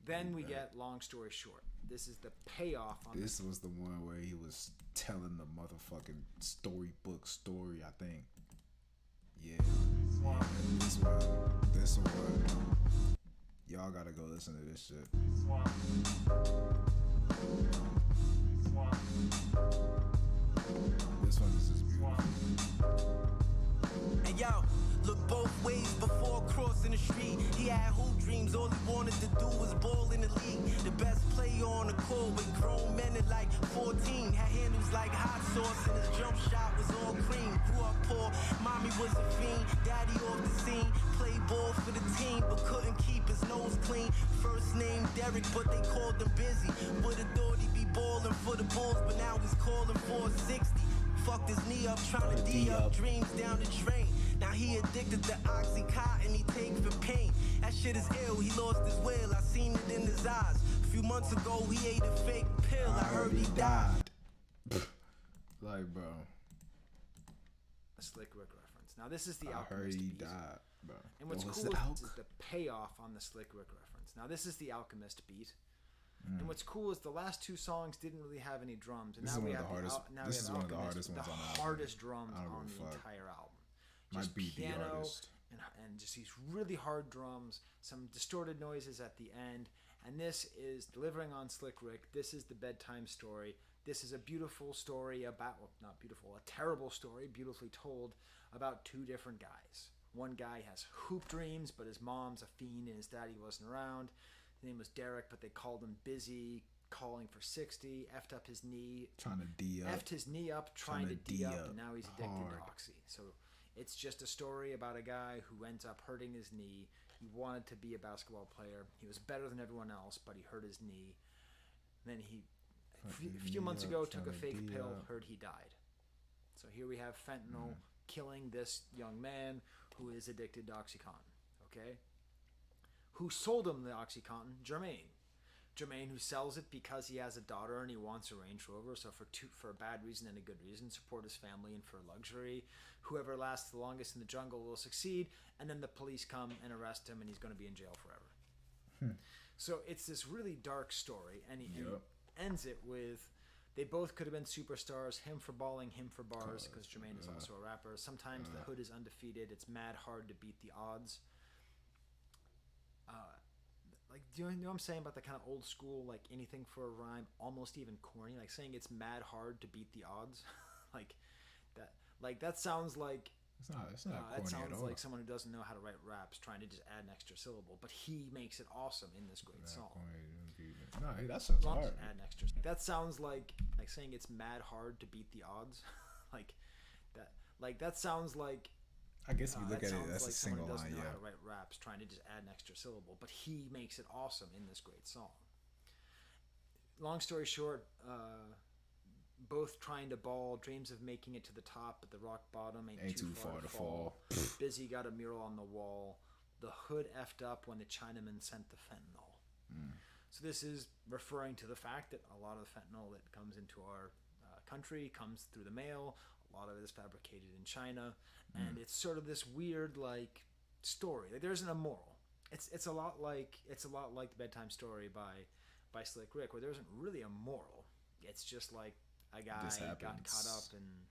Then we get Long Story Short. This is the payoff on this. Was the one where he was telling the motherfucking storybook story, I think. Yeah. This one. Y'all gotta go listen to this shit. This one is just beautiful. And yo, look both ways before crossing the street. He had hoop dreams, all he wanted to do was ball in the league. The best player on the court with grown men at 14. Had handles like hot sauce and his jump shot was all cream. Grew up poor, mommy was a fiend, daddy off the scene. Played ball for the team, but couldn't keep his nose clean. First name Derek, but they called him Busy. Would've thought he'd be balling for the Bulls, but now he's calling for a 60. Fucked his knee up, trying to D-up dreams down the drain. Now he addicted to Oxycontin, he take for pain. That shit is ill, he lost his will, I seen it in his eyes. A few months ago, he ate a fake pill, I heard he died. Bro. A Slick Rick reference. Now this is the Alchemist. I heard he beat. died, bro. And what's cool is the payoff on the Slick Rick reference. Now this is the Alchemist beat. And what's cool is the last two songs didn't really have any drums. And this now is we one have of the hardest. This is one of the hardest ones on the album. The hardest drums on the entire album. Just Might be piano the hardest. and just these really hard drums, some distorted noises at the end. And this is delivering on Slick Rick. This is the bedtime story. This is a beautiful story about, well, not beautiful, a terrible story, beautifully told about two different guys. One guy has hoop dreams, but his mom's a fiend and his daddy wasn't around. His name was Derek, but they called him Busy, calling for 60, effed up his knee. Trying to D up. Effed his knee up, trying to D up, and now he's addicted to Oxy. So it's just a story about a guy who ends up hurting his knee. He wanted to be a basketball player. He was better than everyone else, but he hurt his knee. And then he, a few months ago, took a fake pill, heard he died. So here we have fentanyl killing this young man who is addicted to OxyContin, okay? Who sold him the OxyContin? Jermaine. Jermaine, who sells it because he has a daughter and he wants a Range Rover, so for a bad reason and a good reason, support his family and for luxury. Whoever lasts the longest in the jungle will succeed, and then the police come and arrest him and he's going to be in jail forever. So it's this really dark story, and he ends it with, they both could have been superstars, him for balling, him for bars, because Jermaine is also a rapper. Sometimes the hood is undefeated. It's mad hard to beat the odds. Like, do you know what I'm saying about the kind of old school, like anything for a rhyme, almost even corny, like saying it's mad hard to beat the odds? that sounds like it's not corny that sounds at all. like someone who doesn't know how to write raps trying to just add an extra syllable, but he makes it awesome in this great song. No, hey, that sounds hard. Add an extra. That sounds like saying it's mad hard to beat the odds. that sounds like. I guess if you look at it, that's like a single someone who line, doesn't know how to write raps trying to just add an extra syllable, but he makes it awesome in this great song. Long story short, both trying to ball, dreams of making it to the top, but the rock bottom ain't too far to fall. Busy got a mural on the wall. The hood effed up when the Chinaman sent the fentanyl. So this is referring to the fact that a lot of the fentanyl that comes into our country comes through the mail. A lot of it is fabricated in China, and it's sort of this weird like story. Like, there isn't a moral. It's a lot like the Bedtime Story by Slick Rick, where there isn't really a moral. It's just like a guy got caught up and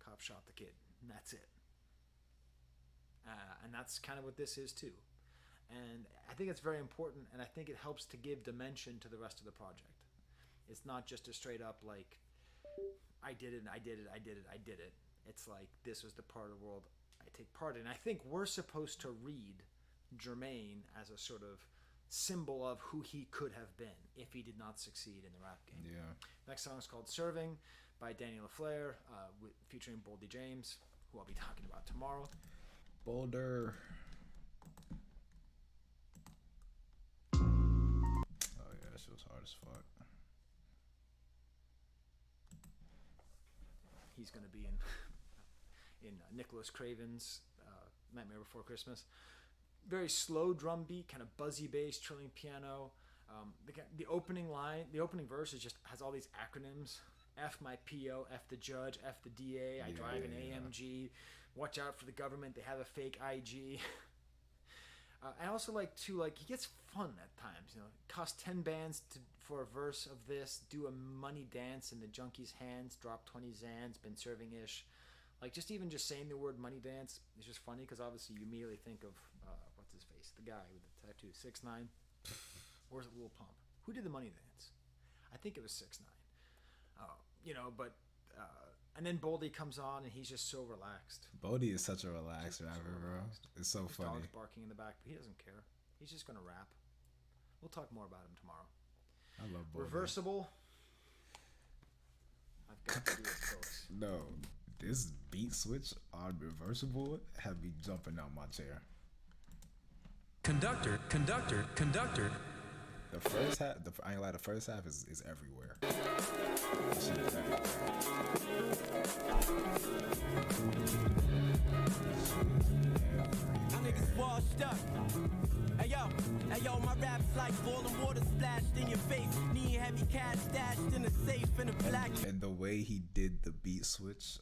cop shot the kid, and that's it. And that's kind of what this is too. And I think it's very important, and I think it helps to give dimension to the rest of the project. It's not just a straight up like, I did it, I did it, I did it, I did it. It's like, this was the part of the world I take part in. I think we're supposed to read Jermaine as a sort of symbol of who he could have been if he did not succeed in the rap game. Yeah. Next song is called Serving by Danny LaFleur, featuring Boldy James, who I'll be talking about tomorrow. Boulder. Oh yeah, that shit was hard as fuck. He's going to be in Nicholas Craven's Nightmare Before Christmas. Very slow drum beat, kind of buzzy bass, trilling piano. The opening line, the opening verse has all these acronyms. F my PO, F the judge, F the DA, I drive an AMG. Watch out for the government, they have a fake IG. I also like to, he gets fun at times. You know, cost 10 bands for a verse of this. Do a money dance in the junkie's hands. Drop 20 Zans. Been serving ish. Like, just saying the word money dance is just funny, because obviously you immediately think of what's his face, the guy with the tattoo, 6ix9ine. Or is it Lil Pump? Who did the money dance? I think it was 6ix9ine. But and then Boldy comes on and he's just so relaxed. Boldy is such a relaxed rapper, bro. It's so funny. Dog's barking in the back, but he doesn't care. He's just gonna rap. We'll talk more about him tomorrow. I love Boldy. Reversible. I've got to do it, folks. No, this beat switch on Reversible had me jumping out my chair. Conductor. The first half, I ain't gonna lie, the first half is everywhere. That shit is everywhere. Y'all niggas washed up. Hey yo, my rap's like boiling water splashed in your face. Knee heavy cash stashed in a safe in a black. And the way he did the beat switch,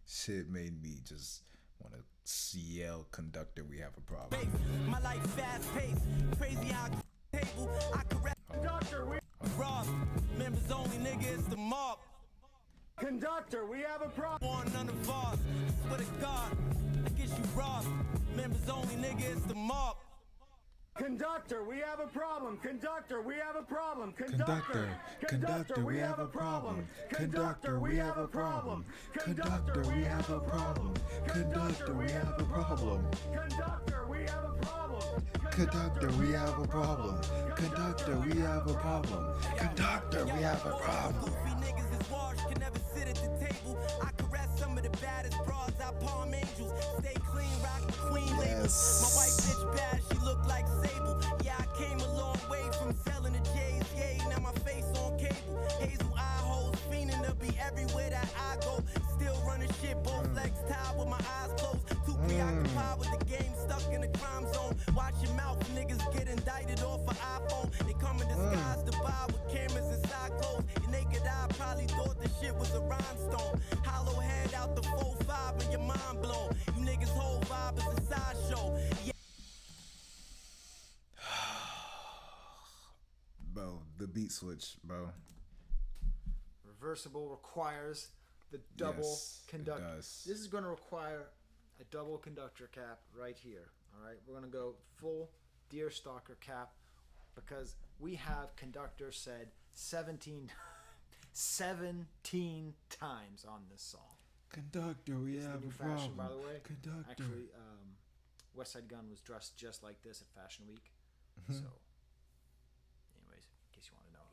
shit made me just want to yell, "Conductor, we have a problem." My life fast paced, crazy how table I correct. Conductor, we rob. Members only, nigga, it's the mob. Conductor, we have a problem. Want none of ours. Swear to God, I guess you robbed. Members only, nigga, it's the mob. Conductor, we have a problem. Conductor, we have a problem. Conductor, we have a problem. Conductor, we have a problem. Conductor, we have a problem. Conductor, we have a problem. Conductor, we have a problem. Conductor, we have a problem. Conductor, we have a problem. Conductor, we have a problem. Goofy niggas is washed, can never sit at the table. I caress some of the baddest broads, I palm angels. Stay clean, rock the queen labels. My white bitch bad, she look like Sable. Yeah, I came a long way from selling the J's. Yeah, now my face on cable. Hazel eye holes, fiending to be everywhere that I go. Still running shit, both legs tied with my eyes closed. Too preoccupied with the game, stuck in the crime zone. Watch your mouth, niggas get indicted off an iPhone. They come in disguise to buy with cameras inside clothes. Your naked eye probably thought the shit was a rhinestone. Hollow head out the 4-5 and your mind blown. You niggas whole vibe is a sideshow. Yeah. Bro, the beat switch, bro. Reversible requires the double Yes, it conductor. does. This is going to require a double conductor cap right here. All right, we're going to go full Deerstalker cap because we have conductor said 17 times on this song. Conductor, we It's the have new a fashion, problem. by the way. Conductor. Actually, West Side Gun was dressed just like this at Fashion Week. Mhm. So, anyways, in case you want to know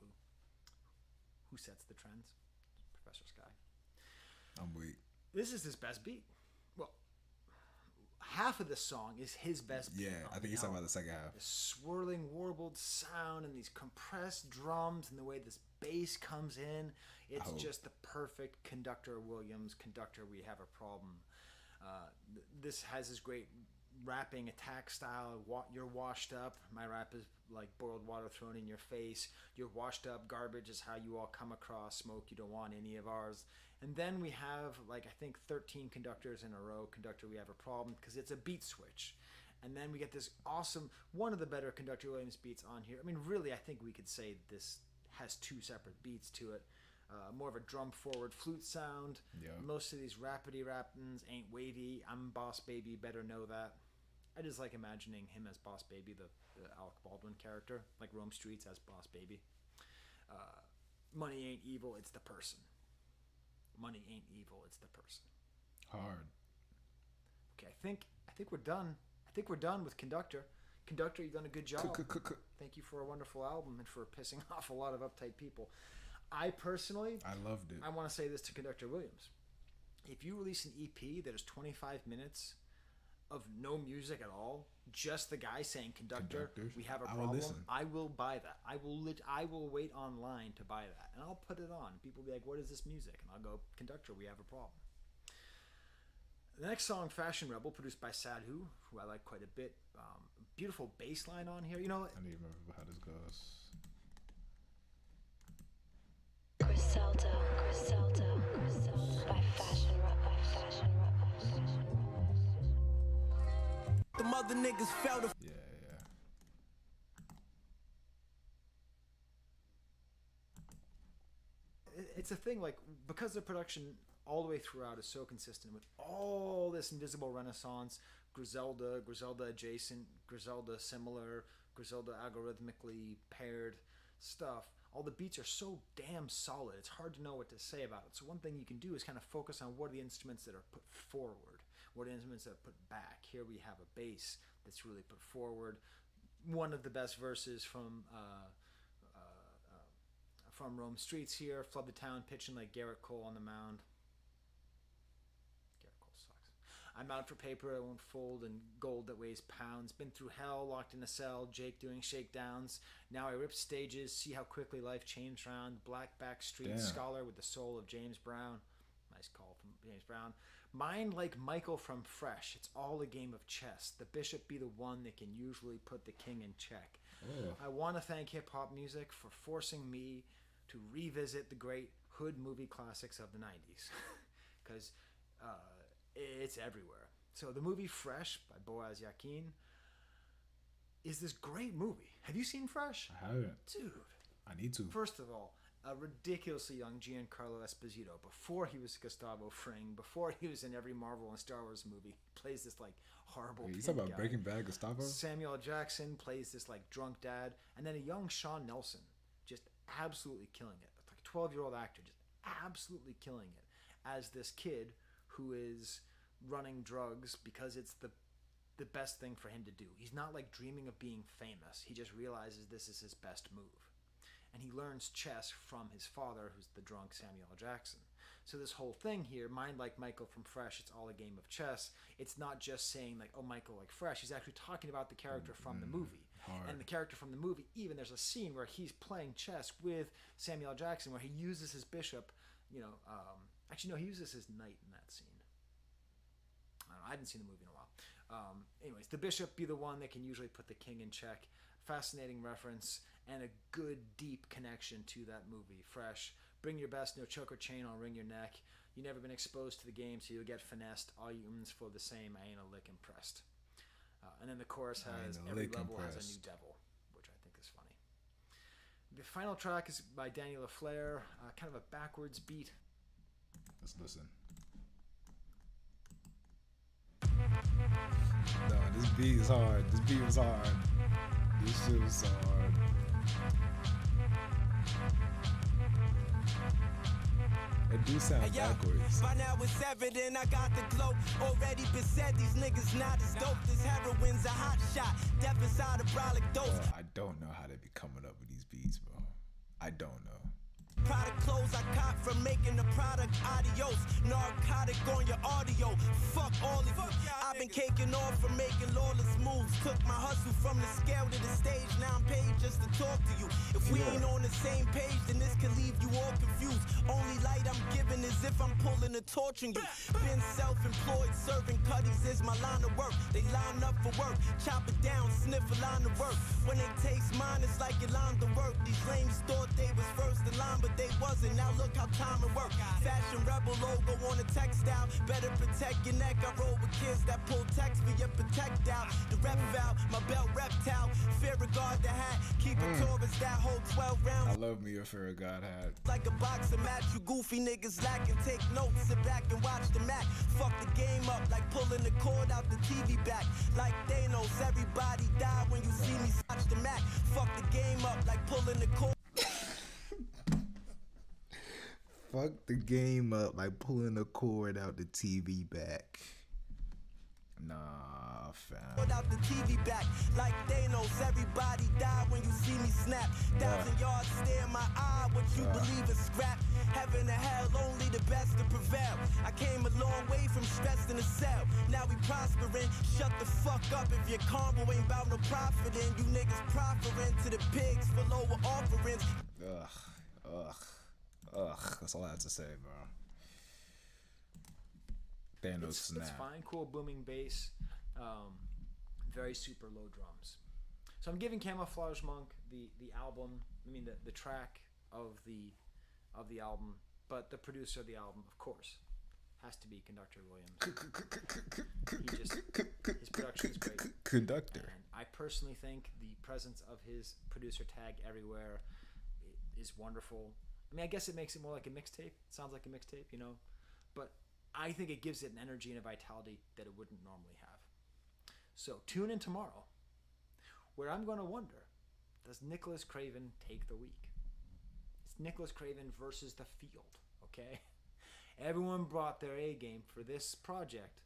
who sets the trends, Professor Sky. I'm weak. This is his best beat. Well, half of the song is his best beat. Yeah, on I think the he's talking album. about the second half. The swirling, warbled sound and these compressed drums and the way this bass comes in. It's Oh. just the perfect Conductor Williams. Conductor, we have a problem. This has his great rapping attack style. You're washed up. My rap is like boiled water thrown in your face. You're washed up. Garbage is how you all come across. Smoke, you don't want any of ours. And then we have, like, I think 13 conductors in a row. Conductor, we have a problem, because it's a beat switch. And then we get this awesome, one of the better Conductor Williams beats on here. I mean, really, I think we could say this has two separate beats to it. More of a drum forward flute sound. Yeah. Most of these rapidy rappins ain't wavy. I'm Boss Baby, better know that. I just like imagining him as Boss Baby, the Alec Baldwin character, like Rome Streets as Boss Baby. Money ain't evil, it's the person. Money ain't evil, it's the person. Hard. Okay, I think we're done. I think we're done with Conductor. Conductor, you've done a good job. Thank you for a wonderful album and for pissing off a lot of uptight people. I personally, I loved it. I want to say this to Conductor Williams. If you release an EP that is 25 minutes of no music at all, just the guy saying "Conductor, Conductors, we have a I will problem," listen. I will buy that. I will wait online to buy that, and I'll put it on. People will be like, "What is this music?" And I'll go, "Conductor, we have a problem." The next song, Fashion Rebel, produced by Sadhu, who I like quite a bit. Beautiful bass line on here. You know, I need to remember how this goes. Griselda, by Fashion Rebel. The mother niggas fell to. Yeah. It's a thing, like, because the production all the way throughout is so consistent with all this invisible renaissance, Griselda adjacent, Griselda similar, Griselda algorithmically paired stuff. All the beats are so damn solid, it's hard to know what to say about it. So one thing you can do is kind of focus on what are the instruments that are put forward, what are the instruments that are put back. Here we have a bass that's really put forward. One of the best verses from Rome Streets here, Flood the Town, pitching like Garrett Cole on the mound. Garrett Cole sucks. I'm out for paper, I won't fold, and gold that weighs pounds. Been through hell, locked in a cell, Jake doing shakedowns. Now I rip stages, see how quickly life changed round. Black back street Damn. scholar with the soul of James Brown. Nice call from James Brown. Mind like Michael from Fresh, it's all a game of chess. The bishop be the one that can usually put the king in check. Oh. I want to thank hip-hop music for forcing me to revisit the great hood movie classics of the 90s. Because it's everywhere. So the movie Fresh by Boaz Yakin is this great movie. Have you seen Fresh? I haven't. Dude. I need to. First of all, a ridiculously young Giancarlo Esposito, before he was Gustavo Fring, before he was in every Marvel and Star Wars movie, plays this like horrible. You talking about Breaking Bad, Gustavo? Samuel L. Jackson plays this like drunk dad, and then a young Sean Nelson, just absolutely killing it. Like a 12-year-old actor, just absolutely killing it as this kid who is running drugs because it's the best thing for him to do. He's not like dreaming of being famous. He just realizes this is his best move. And he learns chess from his father, who's the drunk Samuel L. Jackson. So this whole thing here, Mind Like Michael from Fresh, it's all a game of chess. It's not just saying like, oh, Michael like Fresh. He's actually talking about the character from the movie. Hard. And the character from the movie, even there's a scene where he's playing chess with Samuel L. Jackson where he uses his bishop, you know, actually no, he uses his knight in that scene. I don't know, I hadn't seen the movie in a while. Anyways, the bishop be the one that can usually put the king in check. Fascinating reference and a good deep connection to that movie. Fresh. Bring your best, no choke or chain, I'll wring your neck. You never been exposed to the game, so you'll get finessed. All humans feel the same, I ain't a lick impressed. And then the chorus has every level has a new devil, which I think is funny. The final track is by Danny LaFleur, kind of a backwards beat. Let's listen. No, this beat is hard. This beat was hard. This shit was so hard. It do sound backwards. By now it's evident I got the glow. Already been said, these niggas not as dope. This heroin's a hot shot. Death inside a brolic dose. Bro, I don't know how they be coming up with these beats, bro. I don't know. Product clothes I caught from making the product. Adios, narcotic on your audio. Fuck all of you. I've been caking off from making lawless moves. Took my hustle from the scale to the stage. Now I'm paid just to talk to you. If we ain't on the same page, then this can leave you all confused. Only light I'm giving is if I'm pulling a torch on you. Been self-employed, serving cutties is my line of work. They line up for work, chop it down, sniff a line of work. When they taste mine, it's like it lined the work. These lames thought they was first in line, but they wasn't. Now look how time it work. Fashion rebel logo on a textile. Better protect your neck. I roll with kids that pull text for your protect out. The rep valve, my belt reptile. Fear of God the hat. Keep it Taurus, that whole 12 rounds. I love me a Fear of God hat. Like a boxing match, you goofy niggas lacking. Take notes, sit back and watch the match. Fuck the game up like pulling the cord out the TV back. Like Thanos, everybody die when you see me watch the match. Fuck the game up like pulling the cord. Fuck the game up like pulling the cord out the TV back. Nah, fam. Put out the TV back like Thanos. Everybody die when you see me snap. 1,000 yards stare in my eye. What you believe is scrap. Heaven and hell, only the best to prevail. I came a long way from stressed in a cell. Now we prospering. Shut the fuck up if your combo ain't about no profiting. You niggas proffering to the pigs for lower offerings. That's all I have to say, bro. Thanos snap. It's fine, cool booming bass, very super low drums. So I'm giving Camouflage Monk the album. I mean the track of the album, but the producer of the album, of course, has to be Conductor Williams. His production is great. Conductor. And I personally think the presence of his producer tag everywhere is wonderful. I mean, I guess it makes it more like a mixtape. It sounds like a mixtape, you know, but I think it gives it an energy and a vitality that it wouldn't normally have. So tune in tomorrow, where I'm going to wonder, does Nicholas Craven take the week? It's Nicholas Craven versus the field, okay? Everyone brought their A game for this project.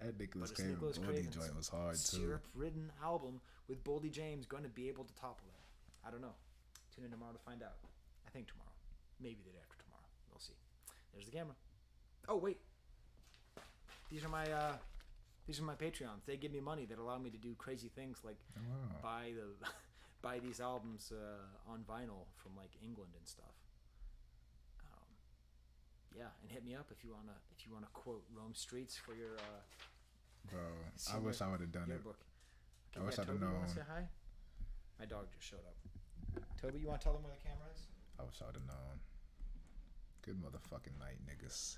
That Nicholas Craven joint was hard too. Syrup-ridden album with Boldy James going to be able to topple it. I don't know. Tune in tomorrow to find out. I think tomorrow. Maybe the day after tomorrow. We'll see. There's the camera. Oh wait, these are my Patreons. They give me money that allow me to do crazy things like buy these albums on vinyl from like England and stuff. Yeah, and hit me up if you wanna quote Rome Streets for your. Bro, I wish I would have done it. Book. I wish I'd have known. You wanna say hi? My dog just showed up. Toby, you want to tell them where the camera is? I wish I would have known. Good motherfucking night, niggas.